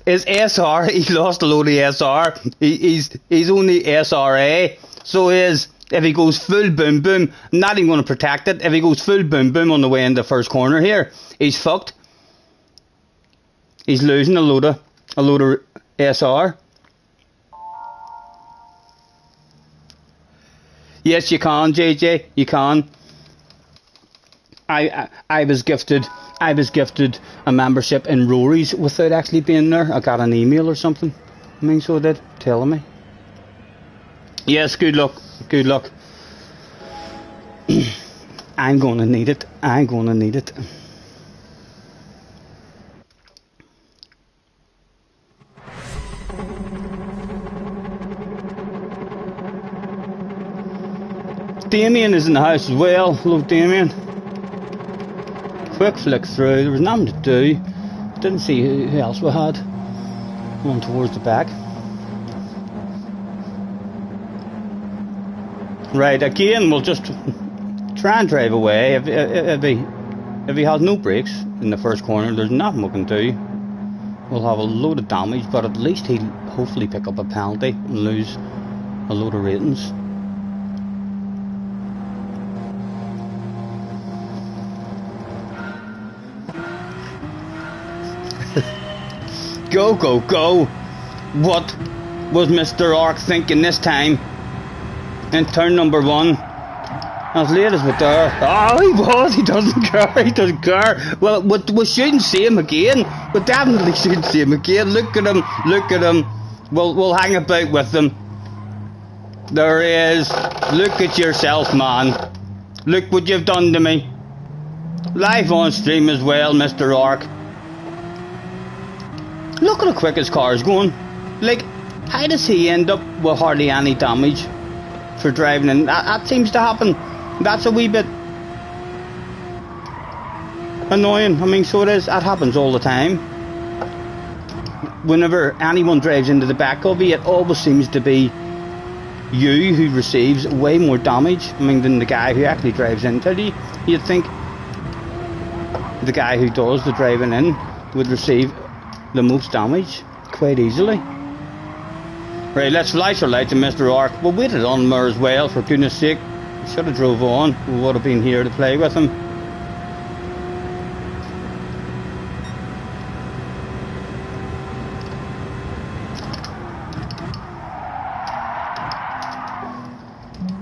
Is SR? He lost a load of SR. He's only SRA. So is if he goes full boom boom. I'm not even going to protect it. If he goes full boom boom on the way in the first corner here, he's fucked. He's losing a load of SR. Yes, you can, JJ. You can. I was gifted a membership in Rory's without actually being there. I got an email or something. I mean, so I did, telling me. Yes, good luck. Good luck. I'm gonna need it. I'm gonna need it. Damien is in the house as well. Hello, Damien. Quick flick through. There was nothing to do. Didn't see who else we had. Going towards the back. Right, again, we'll just try and drive away. If he has no brakes in the first corner, there's nothing we can do. We'll have a load of damage, but at least he'll hopefully pick up a penalty and lose a load of ratings. Go, go, go. What was Mr. Ark thinking this time? In turn number 1. As late as we're there. Oh, he was. He doesn't care. He doesn't care. Well, we shouldn't see him again. We definitely shouldn't see him again. Look at him. Look at him. We'll hang about with him. There he is. Look at yourself, man. Look what you've done to me. Live on stream as well, Mr. Ark. Look at how quick his car is going. Like, how does he end up with hardly any damage for driving in? That seems to happen. That's a wee bit annoying. I mean, so it is. That happens all the time. Whenever anyone drives into the back of you, it always seems to be you who receives way more damage, I mean, than the guy who actually drives into you. You'd think the guy who does the driving in would receive the most damage quite easily. Right, let's flash our lights to Mr. Ark. We'll wait it on there as well, for goodness sake. We should have drove on. We would have been here to play with him.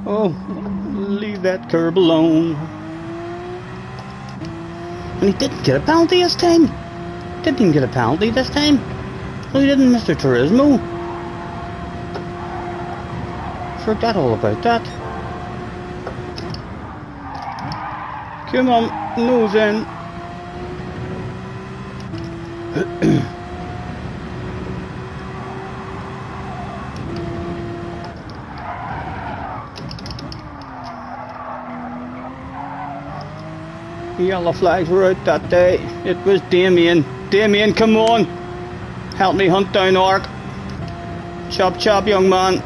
Oh, leave that curb alone. And he didn't get a penalty this time. Didn't even get a penalty this time. No, he didn't, Mr. Turismo. Forgot all about that. Come on, nose in. The yellow flags were out that day. It was Damien. Damien, come on. Help me hunt down Ark. Chop chop, young man.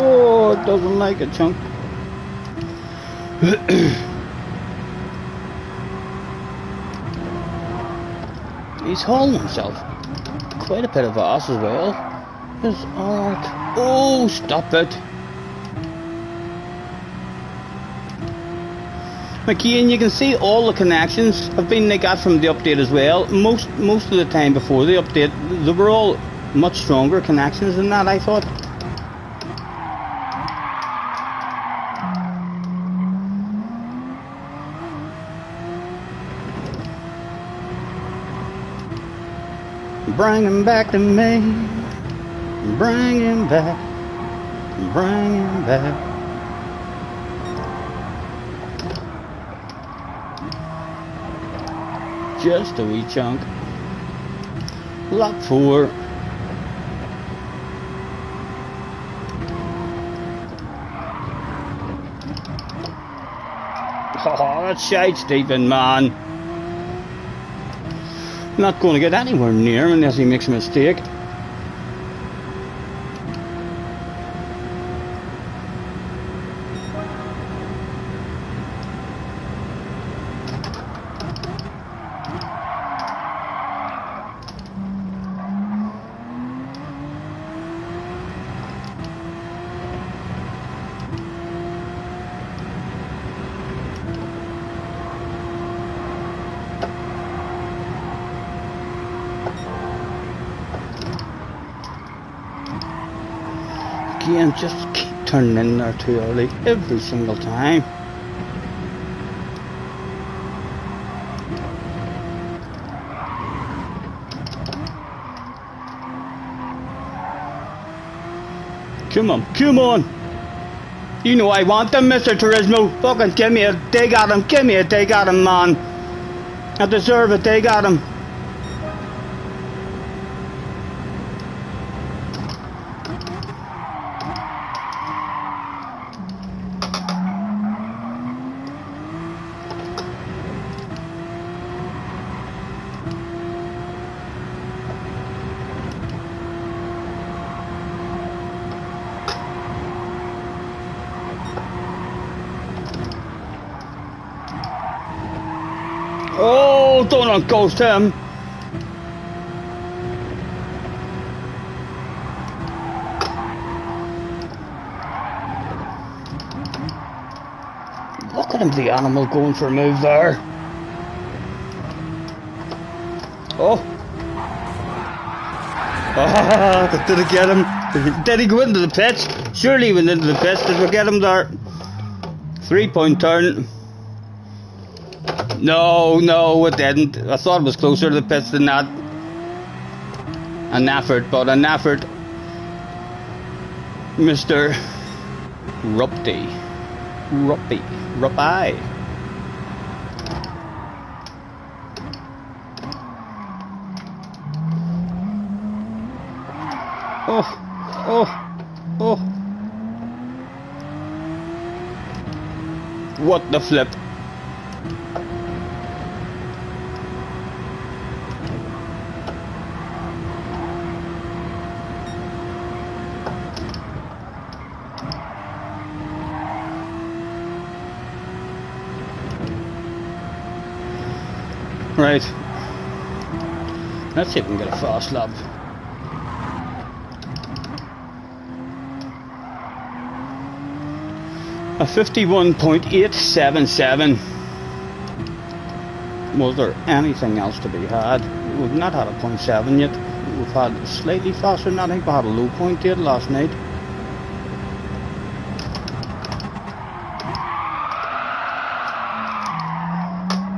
Oh, it doesn't like it, chunk. He's hauling himself quite a bit of ass as well. His Ark. Oh, stop it. Again, you can see all the connections have been like that from the update as well. Most of the time before the update, they were all much stronger connections than that, I thought. Bring him back to me. Bring him back. Bring him back. Just a wee chunk. Lap 4. Oh, that's shite, Stephen, man. Not going to get anywhere near him unless he makes a mistake. Again, just keep turning in there too early every single time. Come on, come on! You know I want them, Mr. Turismo. Fucking give me a dig at him, give me a dig at him, man. I deserve a dig at him. Oh, don't ghost him. Look at him, the animal, going for a move there. Oh. Ah, did it get him? Did he go into the pits? Surely he went into the pits. Did we get him there? 3-point turn. No, no, it didn't. I thought it was closer to the pits than that. An effort, but an effort. Mr. Ruppy. Oh. What the flip? Right. Let's see if we can get a fast lap. A 51.877. Was there anything else to be had? We've not had a 0.7 yet. We've had slightly faster than that. I think we had a low point there last night.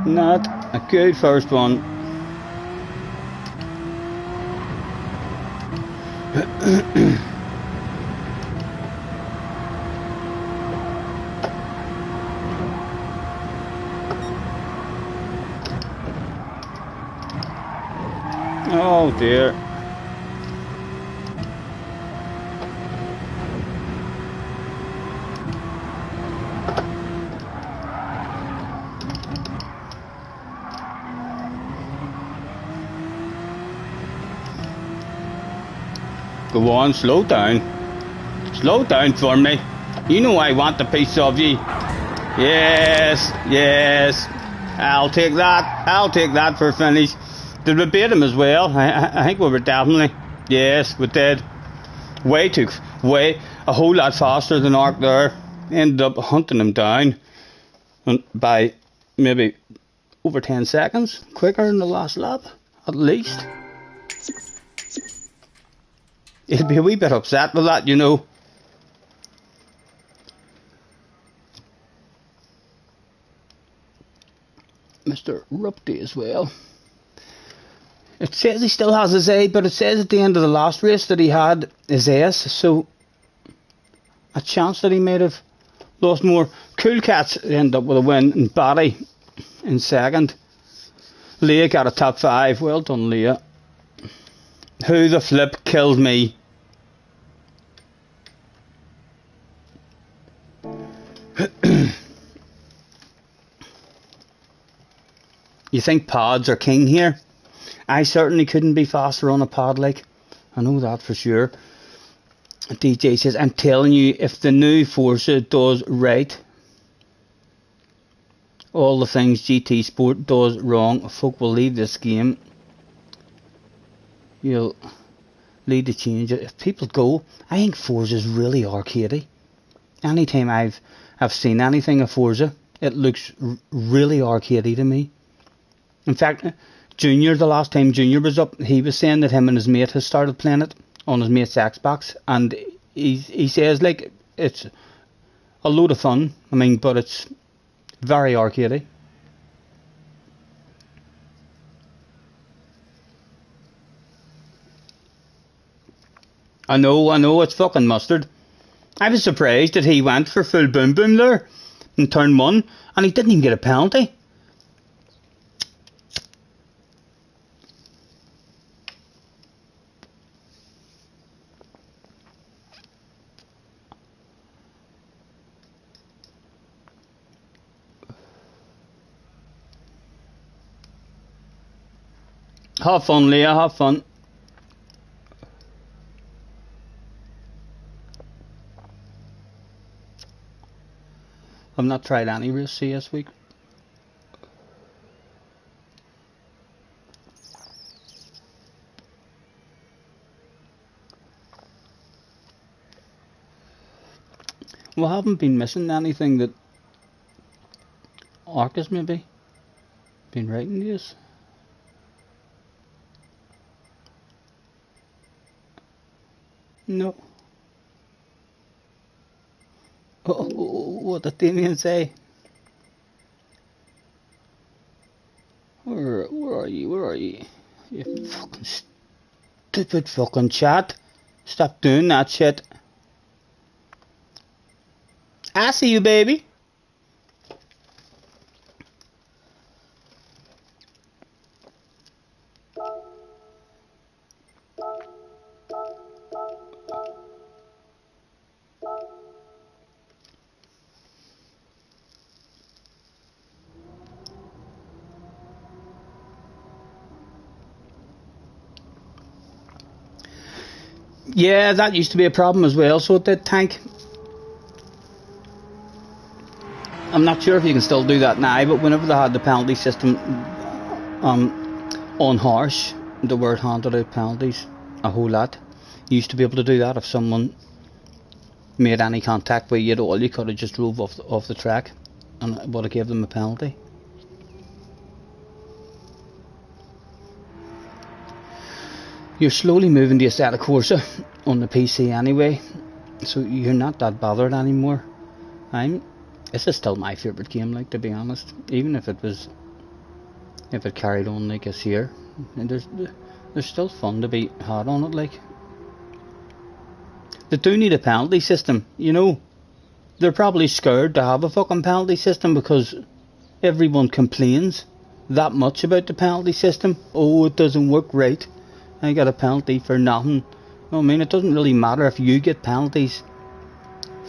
Not a good first one. Oh dear. Go on, slow down. Slow down for me. You know I want a piece of you. Yes. I'll take that for a finish. Did we beat him as well? I think we were definitely. Yes, we did. A whole lot faster than Ark there. Ended up hunting him down by maybe over 10 seconds quicker than the last lap, at least. He'll be a wee bit upset with that, you know. Mr. Rupty as well. It says he still has his A, but it says at the end of the last race that he had his S, so a chance that he might have lost more. Cool Cats end up with a win, and Barry in second. Leah got a top 5. Well done, Leah. Who the flip killed me? You think pods are king here? I certainly couldn't be faster on a pod, like. I know that for sure. DJ says, I'm telling you, if the new Forza does right, all the things GT Sport does wrong, folk will leave this game. You'll lead to change it. If people go, I think Forza's really arcadey. Anytime I've seen anything of Forza, it looks really arcadey to me. In fact, Junior, the last time Junior was up, he was saying that him and his mate has started playing it on his mate's Xbox, and he says, like, it's a load of fun. I mean, but it's very arcadey. I know, it's fucking mustard. I was surprised that he went for full boom boom there in turn 1, and he didn't even get a penalty. Have fun, Leah, have fun. I've not tried any race C this week. We haven't been missing anything that Ark has maybe been writing to us. No. Oh, what did Damien say? Where are you? Where are you? You fucking stupid fucking chat. Stop doing that shit. I see you, baby. Yeah, that used to be a problem as well, so it did, Tank. I'm not sure if you can still do that now, but whenever they had the penalty system on harsh, the word handed out penalties a whole lot. You used to be able to do that if someone made any contact with you at all. You could have just drove off the track and it would have gave them a penalty. You're slowly moving to Assetto Corsa on the PC anyway, so you're not that bothered anymore. This is still my favourite game, like, to be honest. Even if it carried on like this here, and there's still fun to be had on it, like. They do need a penalty system, you know. They're probably scared to have a fucking penalty system because everyone complains that much about the penalty system. Oh, it doesn't work right. I got a penalty for nothing. I mean, it doesn't really matter if you get penalties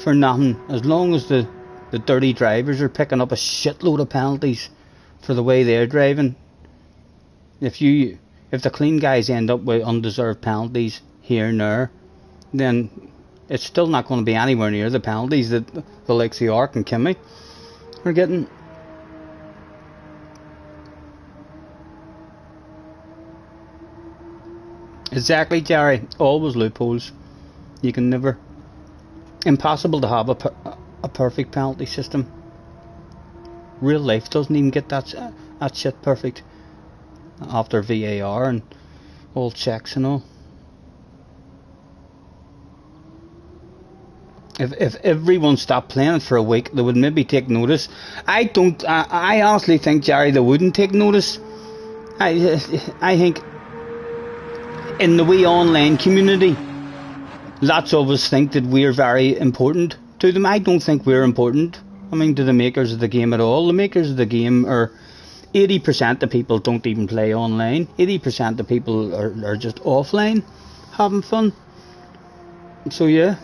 for nothing, as long as the dirty drivers are picking up a shitload of penalties for the way they're driving. If the clean guys end up with undeserved penalties here and there, then it's still not going to be anywhere near the penalties that the likes of Ark and Kimmy are getting. Exactly, Jerry. Always loopholes. You can never. Impossible to have a perfect penalty system. Real life doesn't even get that shit perfect after VAR and all checks and all. If everyone stopped playing it for a week, they would maybe take notice. I honestly think, Jerry, they wouldn't take notice. I think in the wee online community, lots of us think that we're very important to them. I don't think we're important. I mean, to the makers of the game at all. The makers of the game are 80% of people don't even play online. 80% of people are just offline having fun. So yeah.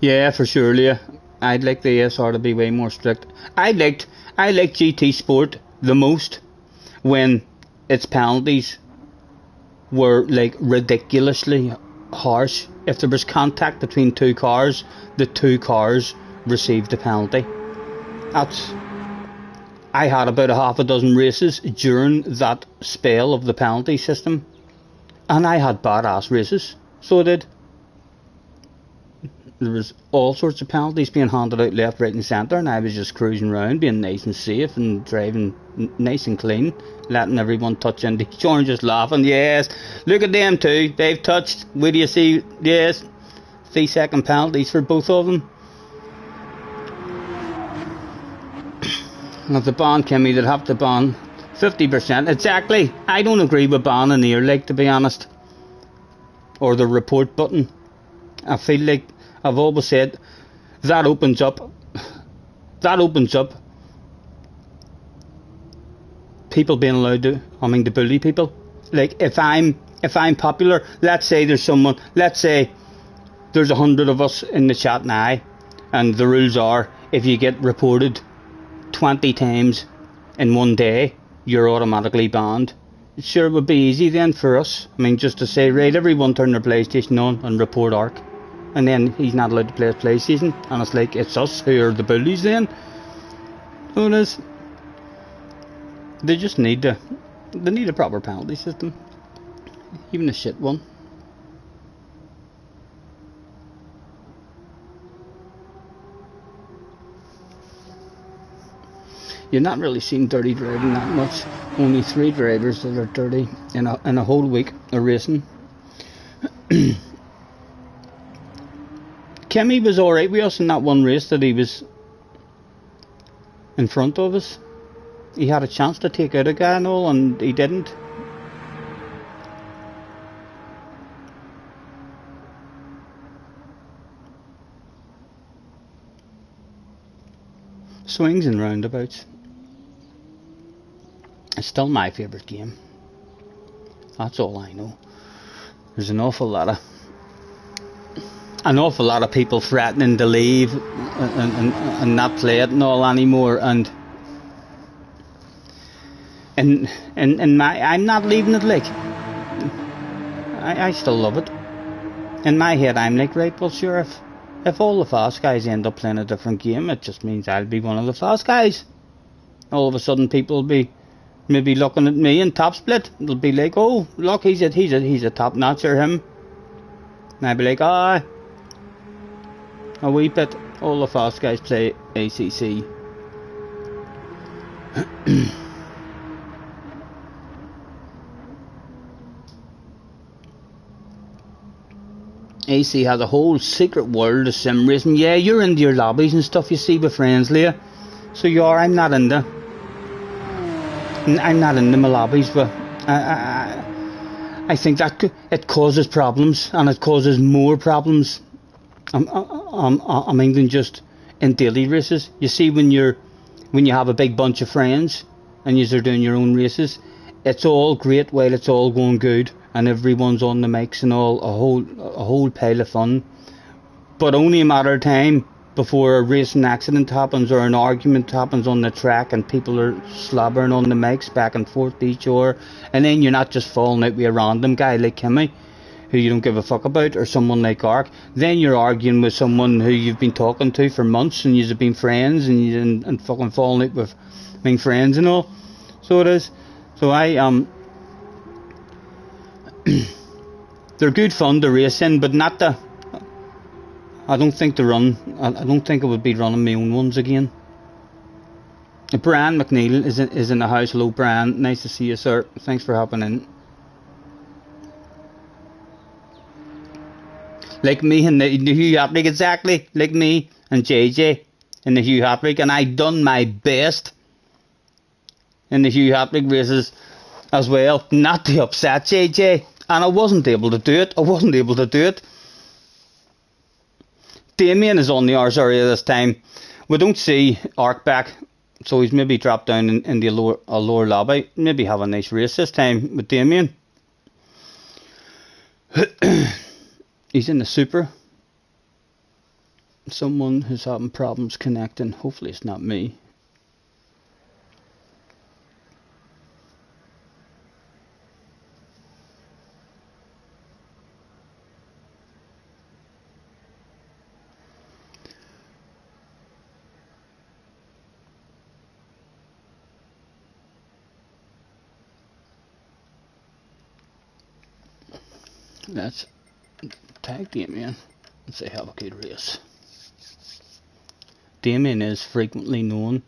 Yeah, for sure, Leah. I'd like the ASR to be way more strict. I liked GT Sport the most when its penalties were like ridiculously harsh. If there was contact between two cars, the two cars received a penalty. I had about a half a dozen races during that spell of the penalty system, and I had badass races, so I did. There was all sorts of penalties being handed out left, right and centre, and I was just cruising around being nice and safe and driving nice and clean, letting everyone touch into each other and just laughing. Yes, look at them two, they've touched. Where do you see? Yes, 3-second penalties for both of them. And if the ban Kimmy, they'd have to ban 50%. Exactly. I don't agree with banning ear, like, to be honest, or the report button. I feel like I've always said that opens up people being allowed to bully people. Like, if I'm popular, let's say there's 100 of us in the chat now, and the rules are if you get reported 20 times in one day, you're automatically banned. Sure, it would be easy then for us. I mean, just to say, right, everyone turn their PlayStation on and report Ark, and then he's not allowed to play his PlayStation, and it's like, it's us who are the bullies then. So it is. They just need a proper penalty system, even a shit one. You're not really seeing dirty driving that much. Only 3 drivers that are dirty in a whole week of racing. Kimmy was alright with us in that one race that he was in front of us. He had a chance to take out a guy and all, and he didn't. Swings and roundabouts. It's still my favourite game. That's all I know. There's an awful lot of people threatening to leave and not play it and all anymore, and I'm not leaving it. Like, I still love it. In my head I'm like, right, well sure, if all the fast guys end up playing a different game, it just means I'll be one of the fast guys. All of a sudden people will be maybe looking at me in top split. They'll be like, oh look, he's a top notcher, him. And I'll be like, ah, a wee bit. All the fast guys play ACC. AC has a whole secret world of sim racing. Yeah, you're into your lobbies and stuff, you see, with friends, Leah. So you are. I'm not into my lobbies, but I think that it causes problems, and it causes more problems. I mean, than just in daily races. You see, when you have a big bunch of friends and you're doing your own races, it's all great while it's all going good, and everyone's on the mics and all, a whole pile of fun. But only a matter of time before a racing accident happens or an argument happens on the track and people are slobbering on the mics back and forth to each other, and then you're not just falling out with a random guy like Kimmy who you don't give a fuck about, or someone like Ark. Then you're arguing with someone who you've been talking to for months and you've been friends, and fucking falling out with being friends and all. So it is. So they're good fun to race in, but not the. I don't think I don't would be running my own ones again. Brian McNeil is in the house. Hello, Brian. Nice to see you, sir. Thanks for hopping in. Like me and the Hugh Hatrick, exactly. Like me and JJ in the Hugh Hatrick, and I done my best in the Hugh Hatrick races as well, not to upset JJ, and I wasn't able to do it. Damien is on the Ars area this time. We don't see Ark back, so he's maybe dropped down in the lower lobby. Maybe have a nice race this time with Damien. He's in the Super. Someone who's having problems connecting. Hopefully it's not me. Let's tag Damien and say have a good race. Damien is frequently known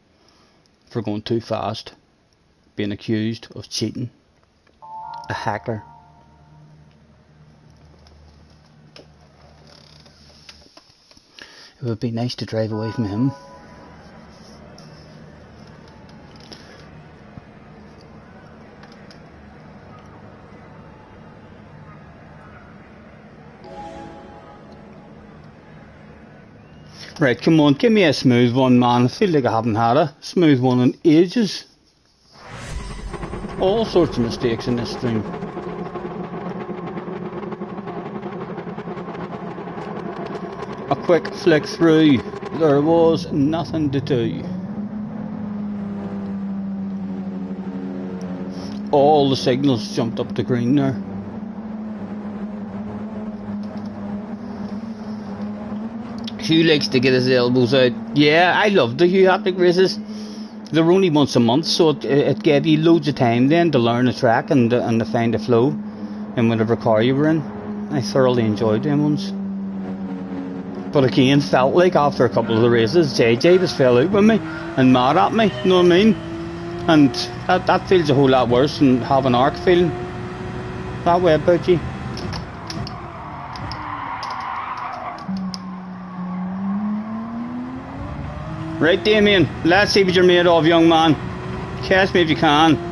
for going too fast, being accused of cheating, a hacker. It would be nice to drive away from him. Right, come on, give me a smooth one, man. I feel like I haven't had a smooth one in ages. All sorts of mistakes in this stream. A quick flick through. There was nothing to do. All the signals jumped up to green there. Hugh likes to get his elbows out. Yeah, I love the Hugh Hatrick races. They're only once a month, so it gave you loads of time then to learn a track and to find a flow in whatever car you were in. I thoroughly enjoyed them ones. But again, felt like after a couple of the races, JJ just fell out with me and mad at me, you know what I mean? And that feels a whole lot worse than having Ark feeling that way about you. Right, Damien, let's see what you're made of, young man. Catch me if you can.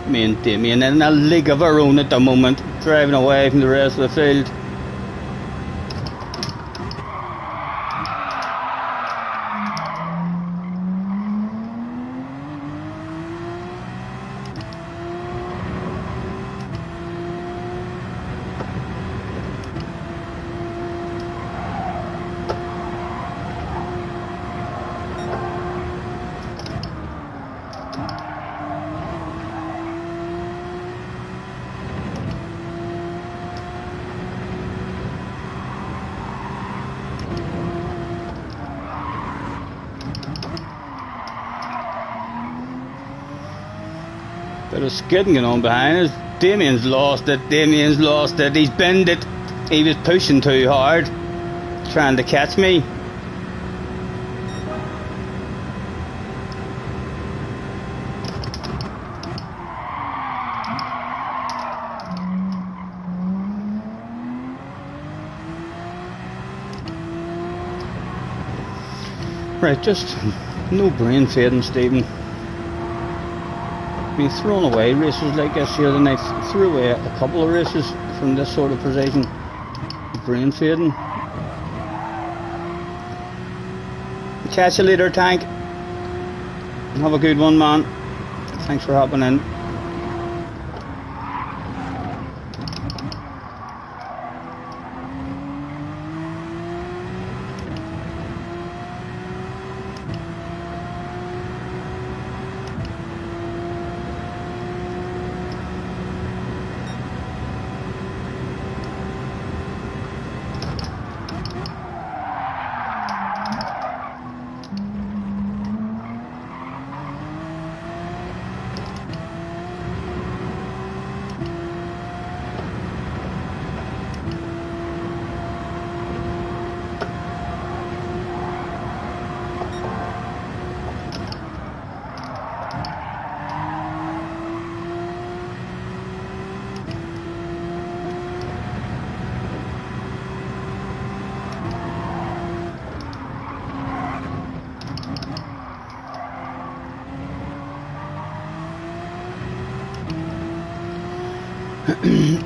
Me and Damien in a league of our own at the moment, driving away from the rest of the field. Bit of skidding going on behind us. Damien's lost it. He's bent it. He was pushing too hard, trying to catch me. Right, just no brain fading, Stephen. Been thrown away races like this the other night. Threw away a couple of races from this sort of position. Brain fading. Catch you later, Tank. Have a good one, man. Thanks for hopping in.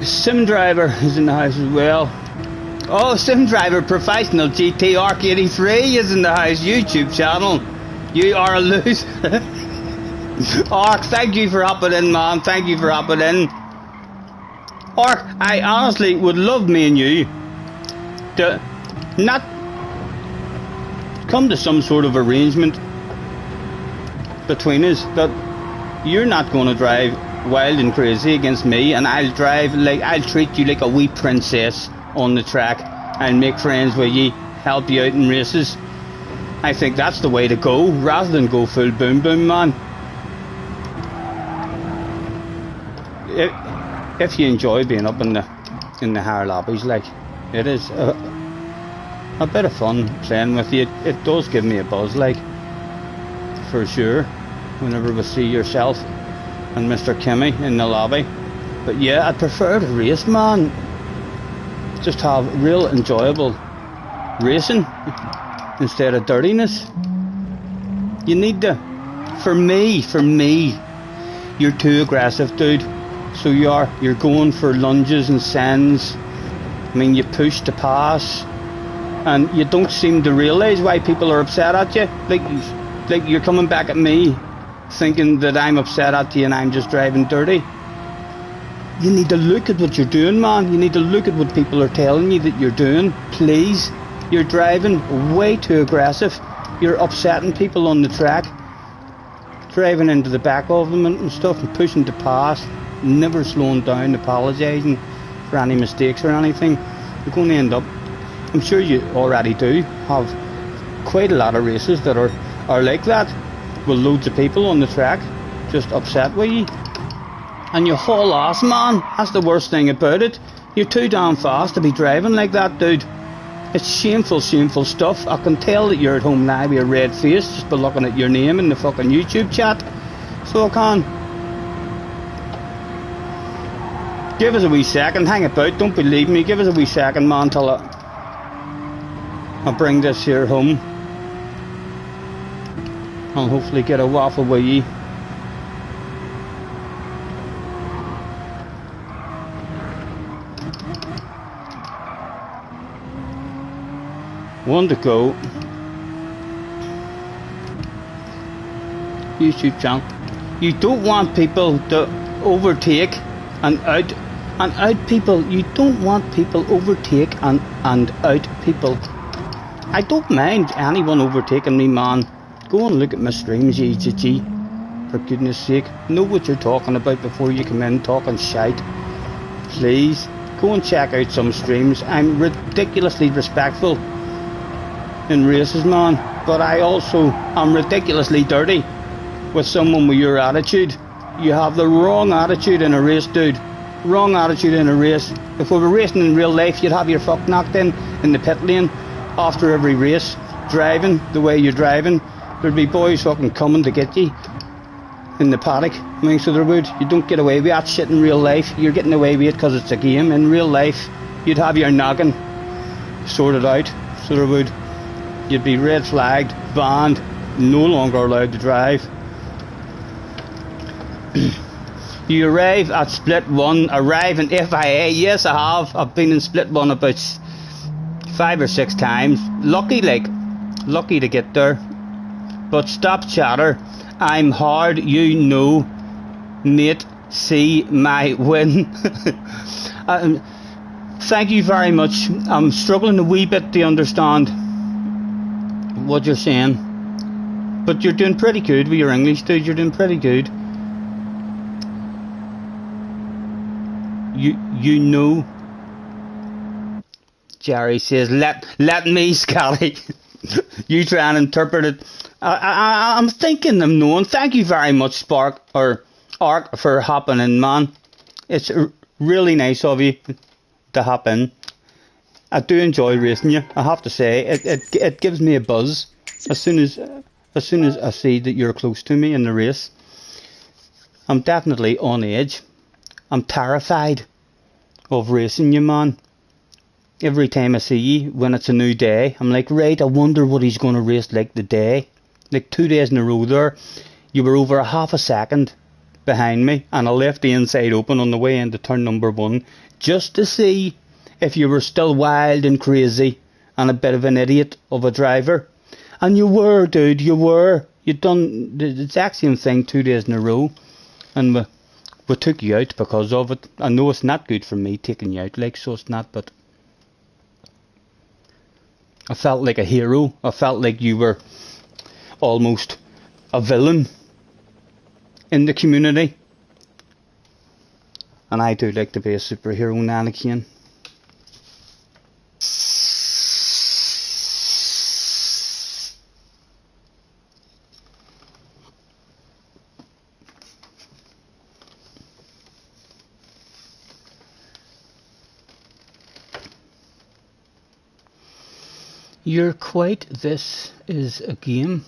Sim Driver is in the house as well. Oh, Sim Driver Professional GT Arc 83 is in the house YouTube channel. You are a loser. Arc, thank you for hopping in, man. Thank you for hopping in. Arc, I honestly would love me and you to not come to some sort of arrangement between us that you're not going to drive wild and crazy against me, and I'll treat you like a wee princess on the track and make friends with you, help you out in races. I think that's the way to go, rather than go full boom boom, man. If you enjoy being up in the higher lobbies, like, it is a bit of fun playing with you. It does give me a buzz, like, for sure, whenever we see yourself and Mr. Kimmy in the lobby. But yeah, I prefer to race, man. Just have real enjoyable racing instead of dirtiness. You need to, for me, you're too aggressive, dude. So you're going for lunges and sends. I mean, you push to pass, and you don't seem to realise why people are upset at you. Like you're coming back at me, thinking that I'm upset at you and I'm just driving dirty. You need to look at what you're doing, man. You need to look at what people are telling you that you're doing. Please, you're driving way too aggressive. You're upsetting people on the track, driving into the back of them and stuff, and pushing to pass, never slowing down, apologising for any mistakes or anything. You're going to end up I'm sure you already do have quite a lot of races that are like that, with loads of people on the track just upset with you, and you haul ass, man. That's the worst thing about it. You're too damn fast to be driving like that, dude. It's shameful, shameful stuff. I can tell that you're at home now with a red face just by looking at your name in the fucking YouTube chat. So I can. Give us a wee second, hang about, don't believe me. Give us a wee second, man, till I bring this here home. I'll hopefully get a waffle with you. One to go. YouTube channel. You don't want people to overtake and out people. You don't want people overtake and out people. I don't mind anyone overtaking me, man. Go and look at my streams, GG. For goodness sake, know what you're talking about before you come in talking shite. Please, go and check out some streams. I'm ridiculously respectful in races, man, but I also am ridiculously dirty with someone with your attitude. You have the wrong attitude in a race, dude. Wrong attitude in a race. If we were racing in real life, you'd have your fuck knocked in the pit lane after every race, driving the way you're driving. There'd be boys fucking coming to get you in the paddock. I mean, so there would. You don't get away with that shit in real life. You're getting away with it because it's a game. In real life, you'd have your noggin sorted out. So there would. You'd be red flagged, banned, no longer allowed to drive. You arrive at Split 1, arrive in FIA. Yes, I have. I've been in Split 1 about 5 or 6 times. Lucky to get there. But stop chatter. I'm hard, you know, mate. See my win. Thank you very much. I'm struggling a wee bit to understand what you're saying, but you're doing pretty good with your English, dude. You're doing pretty good. You know. Jerry says, let me, Scotty. You try and interpret it. I'm thinking I'm knowing. Thank you very much, Spark or Ark, for hopping in, man. It's really nice of you to hop in. I do enjoy racing you, I have to say. It gives me a buzz as soon as I see that you're close to me in the race. I'm definitely on edge. I'm terrified of racing you, man. Every time I see you, when it's a new day, I'm like, right, I wonder what he's going to race like the day. Like 2 days in a row there, you were over a half a second behind me, and I left the inside open on the way into turn number 1 just to see if you were still wild and crazy and a bit of an idiot of a driver. And you were, dude, you were. You'd done the exact same thing 2 days in a row, and we took you out because of it. I know it's not good for me taking you out, like, so it's not, but I felt like a hero. I felt like you were almost a villain in the community. And I do like to be a superhero now and again. You're quite, this is a game.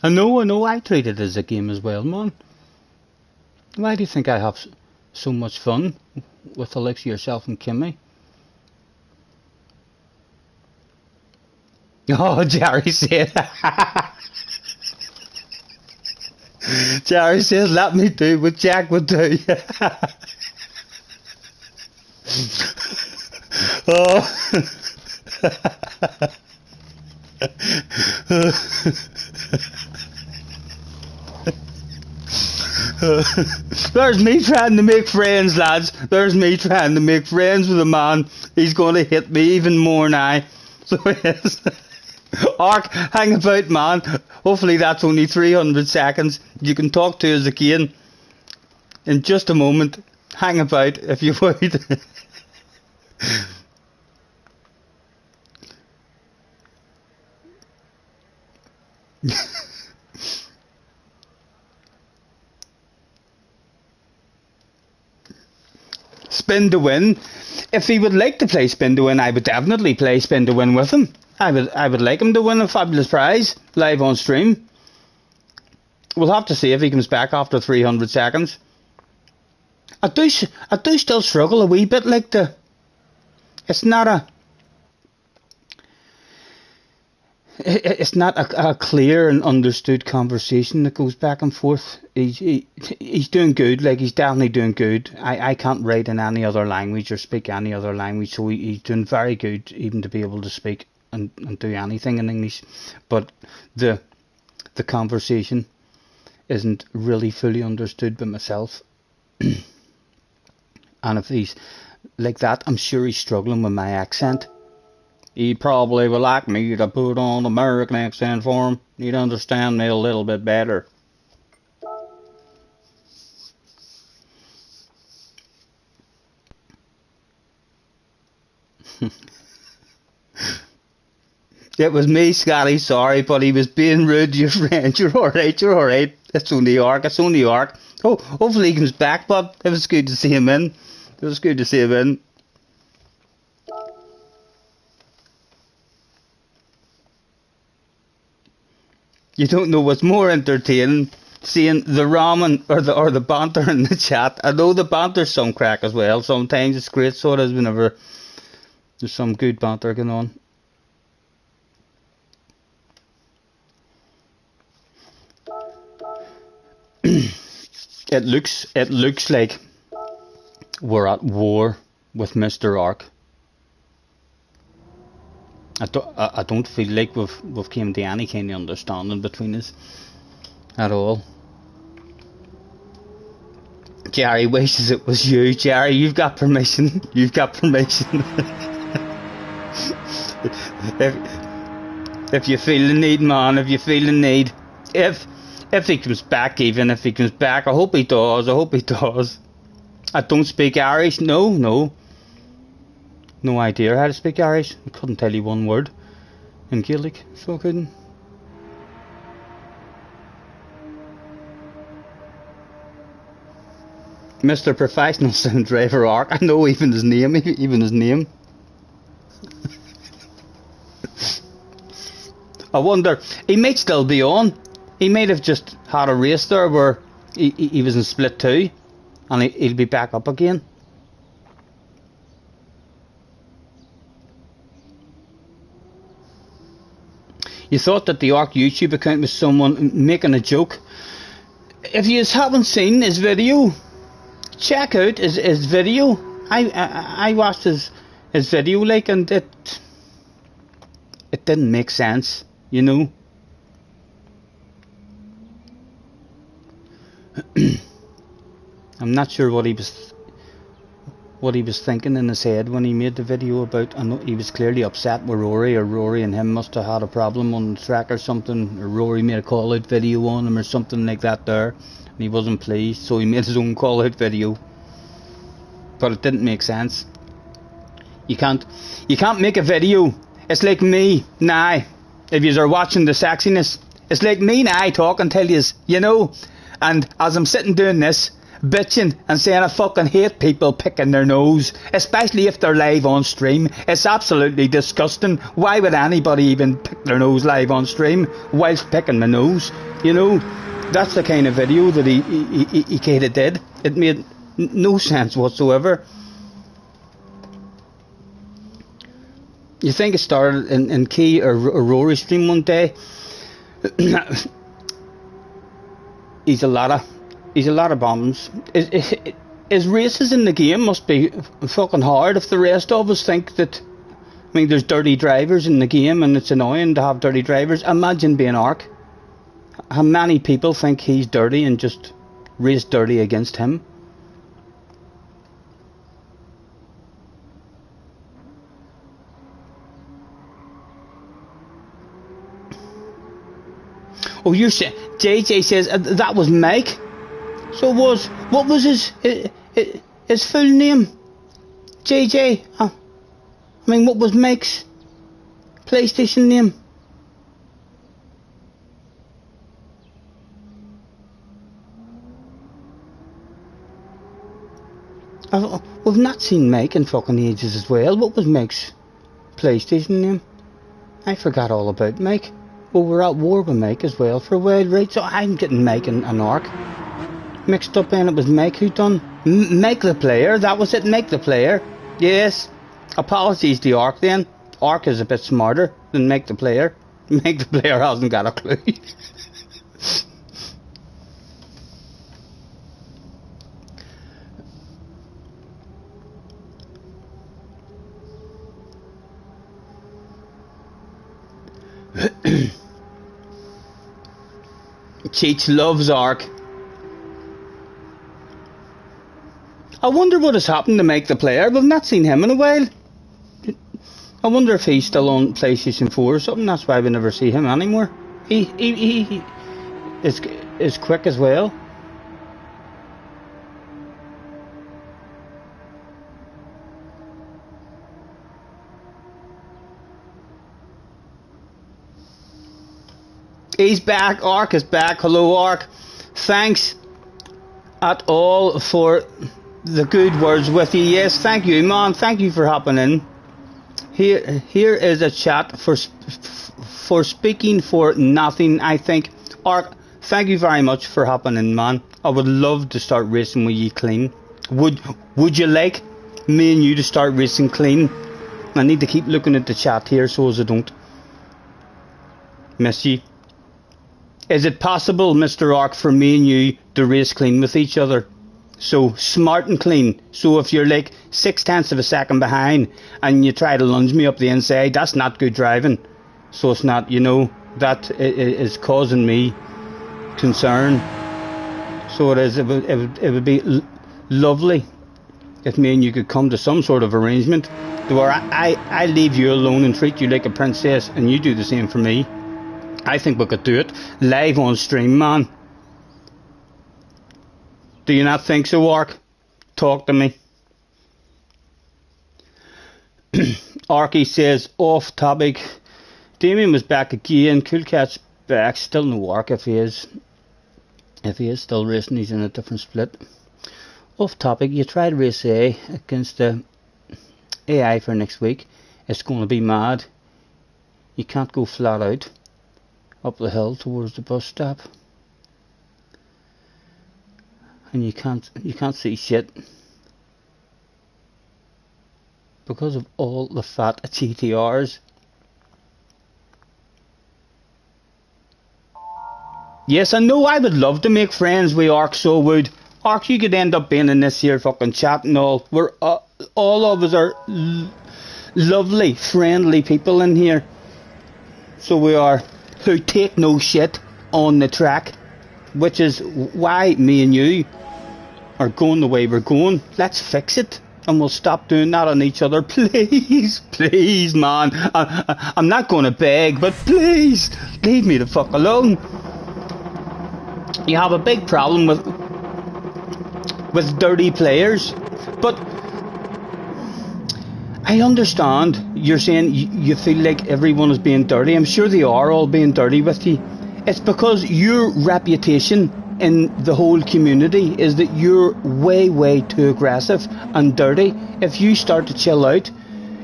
I know, I treat it as a game as well, man. Why do you think I have so much fun with the likes of yourself and Kimmy? Oh, Jerry said. Jerry says, let me do what Jack would do. Oh. There's me trying to make friends, lads. There's me trying to make friends with a man. He's going to hit me even more now. So yes. Ark, hang about, man. Hopefully that's only 300 seconds. You can talk to us again in just a moment. Hang about if you would. Spin to win. If he would like to play spin to win, I would definitely play spin to win with him. I would like him to win a fabulous prize live on stream. We'll have to see if he comes back after 300 seconds. I do still struggle a wee bit, like it's not a clear and understood conversation that goes back and forth. He's doing good, like he's definitely doing good. I can't write in any other language or speak any other language, so he's doing very good even to be able to speak and do anything in English. But the conversation isn't really fully understood by myself. And if he's like that, I'm sure he's struggling with my accent. He probably would like me to put on American accent for him. He'd understand me a little bit better. It was me, Scotty, sorry, but he was being rude to your friend. You're alright. It's only York. Oh, hopefully he comes back, but it was good to see him in. You don't know what's more entertaining, seeing the ramen or the banter in the chat. I know the banter's some crack as well. Sometimes it's great, so it is whenever there's some good banter going on. It looks like we're at war with Mr. Ark. I don't feel like we've came to any kind of understanding between us at all. Jerry wishes it was you. Jerry, you've got permission. If you feel the need, man, if he comes back, I hope he does. I don't speak Irish. No idea how to speak Irish. I couldn't tell you one word in Gaelic, so I couldn't. Mr. Professional Sound Driver Ark. I know even his name. I wonder, he might still be on. He might have just had a race there where he was in split 2 and he'll be back up again. You thought that the Ark YouTube account was someone making a joke. If you haven't seen his video, check out his video. I watched his video, like, and it didn't make sense, you know. I'm not sure what he was thinking in his head when he made the video about. I know he was clearly upset with Rory, or Rory and him must have had a problem on the track or something, or Rory made a call out video on him or something like that there, and he wasn't pleased, so he made his own call out video. But it didn't make sense. You can't make a video. It's like me now, if you are watching the sexiness, it's like me now talking to you, you know, and as I'm sitting doing this, bitching and saying I fucking hate people picking their nose, especially if they're live on stream. It's absolutely disgusting. Why would anybody even pick their nose live on stream whilst picking my nose? You know, that's the kind of video that he kind of did. It made no sense whatsoever. You think it started in Key or Rory's stream one day? He's a lot of bombs. His races in the game must be fucking hard if the rest of us think that. I mean, there's dirty drivers in the game and it's annoying to have dirty drivers. Imagine being Ark. How many people think he's dirty and just race dirty against him? Oh, you're saying JJ says that was Mike. So what was his full name? JJ. I mean, what was Mike's PlayStation name? We've not seen Mike in fucking ages as well. What was Mike's PlayStation name? I forgot all about Mike. Well, we're at war with Mike as well for a while, right? So I'm getting Mike and Ark mixed up, and it was Mike who done Mike the player. That was it, Mike the player. Yes. Apologies to Ark then. Ark is a bit smarter than Mike the player. Mike the player hasn't got a clue. Cheech loves Ark. I wonder what has happened to Mike the player. We've not seen him in a while. I wonder if he's still on PlayStation 4 or something. That's why we never see him anymore. He is quick as well. He's back. Ark is back. Hello, Ark. Thanks at all for the good words with you. Yes, thank you, man. Thank you for hopping in. Here is a chat for speaking for nothing. I think, Ark, thank you very much for hopping in, man. I would love to start racing with you clean. Would you like me and you to start racing clean? I need to keep looking at the chat here so as I don't miss you. Is it possible, Mr. Ark, for me and you to race clean with each other? So, smart and clean. So if you're like 0.6 of a second behind and you try to lunge me up the inside, that's not good driving. So it's not, you know, that is causing me concern. So it is. It would be lovely if me and you could come to some sort of arrangement where I leave you alone and treat you like a princess and you do the same for me. I think we could do it live on stream, man. Do you not think so, Ark? Talk to me. Arky says, off topic. Damien was back again. Cool Cat's back. Still no Ark if he is. If he is still racing, he's in a different split. Off topic. You tried race A against the AI for next week. It's going to be mad. You can't go flat out up the hill towards the bus stop. And you can't see shit because of all the fat GTRs. Yes, I know. I would love to make friends with Ark, so would. Ark, you could end up being in this here fucking chat and all. We're all of us are lovely, friendly people in here. So we are, who take no shit on the track, which is why me and you are going the way we're going. Let's fix it and we'll stop doing that on each other. Please, please, man. I'm not going to beg, but please leave me the fuck alone. You have a big problem with dirty players, but I understand you're saying you feel like everyone is being dirty. I'm sure they are all being dirty with you. It's because your reputation in the whole community is that you're way too aggressive and dirty. If you start to chill out,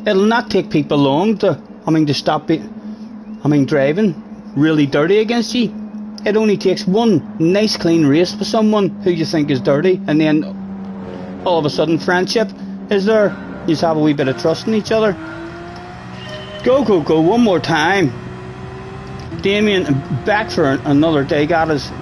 it'll not take people long to stop driving really dirty against you. It only takes one nice clean race with someone who you think is dirty, and then all of a sudden friendship is there. You just have a wee bit of trust in each other. Go, one more time. Damien, back for another day, got us.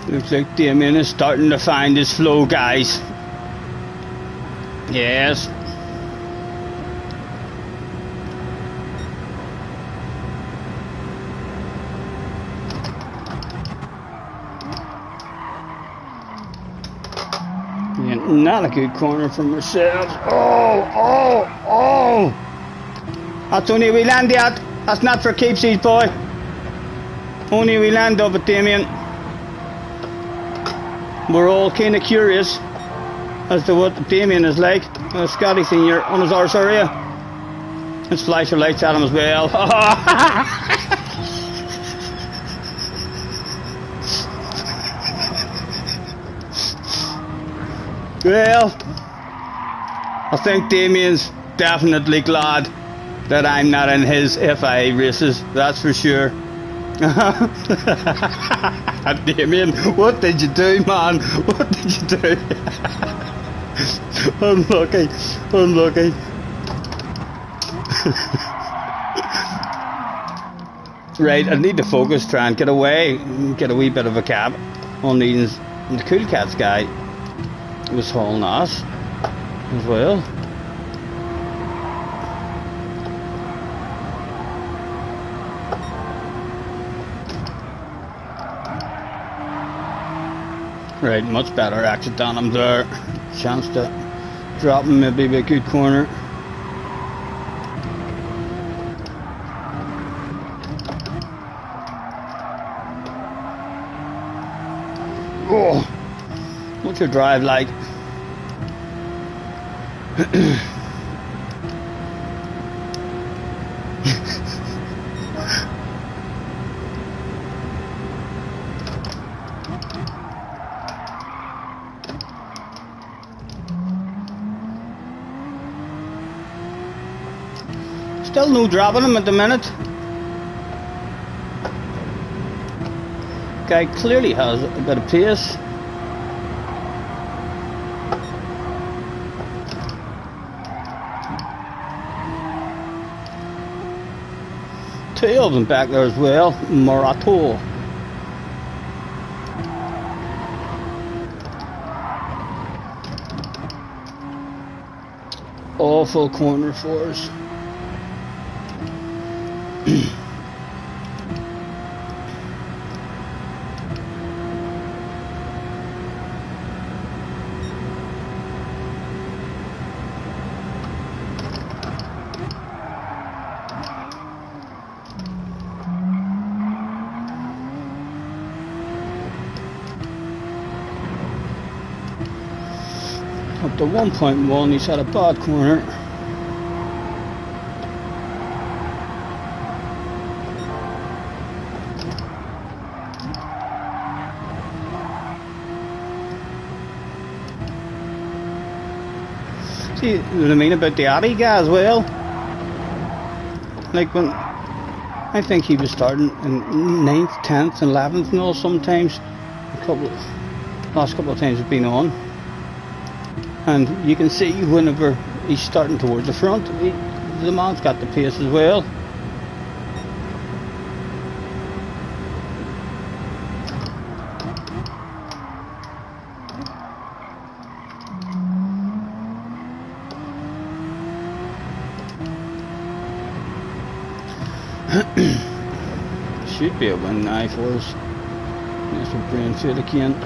Looks like Damien is starting to find his flow, guys. Yes. Not a good corner from ourselves. Oh! That's only a wee land yet. That's not for keepsies, boy. Only a wee land of it, Damien. We're all kind of curious as to what Damien is like. Scotty Senior on his arse area. Let's flash your lights at him as well. Well, I think Damien's definitely glad that I'm not in his FIA races, that's for sure. Damien, what did you do, man? What did you do? Unlucky. Right, I need to focus, try and get away, get a wee bit of a cab on these. The Cool Cats guy was hauling ass as well. Right, much better exit on him there. Chance to drop him, maybe a good corner. Oh, what's your drive like? Still no dropping him at the minute. Guy clearly has a bit of pace. Two of them back there as well. Morato. Awful corner for us. Up to 1.1, he's had a bad corner. See what I mean about the Addy guy as well? Like when I think he was starting in 9th, 10th and 11th and all sometimes. Last couple of times he's been on. And you can see whenever he's starting towards the front, the man's got the pace as well. Should be a win now for us. That's what Brian said again.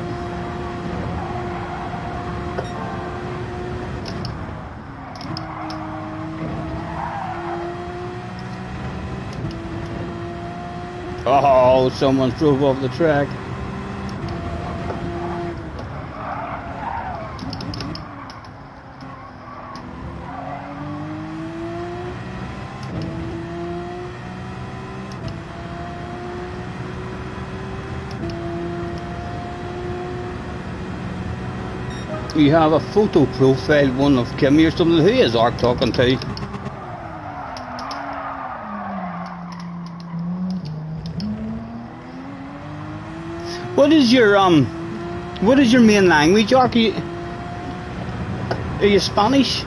Oh, someone drove off the track. You have a photo profile one of Kimmy or something. Who is Ark talking to? What is your main language, Ark? Are you Spanish?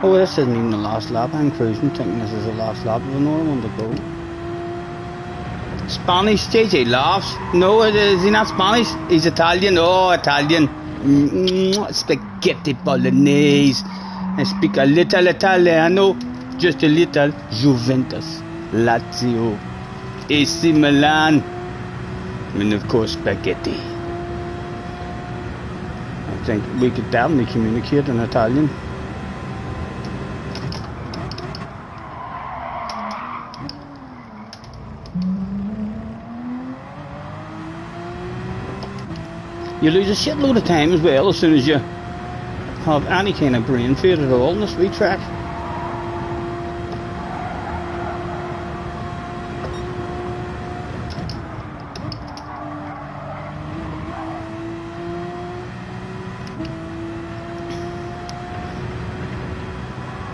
Oh, this isn't even the last lap. I'm cruising thinking this is the last lap of another one to go. Spanish? JJ laughs. No, is he not Spanish? He's Italian. Oh, Italian. Spaghetti bolognese. I speak a little Italiano, just a little Juventus. Lazio, AC Milan, and of course spaghetti. I think we could definitely communicate in Italian. You lose a shitload of time as well as soon as you have any kind of brain fade at all in this wee track.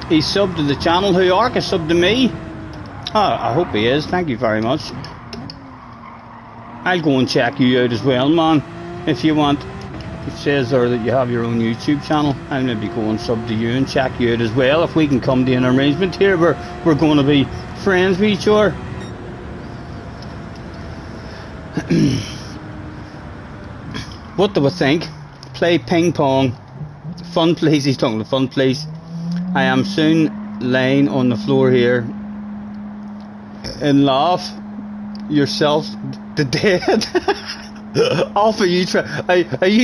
He's subbed to the channel. Who Ark is subbed to me? Oh, I hope he is. Thank you very much. I'll go and check you out as well, man. If you want. It says there that you have your own YouTube channel. I'll maybe go and sub to you and check you out as well. If we can come to an arrangement here where we're going to be friends with each other. What do we think? Play ping pong. Fun place. He's talking to fun place. I am soon lying on the floor here and laugh yourself to death. Alf, are you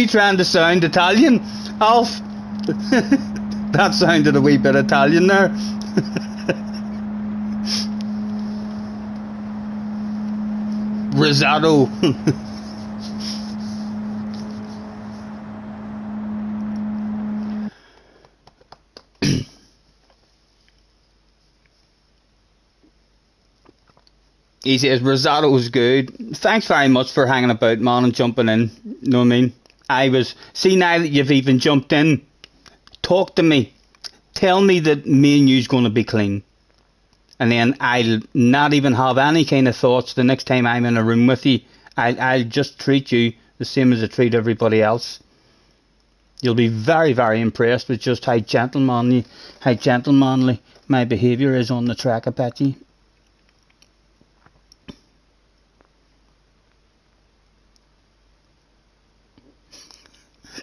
trying to sound Italian? Alf, that sounded a wee bit Italian there. Risotto. He says risotto's good. Thanks very much for hanging about, man, and jumping in. You know what I mean? See, now that you've even jumped in, talk to me. Tell me that me and you's going to be clean. And then I'll not even have any kind of thoughts the next time I'm in a room with you. I'll just treat you the same as I treat everybody else. You'll be very, very impressed with just how gentlemanly my behaviour is on the track, I bet you.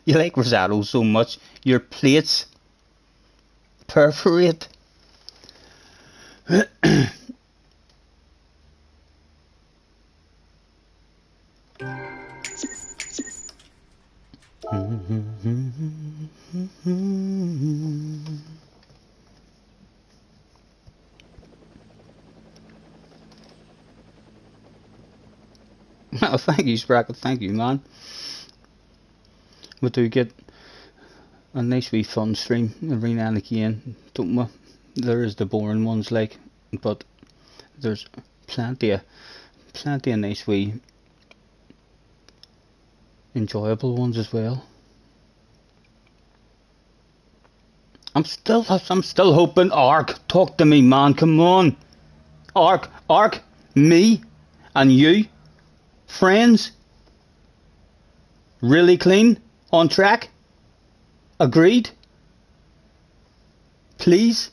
You like risotto so much, your plates perforate. Oh, thank you, Sprackle. Thank you, man. We do get a nice wee fun stream every now and again, don't we? There is the boring ones, like, but there's plenty of nice wee enjoyable ones as well. I'm still hoping. Ark, talk to me, man. Come on, Ark, me and you, friends, really clean. On track? Agreed? Please?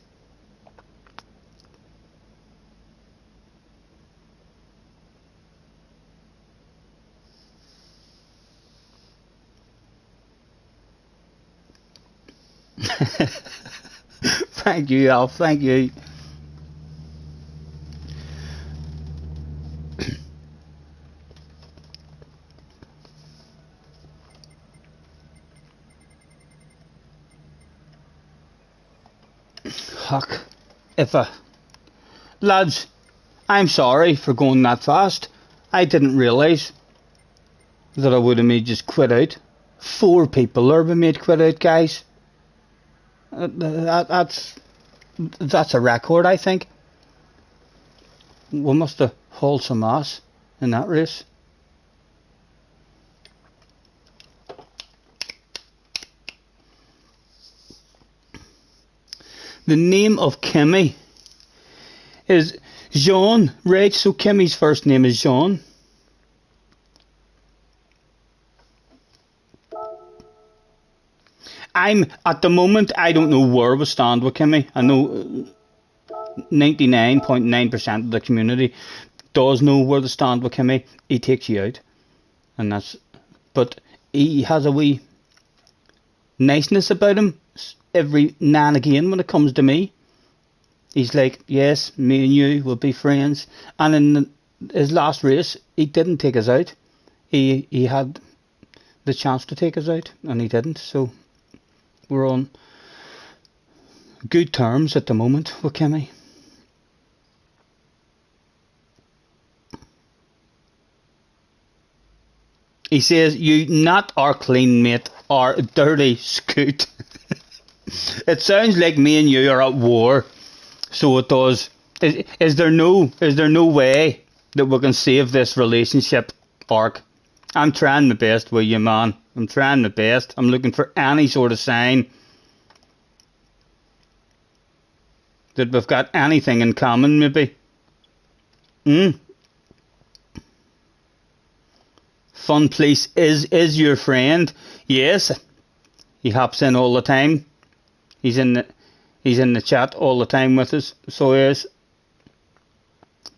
Thank you, Alf. Thank you. Fuck. Lads, I'm sorry for going that fast. I didn't realise that I would have made just quit out. 4 people are made quit out, guys. That's a record, I think. We must have hauled some ass in that race. The name of Kimmy is Jean, right? So Kimmy's first name is Jean. At the moment, I don't know where we stand with Kimmy. I know 99.9% of the community does know where they stand with Kimmy. He takes you out. But he has a wee niceness about him every now and again when it comes to me. He's like, yes, me and you will be friends. And in his last race, he didn't take us out. He had the chance to take us out, and he didn't. So we're on good terms at the moment with Kimmy. He says, you not our clean mate, our dirty scoot. It sounds like me and you are at war. So it does. Is there no way that we can save this relationship, Ark? I'm trying my best with you, man. I'm trying my best. I'm looking for any sort of sign that we've got anything in common, maybe. Fun Police is your friend. Yes, he hops in all the time. He's in the chat all the time with us. So is.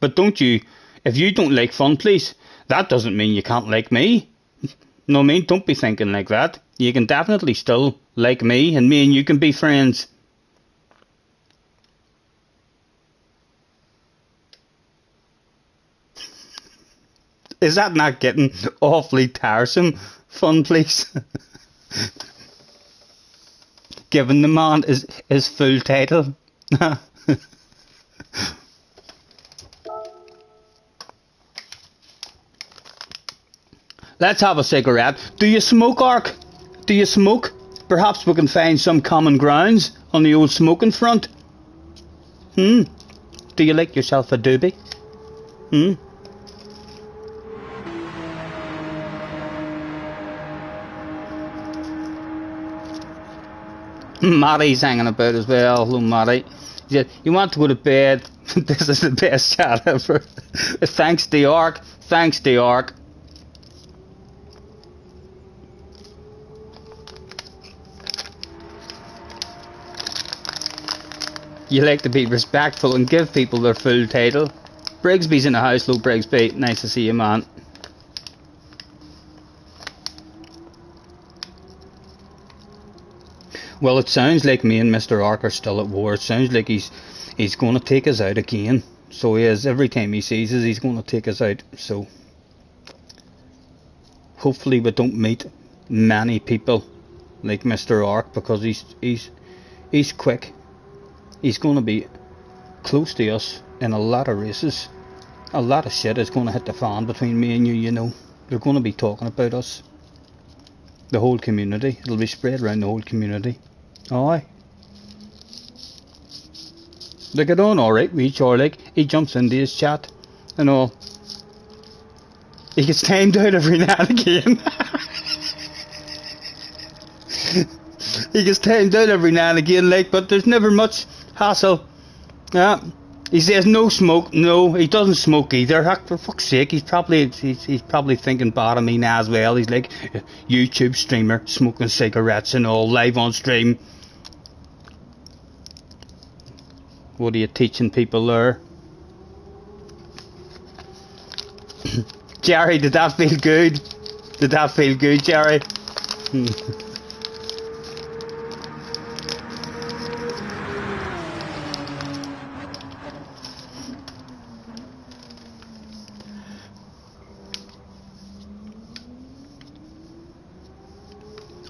But don't you? If you don't like Fun Police, that doesn't mean you can't like me. No, I mean, don't be thinking like that. You can definitely still like me, and me and you can be friends. Is that not getting awfully tiresome, Fun Police? Giving the man his full title. Let's have a cigarette. Do you smoke, Ark? Do you smoke? Perhaps we can find some common grounds on the old smoking front. Do you like yourself a doobie? Maddie's hanging about as well. Hello, Maddie. He said, you want to go to bed? This is the best chat ever. Thanks, the Ark. Thanks, the Ark. You like to be respectful and give people their full title. Brigsby's in the house. Hello, Brigsby. Nice to see you, man. Well, it sounds like me and Mr. Ark are still at war. It sounds like he's going to take us out again. So he is. Every time he sees us, he's going to take us out. So hopefully we don't meet many people like Mr. Ark, because he's quick. He's going to be close to us in a lot of races. A lot of shit is going to hit the fan between me and you, you know. They're going to be talking about us. The whole community. It'll be spread around the whole community. Aye. They get on alright with each other. Like, he jumps into his chat and all. He gets timed out every now and again. He gets timed out every now and again, like, but there's never much hassle. Yeah. He says no smoke. No, he doesn't smoke either. Heck, for fuck's sake, he's probably thinking bad of me now as well. He's like, YouTube streamer, smoking cigarettes and all, live on stream. What are you teaching people there? Jerry, did that feel good? Did that feel good, Jerry?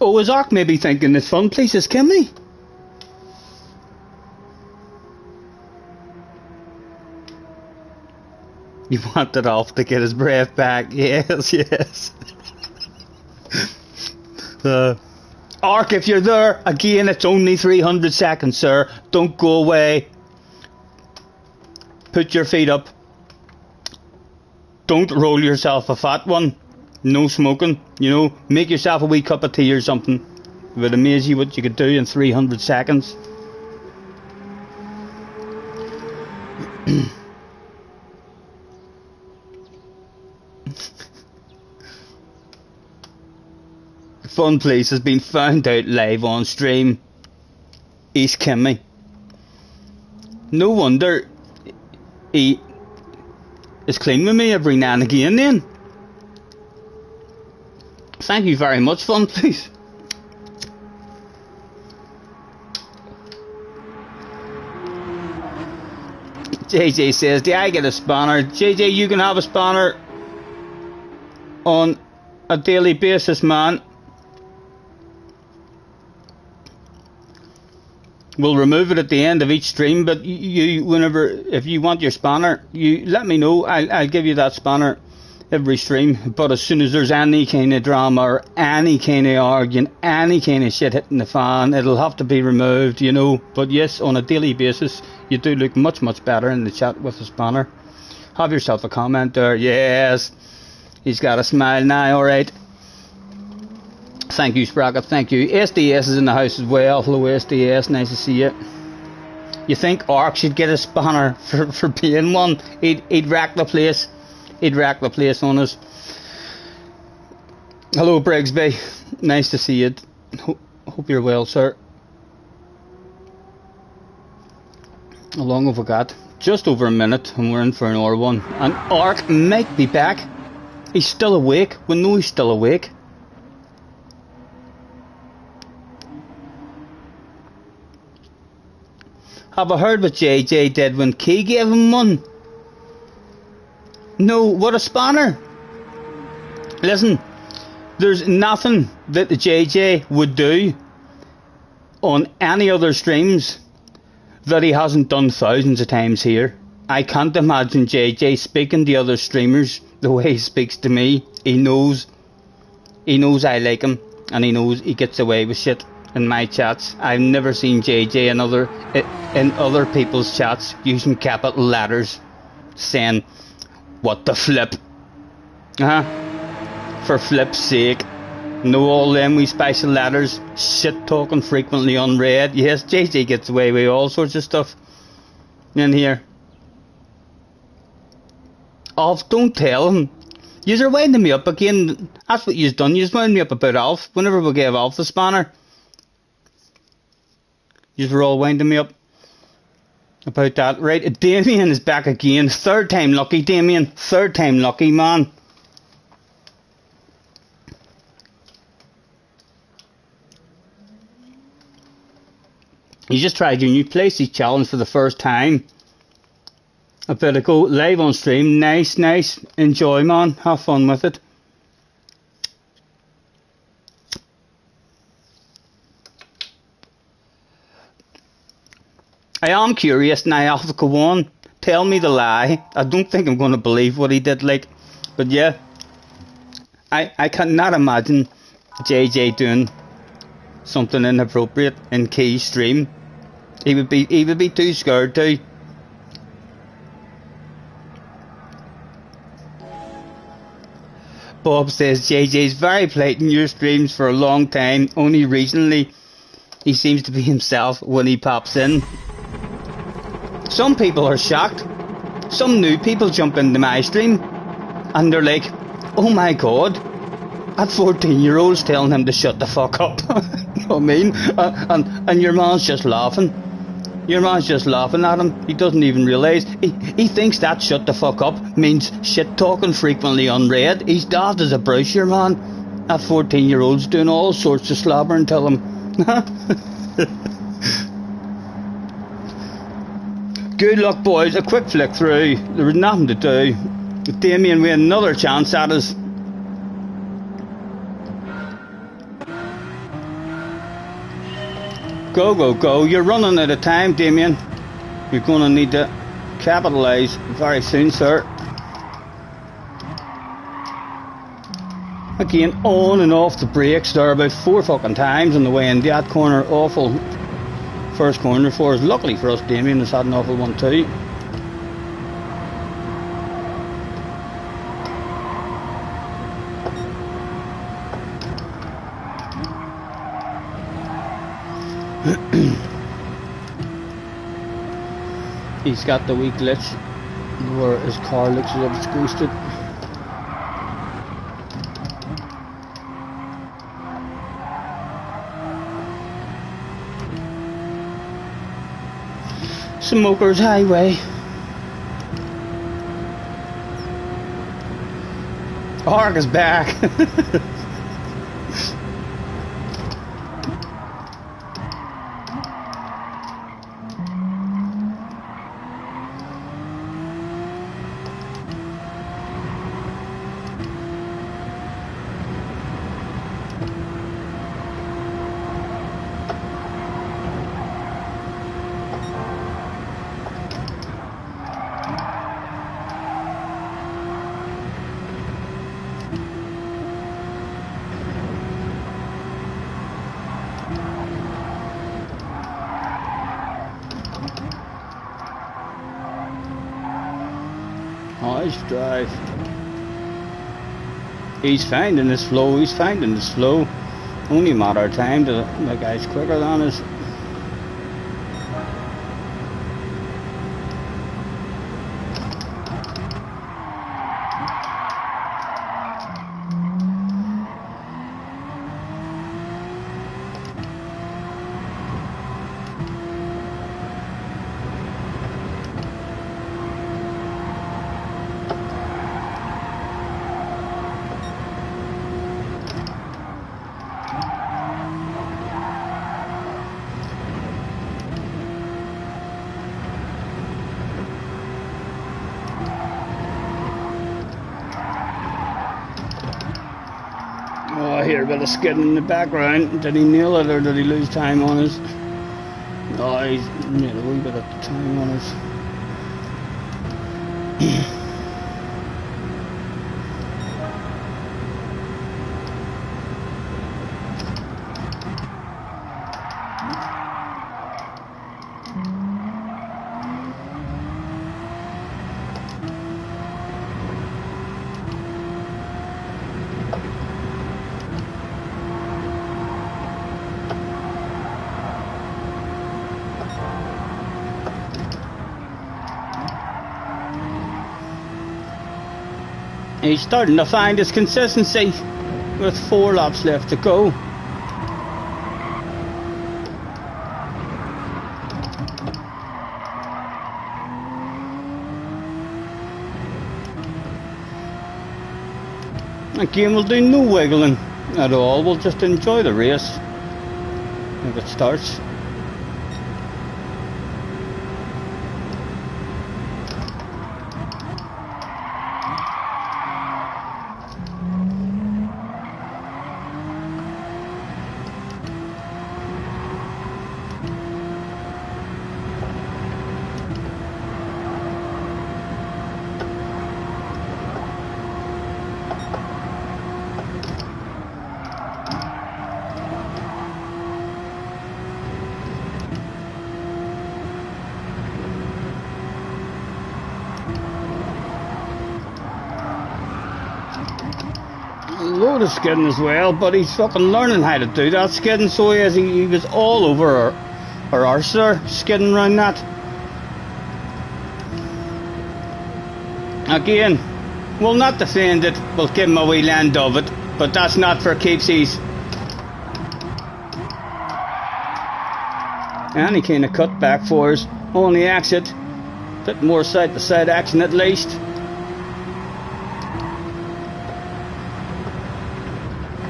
Oh, is Ark maybe thinking this Fun Police is Kimmy? He wanted off to get his breath back. Yes, yes. Ark, if you're there, again, it's only 300 seconds, sir. Don't go away. Put your feet up. Don't roll yourself a fat one. No smoking. You know, make yourself a wee cup of tea or something. It would amaze you what you could do in 300 seconds. Fun Police has been found out live on stream. He's Kimmy. No wonder he is clean with me every now and again then. Thank you very much, Fun Police. JJ says, do I get a spanner? JJ, you can have a spanner on a daily basis, man. We'll remove it at the end of each stream, but whenever, if you want your spanner, you let me know. I'll give you that spanner every stream. But as soon as there's any kind of drama or any kind of arguing, any kind of shit hitting the fan, it'll have to be removed, you know. But yes, on a daily basis, you do look much, much better in the chat with a spanner. Have yourself a comment there. Yes, he's got a smile now, alright. Thank you, Sprocket, thank you. SDS is in the house as well. Hello, SDS, nice to see you. You think Ark should get a spanner for being one? He'd rack the place. He'd rack the place on us. Hello, Brigsby. Nice to see you. Hope you're well, sir. How long have we got? Just over a minute, and we're in for an R1. And Ark might be back. He's still awake. We know he's still awake. Have I heard what JJ did when Key gave him one? No, what a spanner. Listen, there's nothing that the JJ would do on any other streams that he hasn't done thousands of times here. I can't imagine JJ speaking to other streamers the way he speaks to me. He knows I like him, and he knows he gets away with shit in my chats. I've never seen JJ in other people's chats using capital letters saying, what the flip? For flip's sake. No all them wee special letters. Shit talking frequently unread. Yes, JJ gets away with all sorts of stuff in here. Alf, don't tell him. You're winding me up again. That's what you've done. You've wound me up about Alf. Whenever we gave Alf the spanner, you were all winding me up about that. Right, Damien is back again. Third time lucky, Damien. Third time lucky, man. You just tried your new Playstation challenge for the first time a bit ago, live on stream. Nice, nice. Enjoy, man. Have fun with it. I am curious now, Alpha, go on. Tell me the lie. I don't think I'm going to believe what he did, like. But yeah, I cannot imagine JJ doing something inappropriate in Key's stream. He would be too scared to. Bob says JJ's very polite in your streams for a long time. Only recently he seems to be himself when he pops in. Some people are shocked. Some new people jump into my stream and they're like, oh my god, that 14-year-old's telling him to shut the fuck up. You know what I mean? And your man's just laughing. Your man's just laughing at him. He doesn't even realise. He thinks that shut the fuck up means shit talking frequently unread. He's daft as a brush, your man. That 14-year-old's doing all sorts of slobber and tell him. Good luck, boys. A quick flick through. There was nothing to do. Damien with another chance at us. Go, go, go. You're running out of time, Damien. You're going to need to capitalise very soon, sir. Again, on and off the brakes there about 4 fucking times on the way in that corner. Awful first corner for us. Luckily for us, Damien has had an awful one too. He's got the wee glitch where his car looks as if it's ghosted. Smokers Highway. Ark is back. Nice drive. He's finding his flow, he's finding his flow. Only a matter of time to the guy's quicker than us. Oh, I hear a bit of skidding in the background. Did he nail it or did he lose time on us? Oh, he's made a wee bit of time on us. He's starting to find his consistency with 4 laps left to go. Again, we'll do no wiggling at all. We'll just enjoy the race if it starts. Load of skidding as well, but he's fucking learning how to do that skidding, so he was all over our arse there, skidding around that. Again, we'll not defend it, we'll give him a wee land of it, but that's not for keepsies. Any kind of cut back for us on the exit, bit more side to side action at least.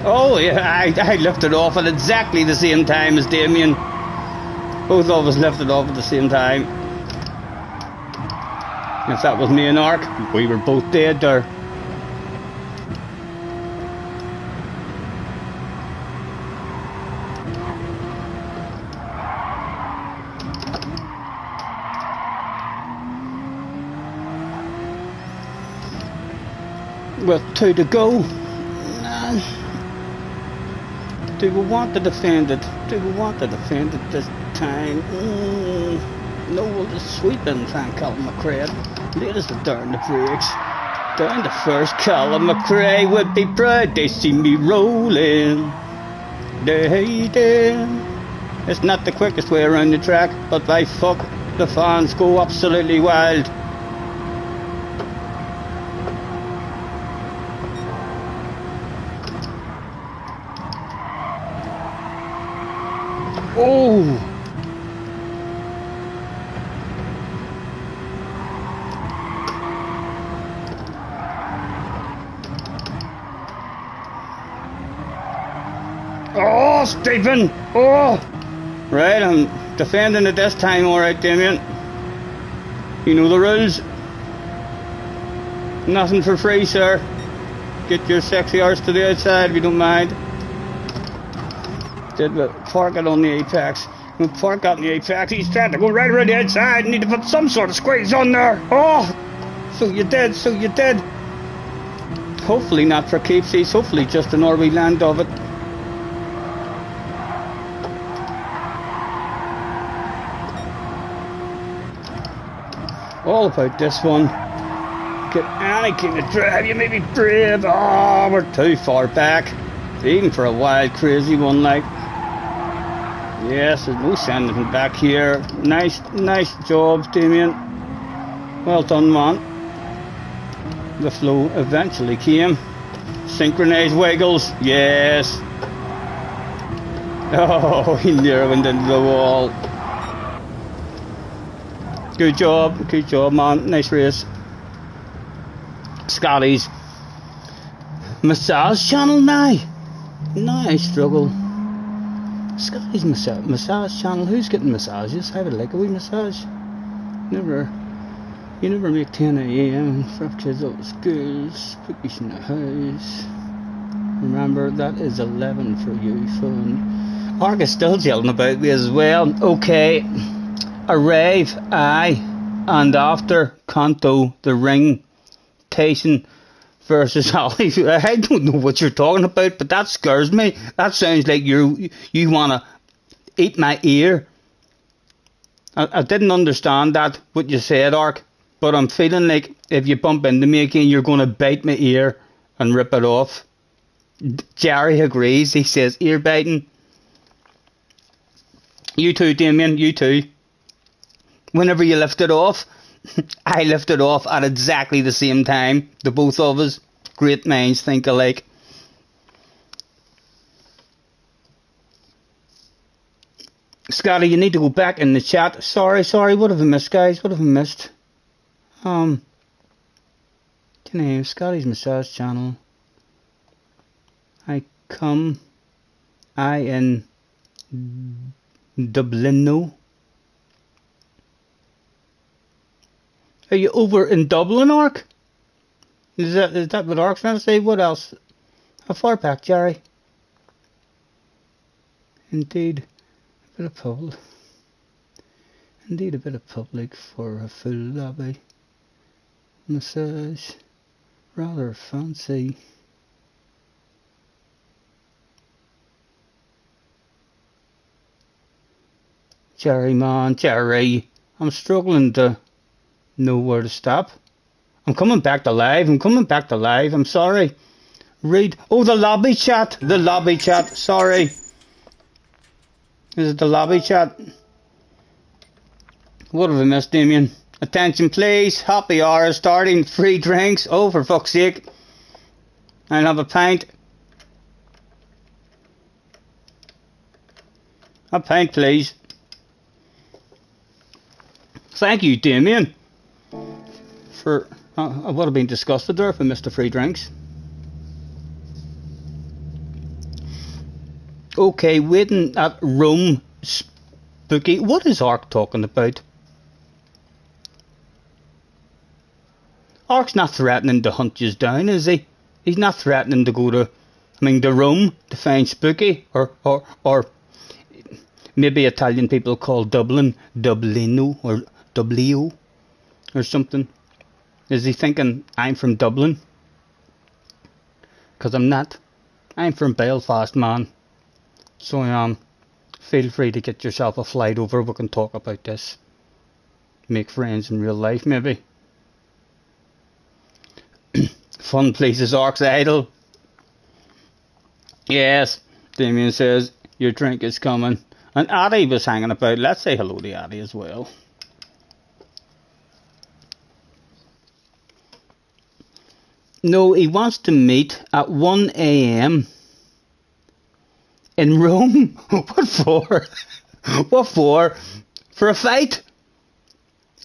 Oh yeah, I lifted off at exactly the same time as Damien. Both of us lifted off at the same time. If that was me and Ark, we were both dead there. With 2 to go. Do we want to defend it? Do we want to defend it this time? No, we'll just sweep in St. Callum McRae. Latest to down the brakes. Down the first. Callum McRae would be proud. They see me rolling. It's not the quickest way around the track, but by fuck, the fans go absolutely wild. Oh! Oh, Stephen! Oh! Right, I'm defending it this time, alright, Damien. You know the rules. Nothing for free, sir. Get your sexy arse to the outside if you don't mind. Did we park it on the apex? We park out on the apex. He's trying to go right around the outside. Need to put some sort of squeeze on there. Oh! So you did, so you did. Hopefully not for keepsies. Hopefully just an Orby land of it. All about this one. Get any kind of drive. You may be brave. Oh, we're too far back. Even for a wild, crazy one like. Yes, there's no sending him back here. Nice job, Damien. Well done, man. The flow eventually came. Synchronized wiggles. Yes. Oh, he nearly went into the wall. Good job, man. Nice race. Scotty's massage channel now. Now I struggle. Scotty's massage channel. Who's getting massages? I would like a wee massage. You never make 10 AM for kids out of school. Spookies in the house. Remember, that is 11 for you, phone. Ark is still yelling about me as well. Okay. Arrive, aye. And after Kanto, the ring. Tyson versus Ali. I don't know what you're talking about, but that scares me. That sounds like you want to eat my ear. I didn't understand that, what you said, Ark, but I'm feeling like if you bump into me again, you're going to bite my ear and rip it off. Jerry agrees. He says, ear biting. You too, Damien, you too. Whenever you lift it off, I lift it off at exactly the same time. The both of us. Great minds think alike. Scotty, you need to go back in the chat. Sorry, what have I missed, guys? What have I missed? Scotty's massage channel. I in Dublin. Are you over in Dublin, Ark? Is that what Ark's trying to say? What else? How far back, Jerry? Indeed, a bit of public. Indeed, a bit of public for a full lobby. Massage. Rather fancy. Jerry, man, Jerry. I'm struggling to know where to stop. I'm coming back to live. I'm sorry. Read. Oh, the lobby chat. Sorry. Is it the lobby chat? What have I missed, Damien? Attention, please. Happy hour starting. Free drinks. Oh, for fuck's sake. I'll have a pint. A pint, please. Thank you, Damien. For I would have been disgusted there if I missed the free drinks. Okay, waiting at Rome Spooky. What is Ark talking about? Ark's not threatening to hunt you down, is he? He's not threatening to go to Rome to find Spooky, or maybe Italian people call Dublin Dublino or Dublio or something. Is he thinking I'm from Dublin? Because I'm not. I'm from Belfast, man. So feel free to get yourself a flight over. We can talk about this. Make friends in real life, maybe. Fun places, Ark's idol. Yes, Damien says your drink is coming. And Addy was hanging about. Let's say hello to Addy as well. No, he wants to meet at 1 AM in Rome. What for? What for? For a fight?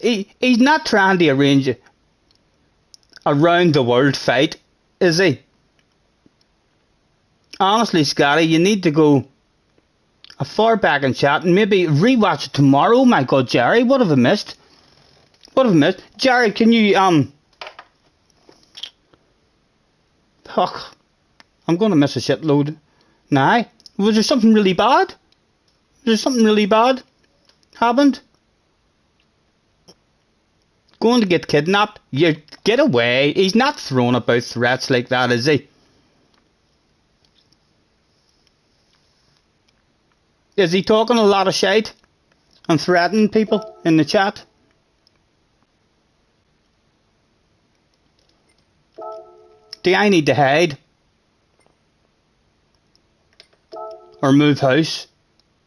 He's not trying to arrange a round the world fight, is he? Honestly, Scotty, you need to go a far back in chat and maybe rewatch it tomorrow. My God, Jerry, what have I missed? Jerry, can you Fuck. I'm gonna miss a shitload. Now, Was there something really bad? Was there something really bad happened? Going to get kidnapped? You get away. He's not throwing about threats like that, is he? Is he talking a lot of shite and threatening people in the chat? Do I need to hide? Or move house?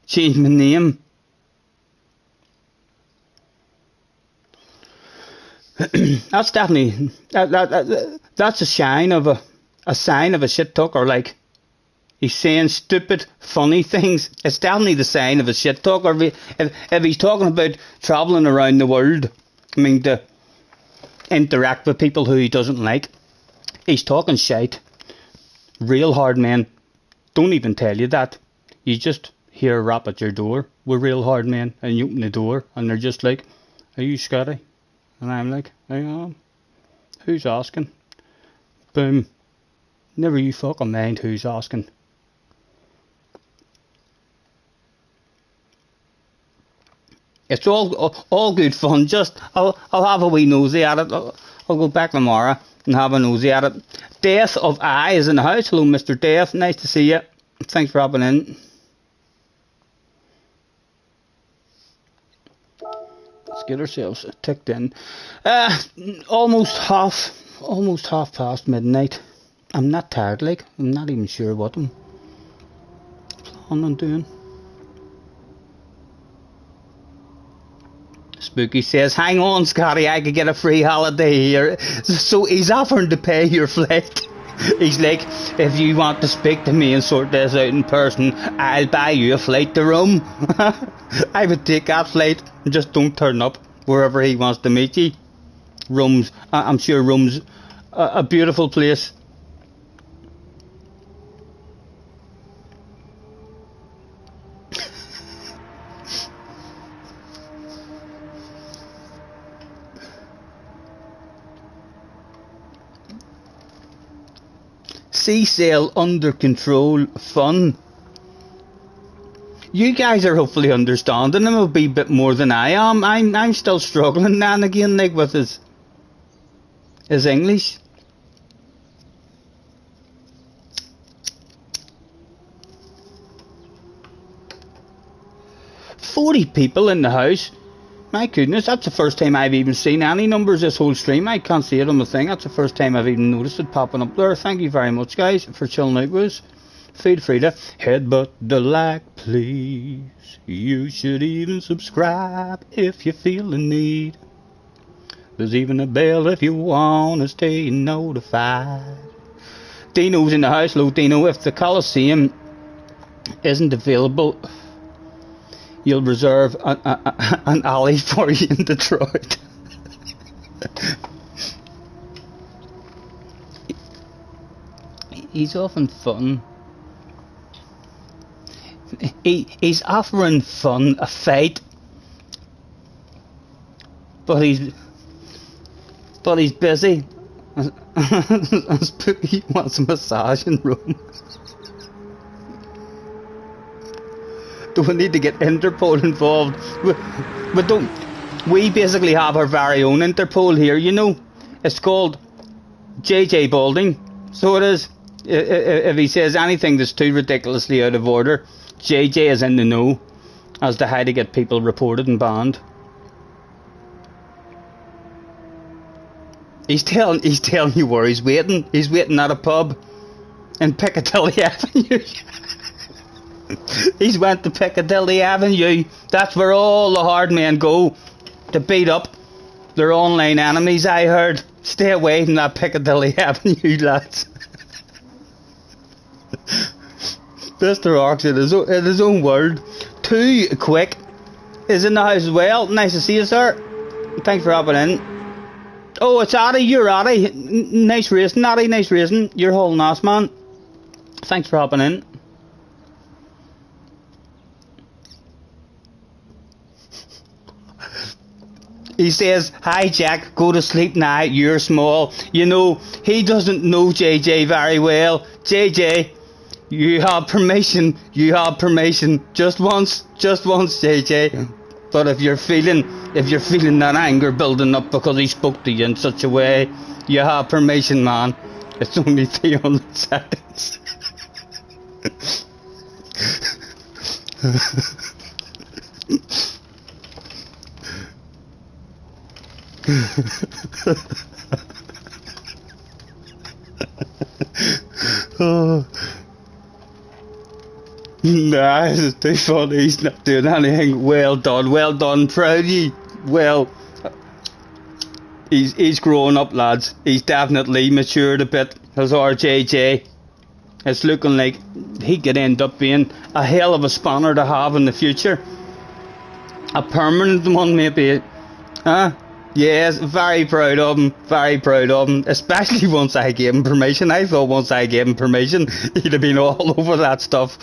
Change my name? That's definitely that's a sign of a shit talker. Like, he's saying stupid, funny things. It's definitely the sign of a shit talker. If he's talking about travelling around the world, I mean, to interact with people who he doesn't like, he's talking shite. Real hard men don't even tell you that. You just hear a rap at your door with real hard men, and you open the door, and they're just like, "Are you Scotty?" And I'm like, "I am. Who's asking?" Boom. Never you fucking mind who's asking. It's all good fun. Just I'll have a wee nosy at it. I'll go back tomorrow and have a nosy at it. Death of I is in the house. Hello, Mr. Death. Nice to see you. Thanks for hopping in. Let's get ourselves ticked in. Almost half past midnight. I'm not tired, like. I'm not even sure what I'm planning on doing. Spooky says, "Hang on, Scotty, I could get a free holiday here." So he's offering to pay your flight. He's like, "If you want to speak to me and sort this out in person, I'll buy you a flight to Rome." I would take that flight and just don't turn up wherever he wants to meet you. I'm sure Rome's a beautiful place. Sea sail under control fun. You guys are hopefully understanding him a wee bit more than I am. I'm still struggling now and again, like, with his English. $40 people in the house. My goodness, that's the first time I've even seen any numbers this whole stream. I can't see it on the thing. That's the first time I've even noticed it popping up there. Thank you very much, guys, for chilling out with us. Feel free to headbutt the like, please. You should even subscribe if you feel the need. There's even a bell if you want to stay notified. Dino's in the house. Hello, Dino. If the Coliseum isn't available, you'll reserve an alley for you in Detroit. He's often fun. He's offering fun, a fight, but he's busy. And Spooky wants a massage in Rome. Do we need to get Interpol involved? We basically have our very own Interpol here, you know. It's called JJ Balding. So it is. If he says anything that's too ridiculously out of order, JJ is in the know as to how to get people reported and banned. He's telling you where he's waiting. He's waiting at a pub in Piccadilly Avenue. He's went to Piccadilly Avenue. That's where all the hard men go to beat up their online enemies, I heard. Stay away from that Piccadilly Avenue, lads. Mr. Ox in his own world. Too Quick is in the house as well. Nice to see you, sir. Thanks for hopping in. Oh, it's Addy. You're Addy. Nice racing, Addy. Nice racing. You're hauling ass, man. Thanks for hopping in. He says, "Hi Jack, go to sleep now, you're small." You know, he doesn't know JJ very well. JJ, You have permission. You have permission. Just once, JJ. But if you're feeling that anger building up because he spoke to you in such a way, you have permission, man. It's only 300 seconds. Oh. Nah, this is too funny. He's not doing anything. Well done, proud of you. Well, he's grown up, lads. He's definitely matured a bit. As our JJ, it's looking like he could end up being a hell of a spanner to have in the future. A permanent one, maybe. Huh? Yes, very proud of him. Very proud of him. Especially once I gave him permission. I thought once I gave him permission, he'd have been all over that stuff.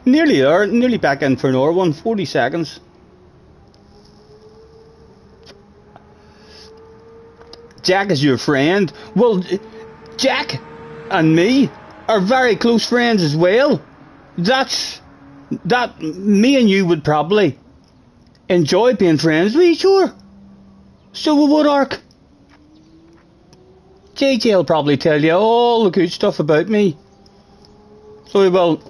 Nearly there, nearly back in for another one. 40 seconds. Jack is your friend. Well, Jack and me are very close friends as well. That me and you would probably enjoy being friends with each other. So we would, Ark. JJ will probably tell you all the good stuff about me. So he will.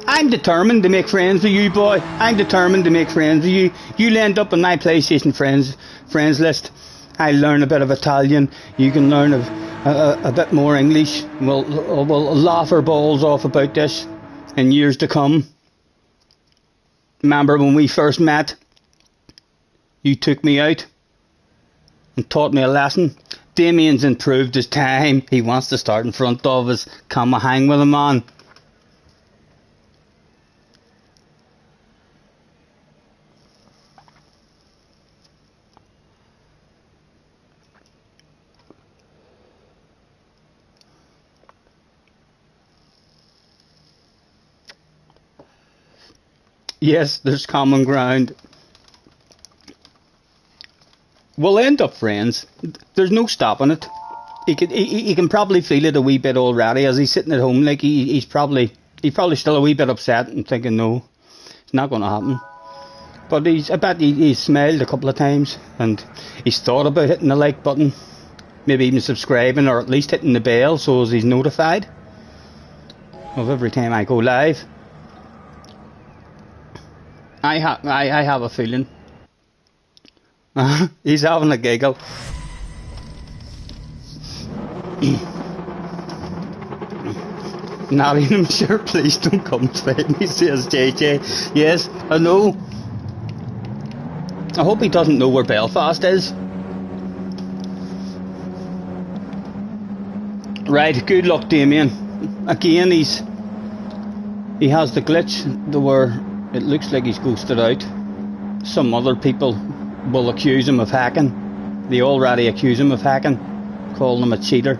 I'm determined to make friends with you, boy. I'm determined to make friends with you. You'll end up on my PlayStation friends list. I'll learn a bit of Italian. You can learn a bit more English. We'll laugh our balls off about this in years to come. Remember when we first met? You took me out and taught me a lesson. Damien's improved his time. He wants to start in front of us. Come and hang with him, man. Yes, there's common ground. We'll end up friends. There's no stopping it. He can probably feel it a wee bit already as he's sitting at home. Like he's probably still a wee bit upset and thinking, no, it's not going to happen. But I bet he's smiled a couple of times and he's thought about hitting the like button, maybe even subscribing or at least hitting the bell so as he's notified of every time I go live. I have a feeling. He's having a giggle. Not even sure, please don't come fight me, says JJ. Yes, I know. I hope he doesn't know where Belfast is. Right, good luck, Damien. Again, he has the glitch where it looks like he's ghosted out. Some other people will accuse him of hacking. They already accuse him of hacking, calling him a cheater.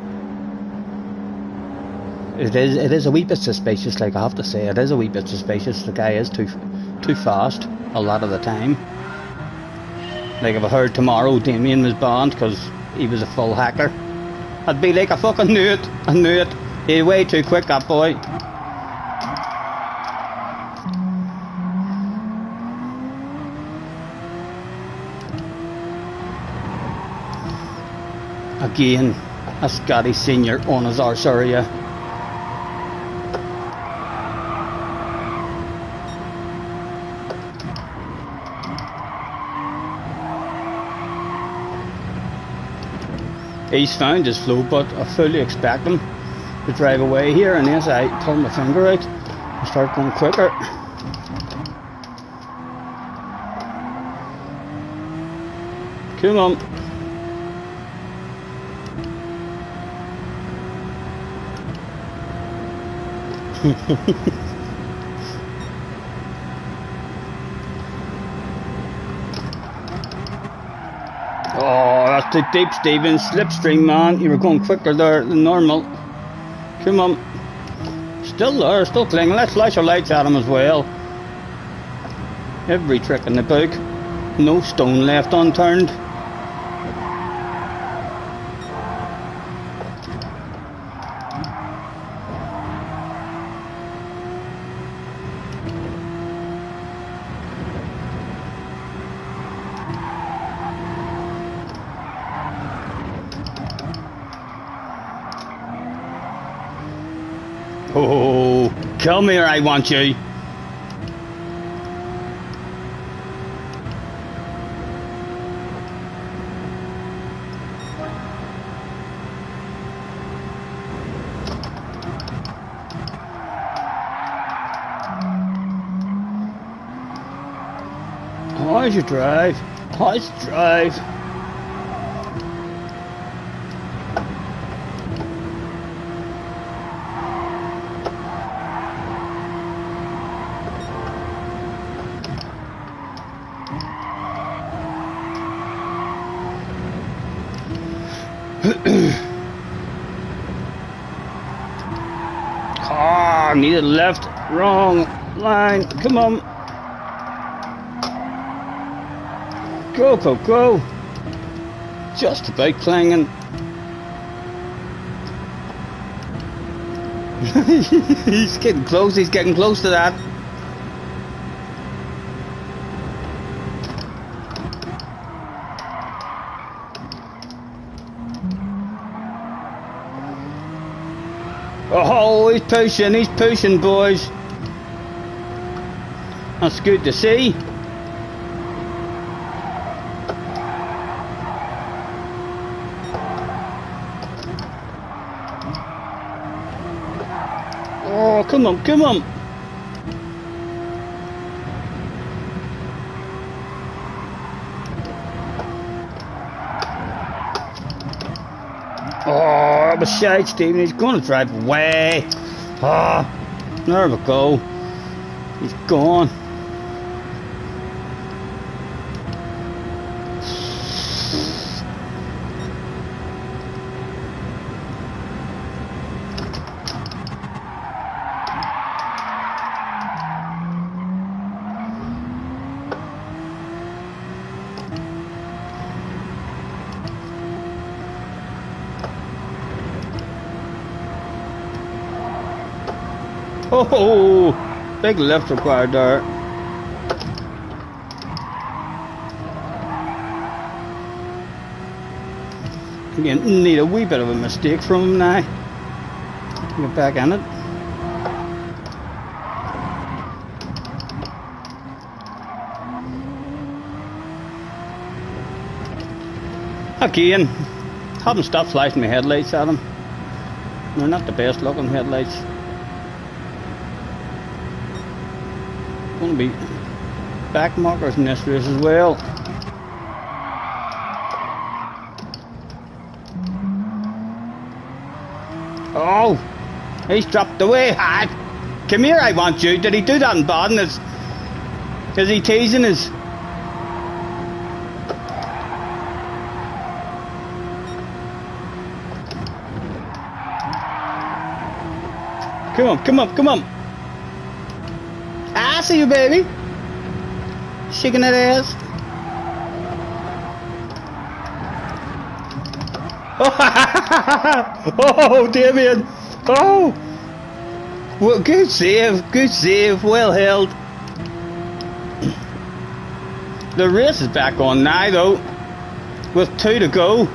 It is a wee bit suspicious, like I have to say. It is a wee bit suspicious. The guy is too fast a lot of the time. Like if I heard tomorrow Damien was banned because he was a full hacker, I'd be like, I fucking knew it. I knew it. He's way too quick, that boy. Again, a Scotty Senior on his arse area. He's found his flow, but I fully expect him to drive away here, and as I turn my finger out and start going quicker. Come on. Oh, that's too deep, Steven. Slipstream, man. You were going quicker there than normal. Come on. Still there, still clinging. Let's flash our lights at him as well. Every trick in the book. No stone left unturned. Oh, come here, I want you. How's your drive? How's your drive? Ah, needed left, wrong line. Come on. Go, go, go. Just about clanging. He's getting close to that. Oh, he's pushing, boys. That's good to see. Oh, come on, come on. Oh, that was shite, Stephen. He's going to drive away. Ah, oh, there we go. He's gone. Oh, big lift required there. Again, need a wee bit of a mistake from him now. Get back in it. Again, haven't stopped flashing my headlights at him. They're not the best looking headlights. Going to be back markers in this race as well. Oh, he's dropped away. Come here, I want you. Did he do that in Baden? Is he teasing us? Come on, come on, come on. I see you, baby. Shaking that ass. Oh, Damien. Oh. Well, good save, well held. The race is back on now, though, with 2 to go.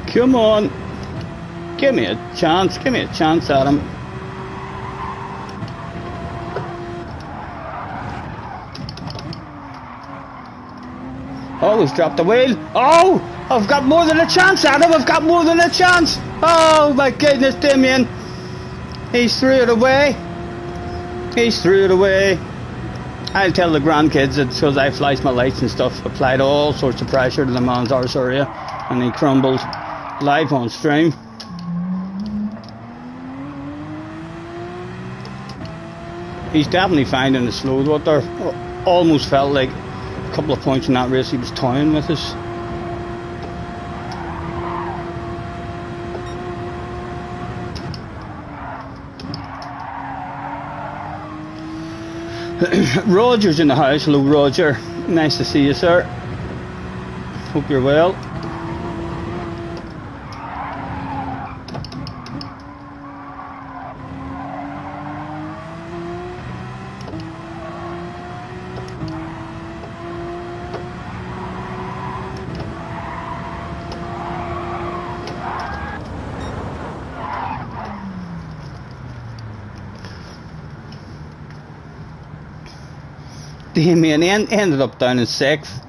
Come on, give me a chance at him. Oh, he's dropped the wheel. Oh, I've got more than a chance at him, Oh my goodness, Damien. He's threw it away. He's threw it away. I'll tell the grandkids it's because I flashed my lights and stuff, applied all sorts of pressure to the man's arse area, and he crumbled live on stream. He's definitely finding the slow water. Almost felt like a couple of points in that race he was toying with us. Roger's in the house. Hello, Roger. Nice to see you, sir. Hope you're well. Damien ended up down in 6th.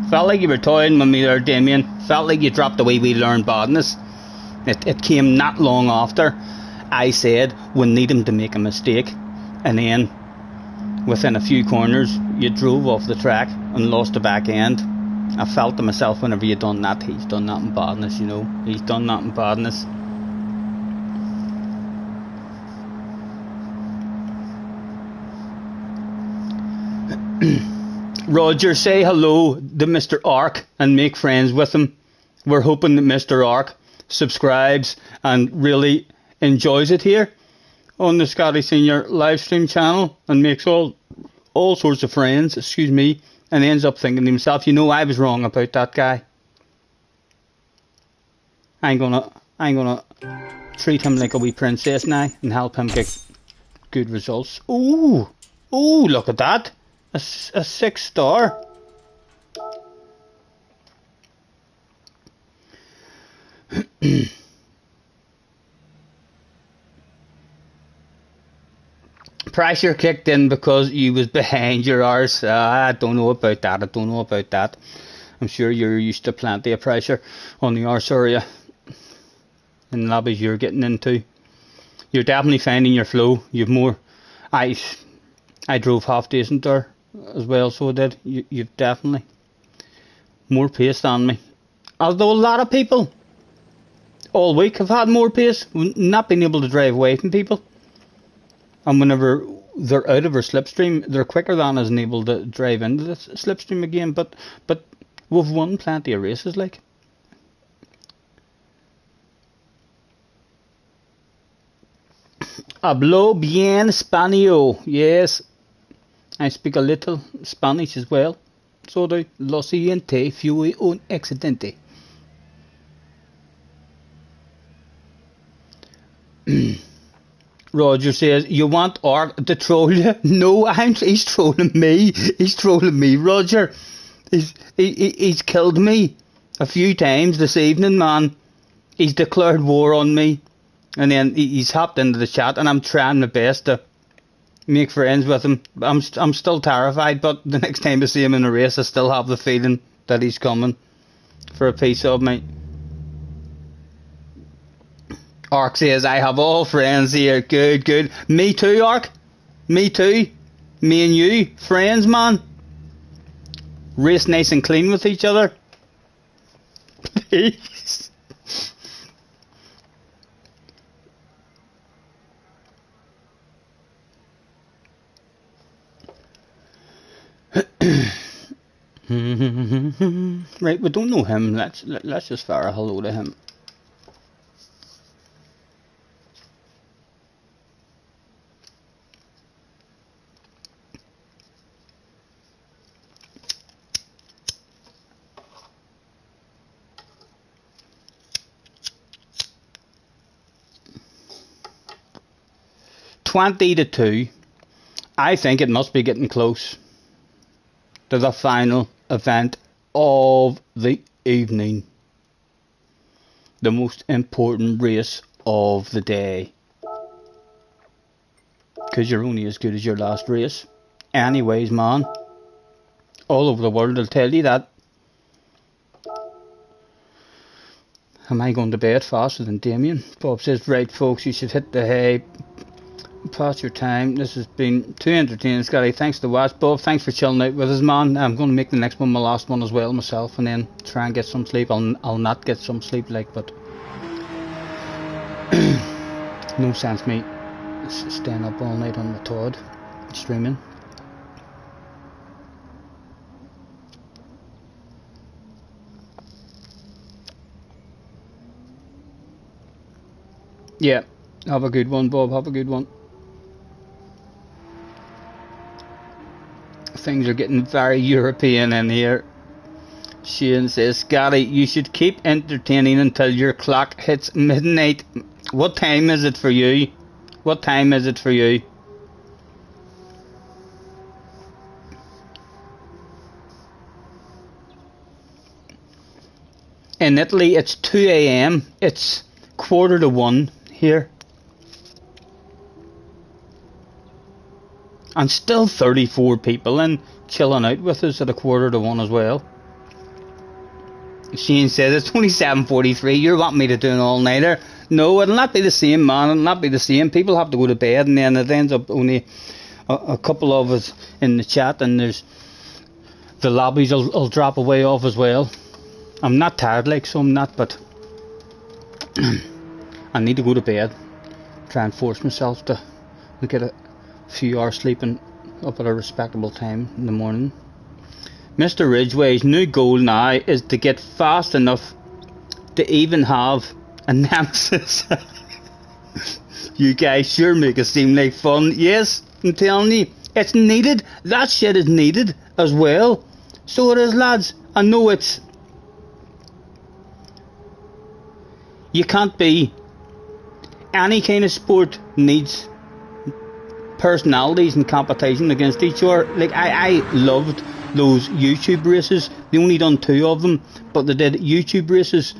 Felt like you were toying with me there, Damien. Felt like you dropped away we learned badness. It came not long after I said we need him to make a mistake, and then within a few corners you drove off the track and lost the back end. I felt to myself whenever you done that, he's done that in badness, you know. He's done that in badness. Roger, say hello to Mr. Ark and make friends with him. We're hoping that Mr. Ark subscribes and really enjoys it here on the Scotty Senior live stream channel and makes all sorts of friends, excuse me, and ends up thinking to himself, you know, I was wrong about that guy. I'm gonna treat him like a wee princess now and help him get good results. Ooh, look at that. A 6-star. Pressure kicked in because you was behind your arse. I don't know about that. I'm sure you're used to plenty of pressure on the arse area in lobbies you're getting into. You're definitely finding your flow. You've more. I drove half decent there as well, so I did. You've definitely more pace than me. Although a lot of people all week have had more pace, not being able to drive away from people. And whenever they're out of our slipstream, they're quicker than us and able to drive into the slipstream again. But we've won plenty of races, like. Hablo bien español. Yes, I speak a little Spanish as well. So do. Lo siguiente fue un accidente. Roger says, you want Ark to troll you? No, he's trolling me. He's trolling me, Roger. He's killed me a few times this evening, man. He's declared war on me. And then he's hopped into the chat, and I'm trying my best to make friends with him. I'm still terrified, but the next time I see him in a race, I still have the feeling that he's coming for a piece of me. Ark says, I have all friends here. Good. Me too, Ark. Me too. Me and you, friends, man. Race nice and clean with each other. Please. Right, we don't know him. Let's just fire a hello to him. $20-2. I think it must be getting close to the final event of the evening. The most important race of the day. Because you're only as good as your last race. Anyways, man. All over the world will tell you that. Am I going to bed faster than Damien? Bob says, right folks, you should hit the hay. Pass your time. This has been too entertaining, Scotty. Thanks to watch. Bob, thanks for chilling out with us, man. I'm going to make the next one my last one as well myself, and then try and get some sleep. I'll not get some sleep, like, but no sense me staying up all night on the Todd streaming. Yeah, have a good one, Bob. Have a good one. Things are getting very European in here. Shane says, Scotty, you should keep entertaining until your clock hits midnight. What time is it for you? What time is it for you? In Italy, it's 2 AM. It's 1:45 here. And still 34 people in chilling out with us at 1:45 as well. Shane says, it's only 7:43. You want me to do an all-nighter? No, it'll not be the same, man. It'll not be the same. People have to go to bed, and then it ends up only a couple of us in the chat, and there's the lobbies will drop away off as well. I'm not tired, like, so I'm not, but I need to go to bed. Try and force myself to get a few hours sleeping up at a respectable time in the morning. Mr. Ridgway's new goal now is to get fast enough to even have a nemesis. You guys sure make it seem like fun. Yes, I'm telling you, it's needed. That shit is needed as well. So it is, lads. I know it's... You can't be... Any kind of sport needs personalities and competition against each other. Like, I loved those YouTube races. They only done 2 of them, but they did YouTube races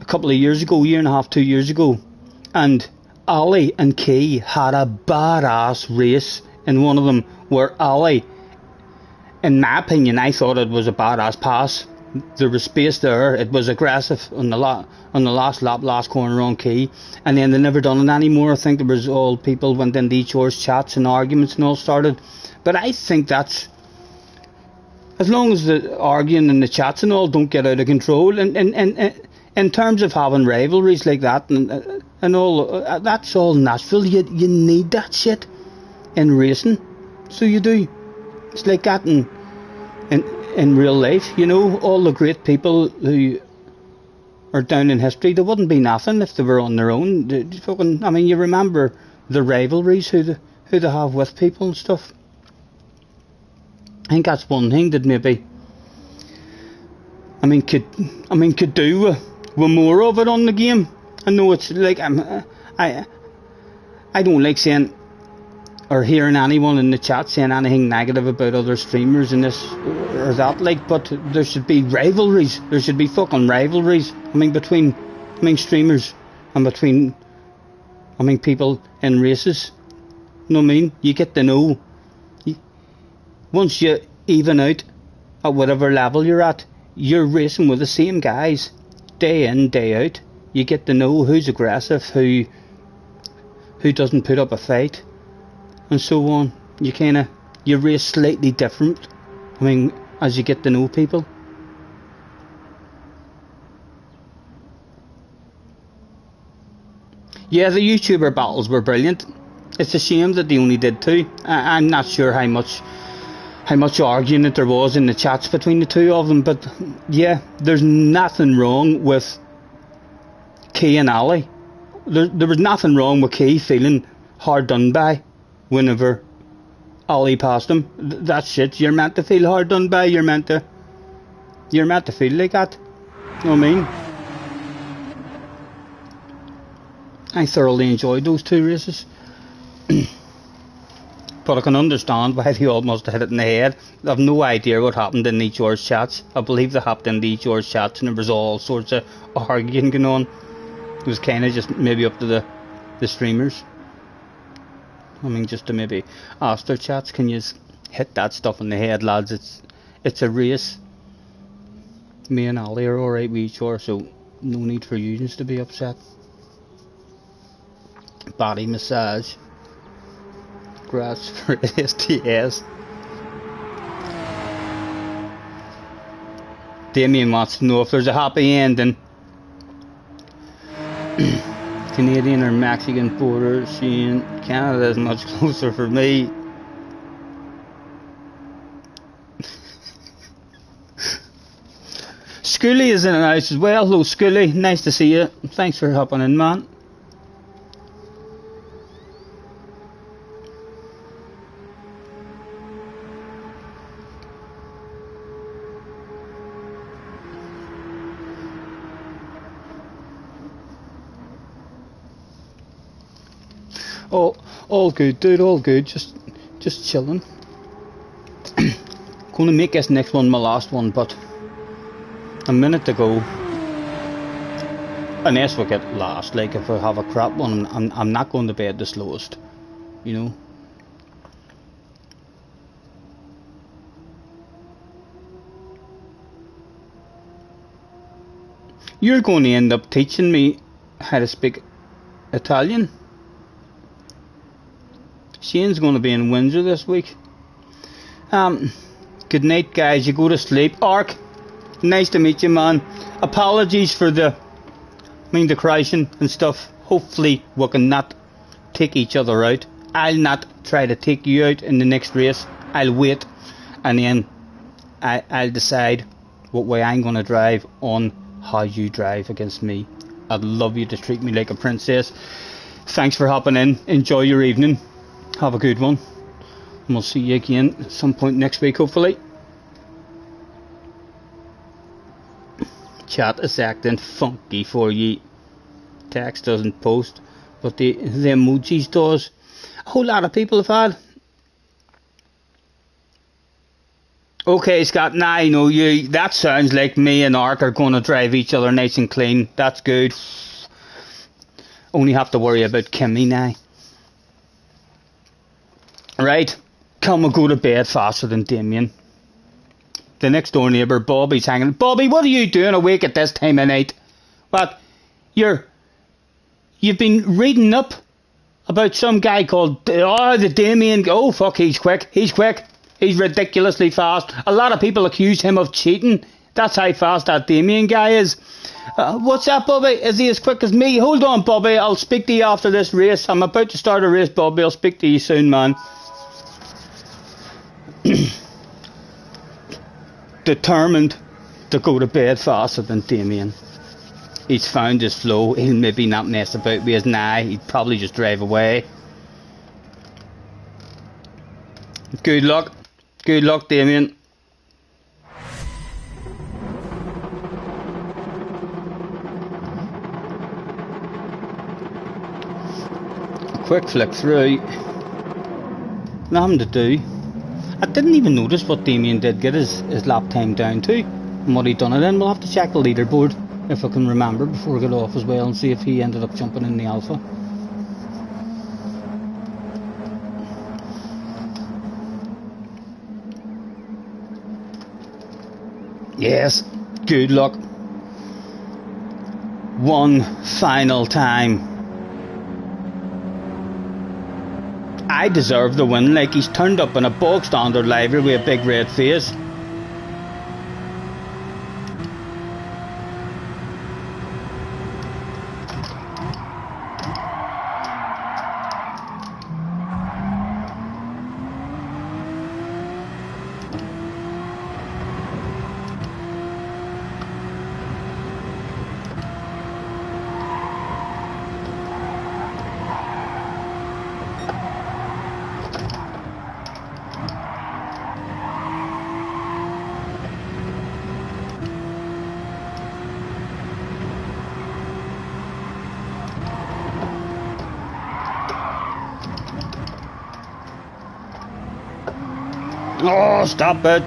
a couple of years ago, year and a half, 2 years ago, and Ali and Key had a badass race in one of them, where Ali, in my opinion, I thought it was a badass pass. There was space there. It was aggressive on the last lap, last corner on Key, and then they never done it anymore. I think there was all people went into each other's chats and arguments and all started. But I think that's, as long as the arguing and the chats and all don't get out of control, and in terms of having rivalries like that and all, that's all natural. You need that shit in racing, so you do. It's like that in real life, you know. All the great people who are down in history, they wouldn't be nothing if they were on their own. I mean, you remember the rivalries who they have with people and stuff. I think that's one thing that maybe could do with more of it on the game. I know it's like I don't like saying or hearing anyone in the chat saying anything negative about other streamers and this or that, like, but there should be rivalries. There should be fucking rivalries. Between streamers and between people in races. You know what I mean? You get to know. Once you even out at whatever level you're at, you're racing with the same guys day in, day out. You get to know who's aggressive, who doesn't put up a fight, and so on. You race slightly different, as you get to know people. Yeah, the YouTuber battles were brilliant. It's a shame that they only did 2. I'm not sure how much arguing that there was in the chats between the 2 of them, but yeah, there's nothing wrong with Key and Ali. There was nothing wrong with Key feeling hard done by whenever Ali passed him. That's shit. You're meant to feel hard done by. You're meant to feel like that. You know what I mean? I thoroughly enjoyed those 2 races. But I can understand why they almost hit it in the head. I have no idea what happened in each other's chats. I believe they hopped into each other's chats and there was all sorts of arguing going on. It was kind of just maybe up to the streamers. Just to maybe ask their chats, can you hit that stuff in the head, lads? It's a race. Me and Ali are alright with each other, so No need for you to be upset. Body massage. Grass for STS. Damien wants to know if there's a happy ending. Canadian or Mexican border, Shane. Canada is much closer for me. Schoolie is in the house as well. Hello Schoolie, nice to see you. Thanks for hopping in, man. Oh, all good, dude, all good. Just chilling. Gonna make this next one my last one, but a minute to go. Unless we get last, like if I have a crap one, I'm not going to bed the slowest, you know. You're going to end up teaching me how to speak Italian. Shane's going to be in Windsor this week. Good night, guys. You go to sleep. Ark, nice to meet you, man. Apologies for the crashing and stuff. Hopefully we can not take each other out. I'll not try to take you out in the next race. I'll wait, and then I'll decide what way I'm going to drive on how you drive against me. I'd love you to treat me like a princess. Thanks for hopping in. Enjoy your evening. Have a good one. And we'll see you again at some point next week, hopefully. Chat is acting funky for ye. Text doesn't post, but the emojis does. A whole lot of people have had. Okay, Scott, now I know you. That sounds like me and Ark are going to drive each other nice and clean. That's good. Only have to worry about Kimmy now. Right, come and go to bed faster than Damien. The next door neighbour, Bobby's hanging. Bobby, what are you doing awake at this time of night? What? You've been reading up about some guy called, the Damien. Oh, fuck, he's quick. He's quick. He's ridiculously fast. A lot of people accuse him of cheating. That's how fast that Damien guy is. What's that, Bobby? Is he as quick as me? Hold on, Bobby. I'll speak to you after this race. I'm about to start a race, Bobby. I'll speak to you soon, man. Determined to go to bed faster than Damien. He's found his flow. He'll maybe not mess about with his now. He'd probably just drive away. Good luck. Good luck, Damien. A quick flick through. Nothing to do. I didn't even notice what Damien did get his lap time down to and what he'd done it in. We'll have to check the leaderboard if I can remember before I get off as well and see if he ended up jumping in the alpha. Yes, good luck. One final time. I deserve the win, like he's turned up in a bog standard livery with a big red face. Oh, stop it!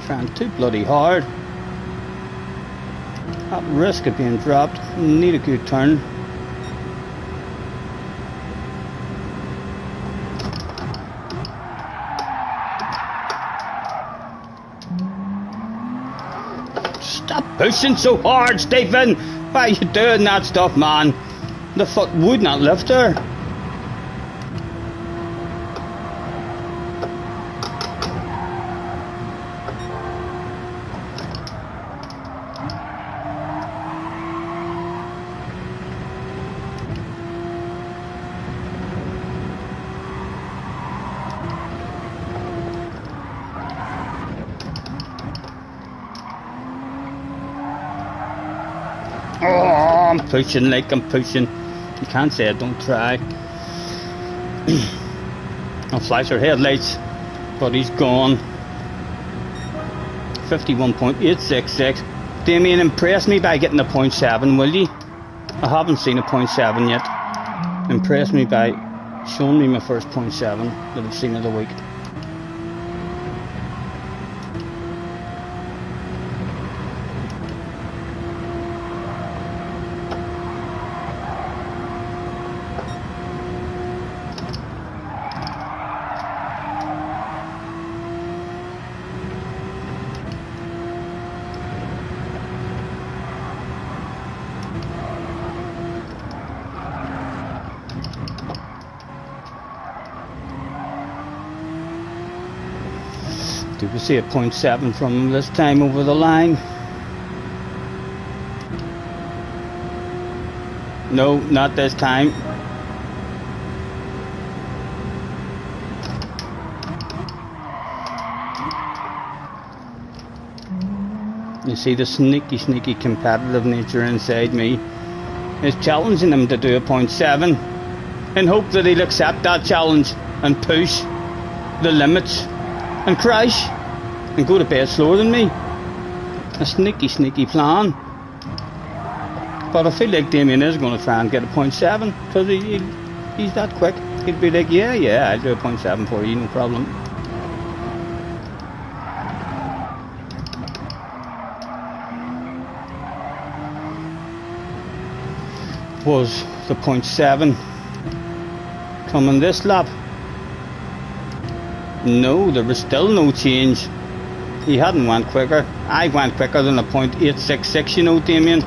Trying too bloody hard. At risk of being dropped. Need a good turn. pushing so hard, Stephen. Why are you doing that stuff, man? The foot would not lift her. Oh, I'm pushing like I'm pushing. You can't say it, don't try. I'll flash her headlights, but he's gone. 51.866. Damien, impress me by getting a 0.7, will you? I haven't seen a 0.7 yet. Impress me by showing me my first 0.7 that I've seen of the week. Do we see a 0.7 from him this time over the line? No, not this time. You see the sneaky competitive nature inside me is challenging him to do a 0.7 in hope that he'll accept that challenge and push the limits and crash and go to bed slower than me. A sneaky plan. But I feel like Damien is going to try and get a 0.7 because he's that quick. He'd be like, yeah, I'll do a 0.7 for you, no problem. Was the 0.7 coming this lap? No, there was still no change. He hadn't went quicker. I went quicker than a 0.866, you know, Damien.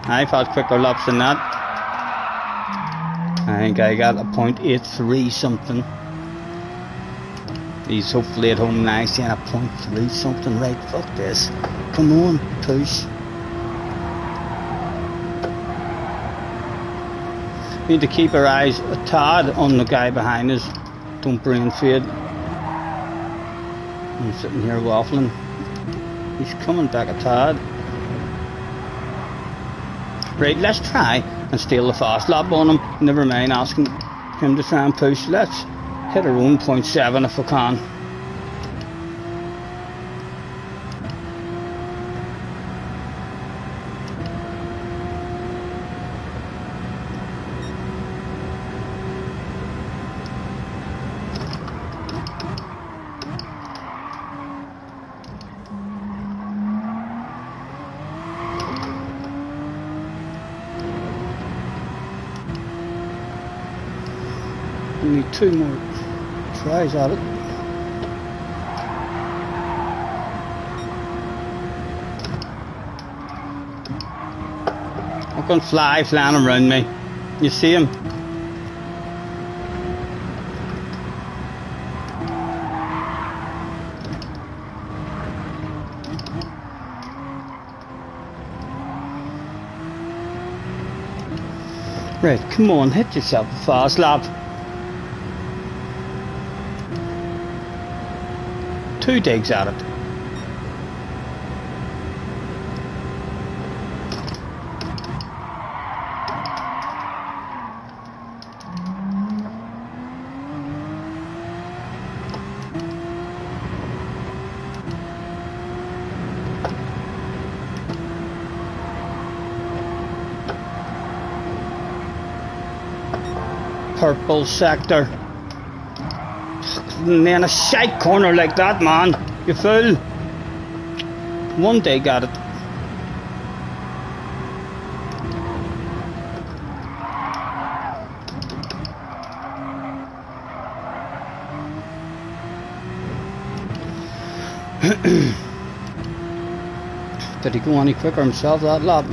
I've had quicker laps than that. I think I got a 0.83 something. He's hopefully at home now saying a 0.3 something. Right, fuck this. Come on, push. Need to keep our eyes a tad on the guy behind us. Don't brain fade. I'm sitting here waffling. He's coming back a tad. Right, let's try and steal the fast lap on him. Never mind asking him to try and push. Let's hit our own 0.7 if we can. We need 2 more tries at it. I'm going flying around me. You see him? Right, come on, hit yourself a fast lap. 2 digs at it. Purple sector. Man, a shite corner like that, man. You fool. 1 day got it. Did he go any quicker himself that lap?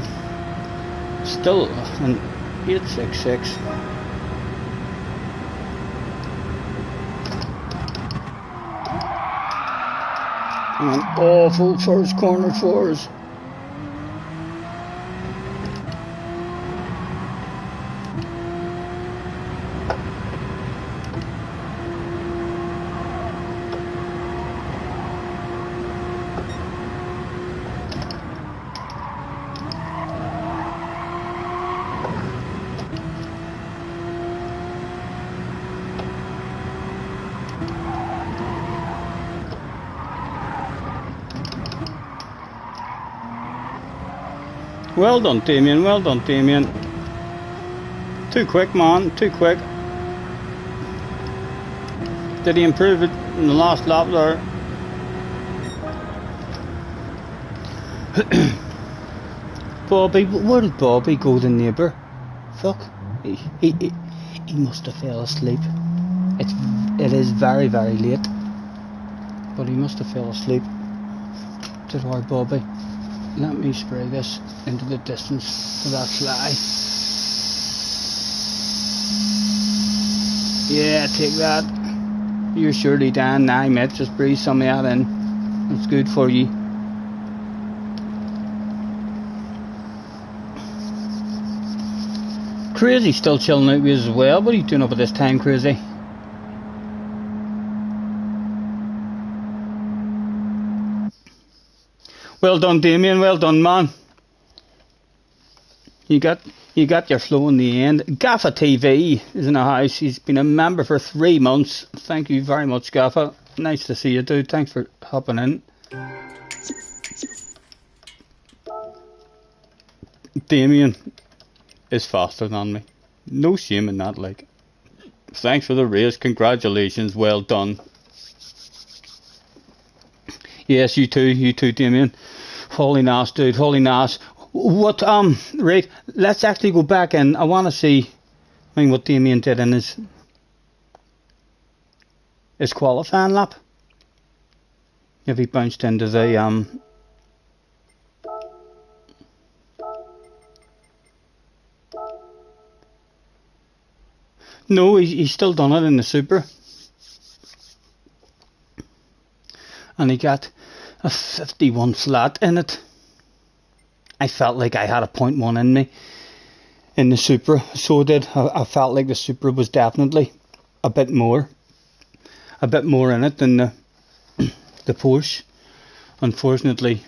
Still an 8.66. And an awful first corner for us. Well done, Damien, well done, Damien. Too quick, man, too quick. Did he improve it in the last lap there? Bobby, where did Bobby go, the neighbour? Fuck, he must have fell asleep. It is very, very late. But he must have fell asleep. Did our Bobby? Let me spray this into the distance for that fly. Yeah, take that. You're surely down now, mate. Just breathe some of that in. It's good for you. Crazy still chilling out with us as well. What are you doing up at this time, Crazy? Well done, Damien. Well done, man. You got your flow in the end. Gaffa TV is in the house. He's been a member for 3 months. Thank you very much, Gaffa. Nice to see you, dude. Thanks for hopping in. Damien is faster than me. No shame in that, like. Thanks for the race. Congratulations. Well done. Yes, you too, Damien. Holy Nass, dude, holy Nass. What, right, let's actually go back and I want to see, what Damien did in his qualifying lap. If he bounced into the, no, he's still done it in the Super. And he got a 51 flat in it. I felt like I had a 0.1 in me in the Supra, so did. I felt like the Supra was definitely a bit more in it than the Porsche. Unfortunately,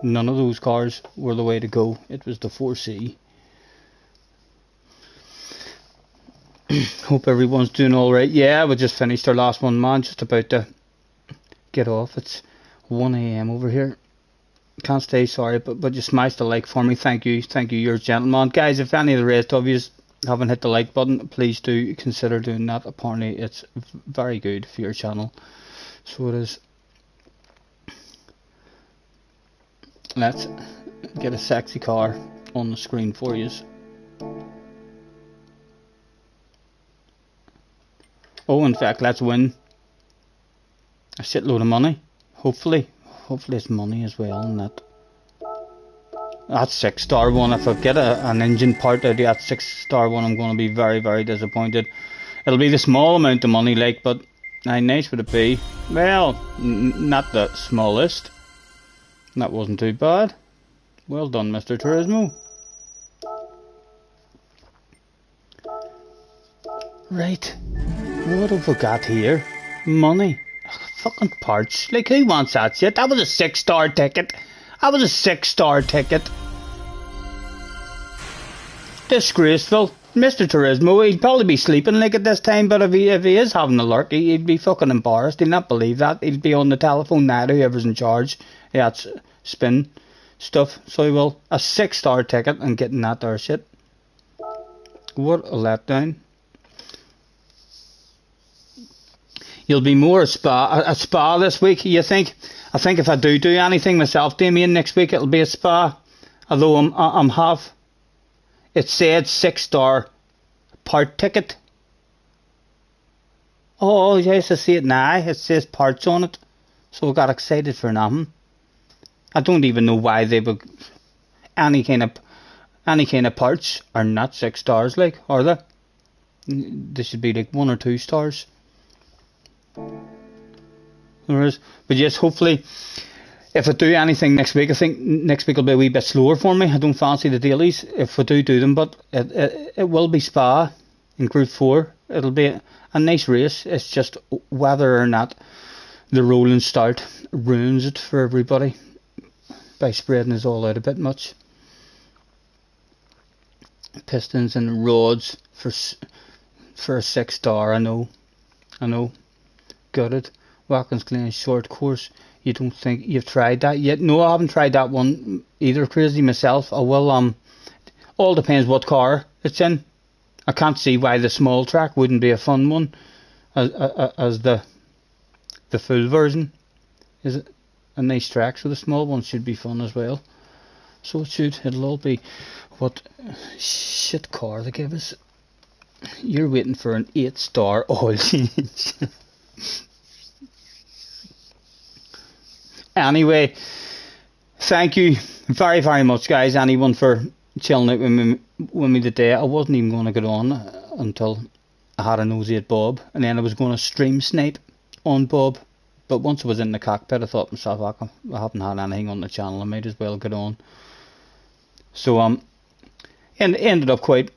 none of those cars were the way to go. It was the 4C. Hope everyone's doing alright. Yeah, we just finished our last one, man. Just about to get off. It's 1 AM over here. Can't stay, sorry, but you smashed the like for me. Thank you, you're a gentleman. Guys, if any of the rest of you haven't hit the like button, please do consider doing that. Apparently it's very good for your channel, so it is. Let's get a sexy car on the screen for you. Oh, in fact, let's win a shitload of money. Hopefully it's money as well. And that 6-star one, if I get an engine part out of that 6-star one, I'm going to be very, very disappointed. It'll be the small amount of money, like, but how nice would it be? Well, not the smallest. That wasn't too bad. Well done, Mr. Turismo. Right, what have we got here? Money. Fucking parts. Like, who wants that shit? That was a 6-star ticket. That was a 6-star ticket. Disgraceful. Mr. Turismo, he'd probably be sleeping like at this time, but if he is having a lurk, he'd be fucking embarrassed. He'd not believe that. He'd be on the telephone now to whoever's in charge. Yeah, it's spin stuff. So he will. A 6-star ticket and getting that there shit. What a letdown. You'll be more a spa this week, you think? I think if I do anything myself, Damien, next week it'll be a spa. Although I'm half. It said 6-star part ticket. Oh yes, I see it now. It says parts on it. So I got excited for nothing. I don't even know why they would. Any kind of parts are not 6 stars, like, are they? They should be like 1 or 2 stars. There is. But yes, hopefully, if I do anything next week, I think next week will be a wee bit slower for me. I don't fancy the dailies if I do them, but it will be Spa in Group 4. It'll be a nice race. It's just whether or not the rolling start ruins it for everybody by spreading us all out a bit much. Pistons and rods for a 6 star. I know. Got it. Watkins Glen short course. You don't think you've tried that yet? No, I haven't tried that one either. Crazy myself. I will. All depends what car it's in. I can't see why the small track wouldn't be a fun one, as the full version. Is it a nice track? So the small one should be fun as well. So it should. It'll all be what shit car they give us. You're waiting for an 8 star oil change. Anyway, thank you very, very much, guys. Anyone for chilling out with me today. I wasn't even going to get on until I had a nosy at Bob, and then I was going to stream snipe on Bob. But once I was in the cockpit, I thought to myself, I haven't had anything on the channel. I might as well get on. So and ended up quite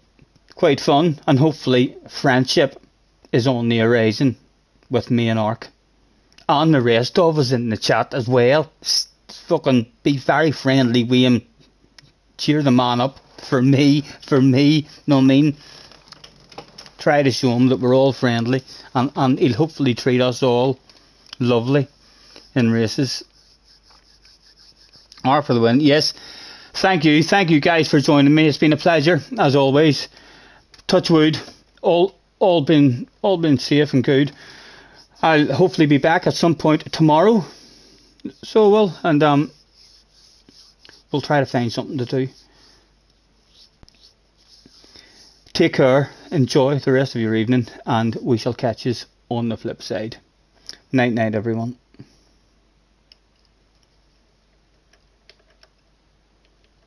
fun, and hopefully friendship is on the horizon with me and Ark. And the rest of us in the chat as well. Fucking be very friendly with him. Cheer the man up for me. Know what I mean? Try to show him that we're all friendly, and he'll hopefully treat us all lovely in races. R for the win. Yes. Thank you guys for joining me. It's been a pleasure as always. Touch wood. All been safe and good. I'll hopefully be back at some point tomorrow. So we'll try to find something to do. Take care, enjoy the rest of your evening, and we shall catch you on the flip side. Night, everyone.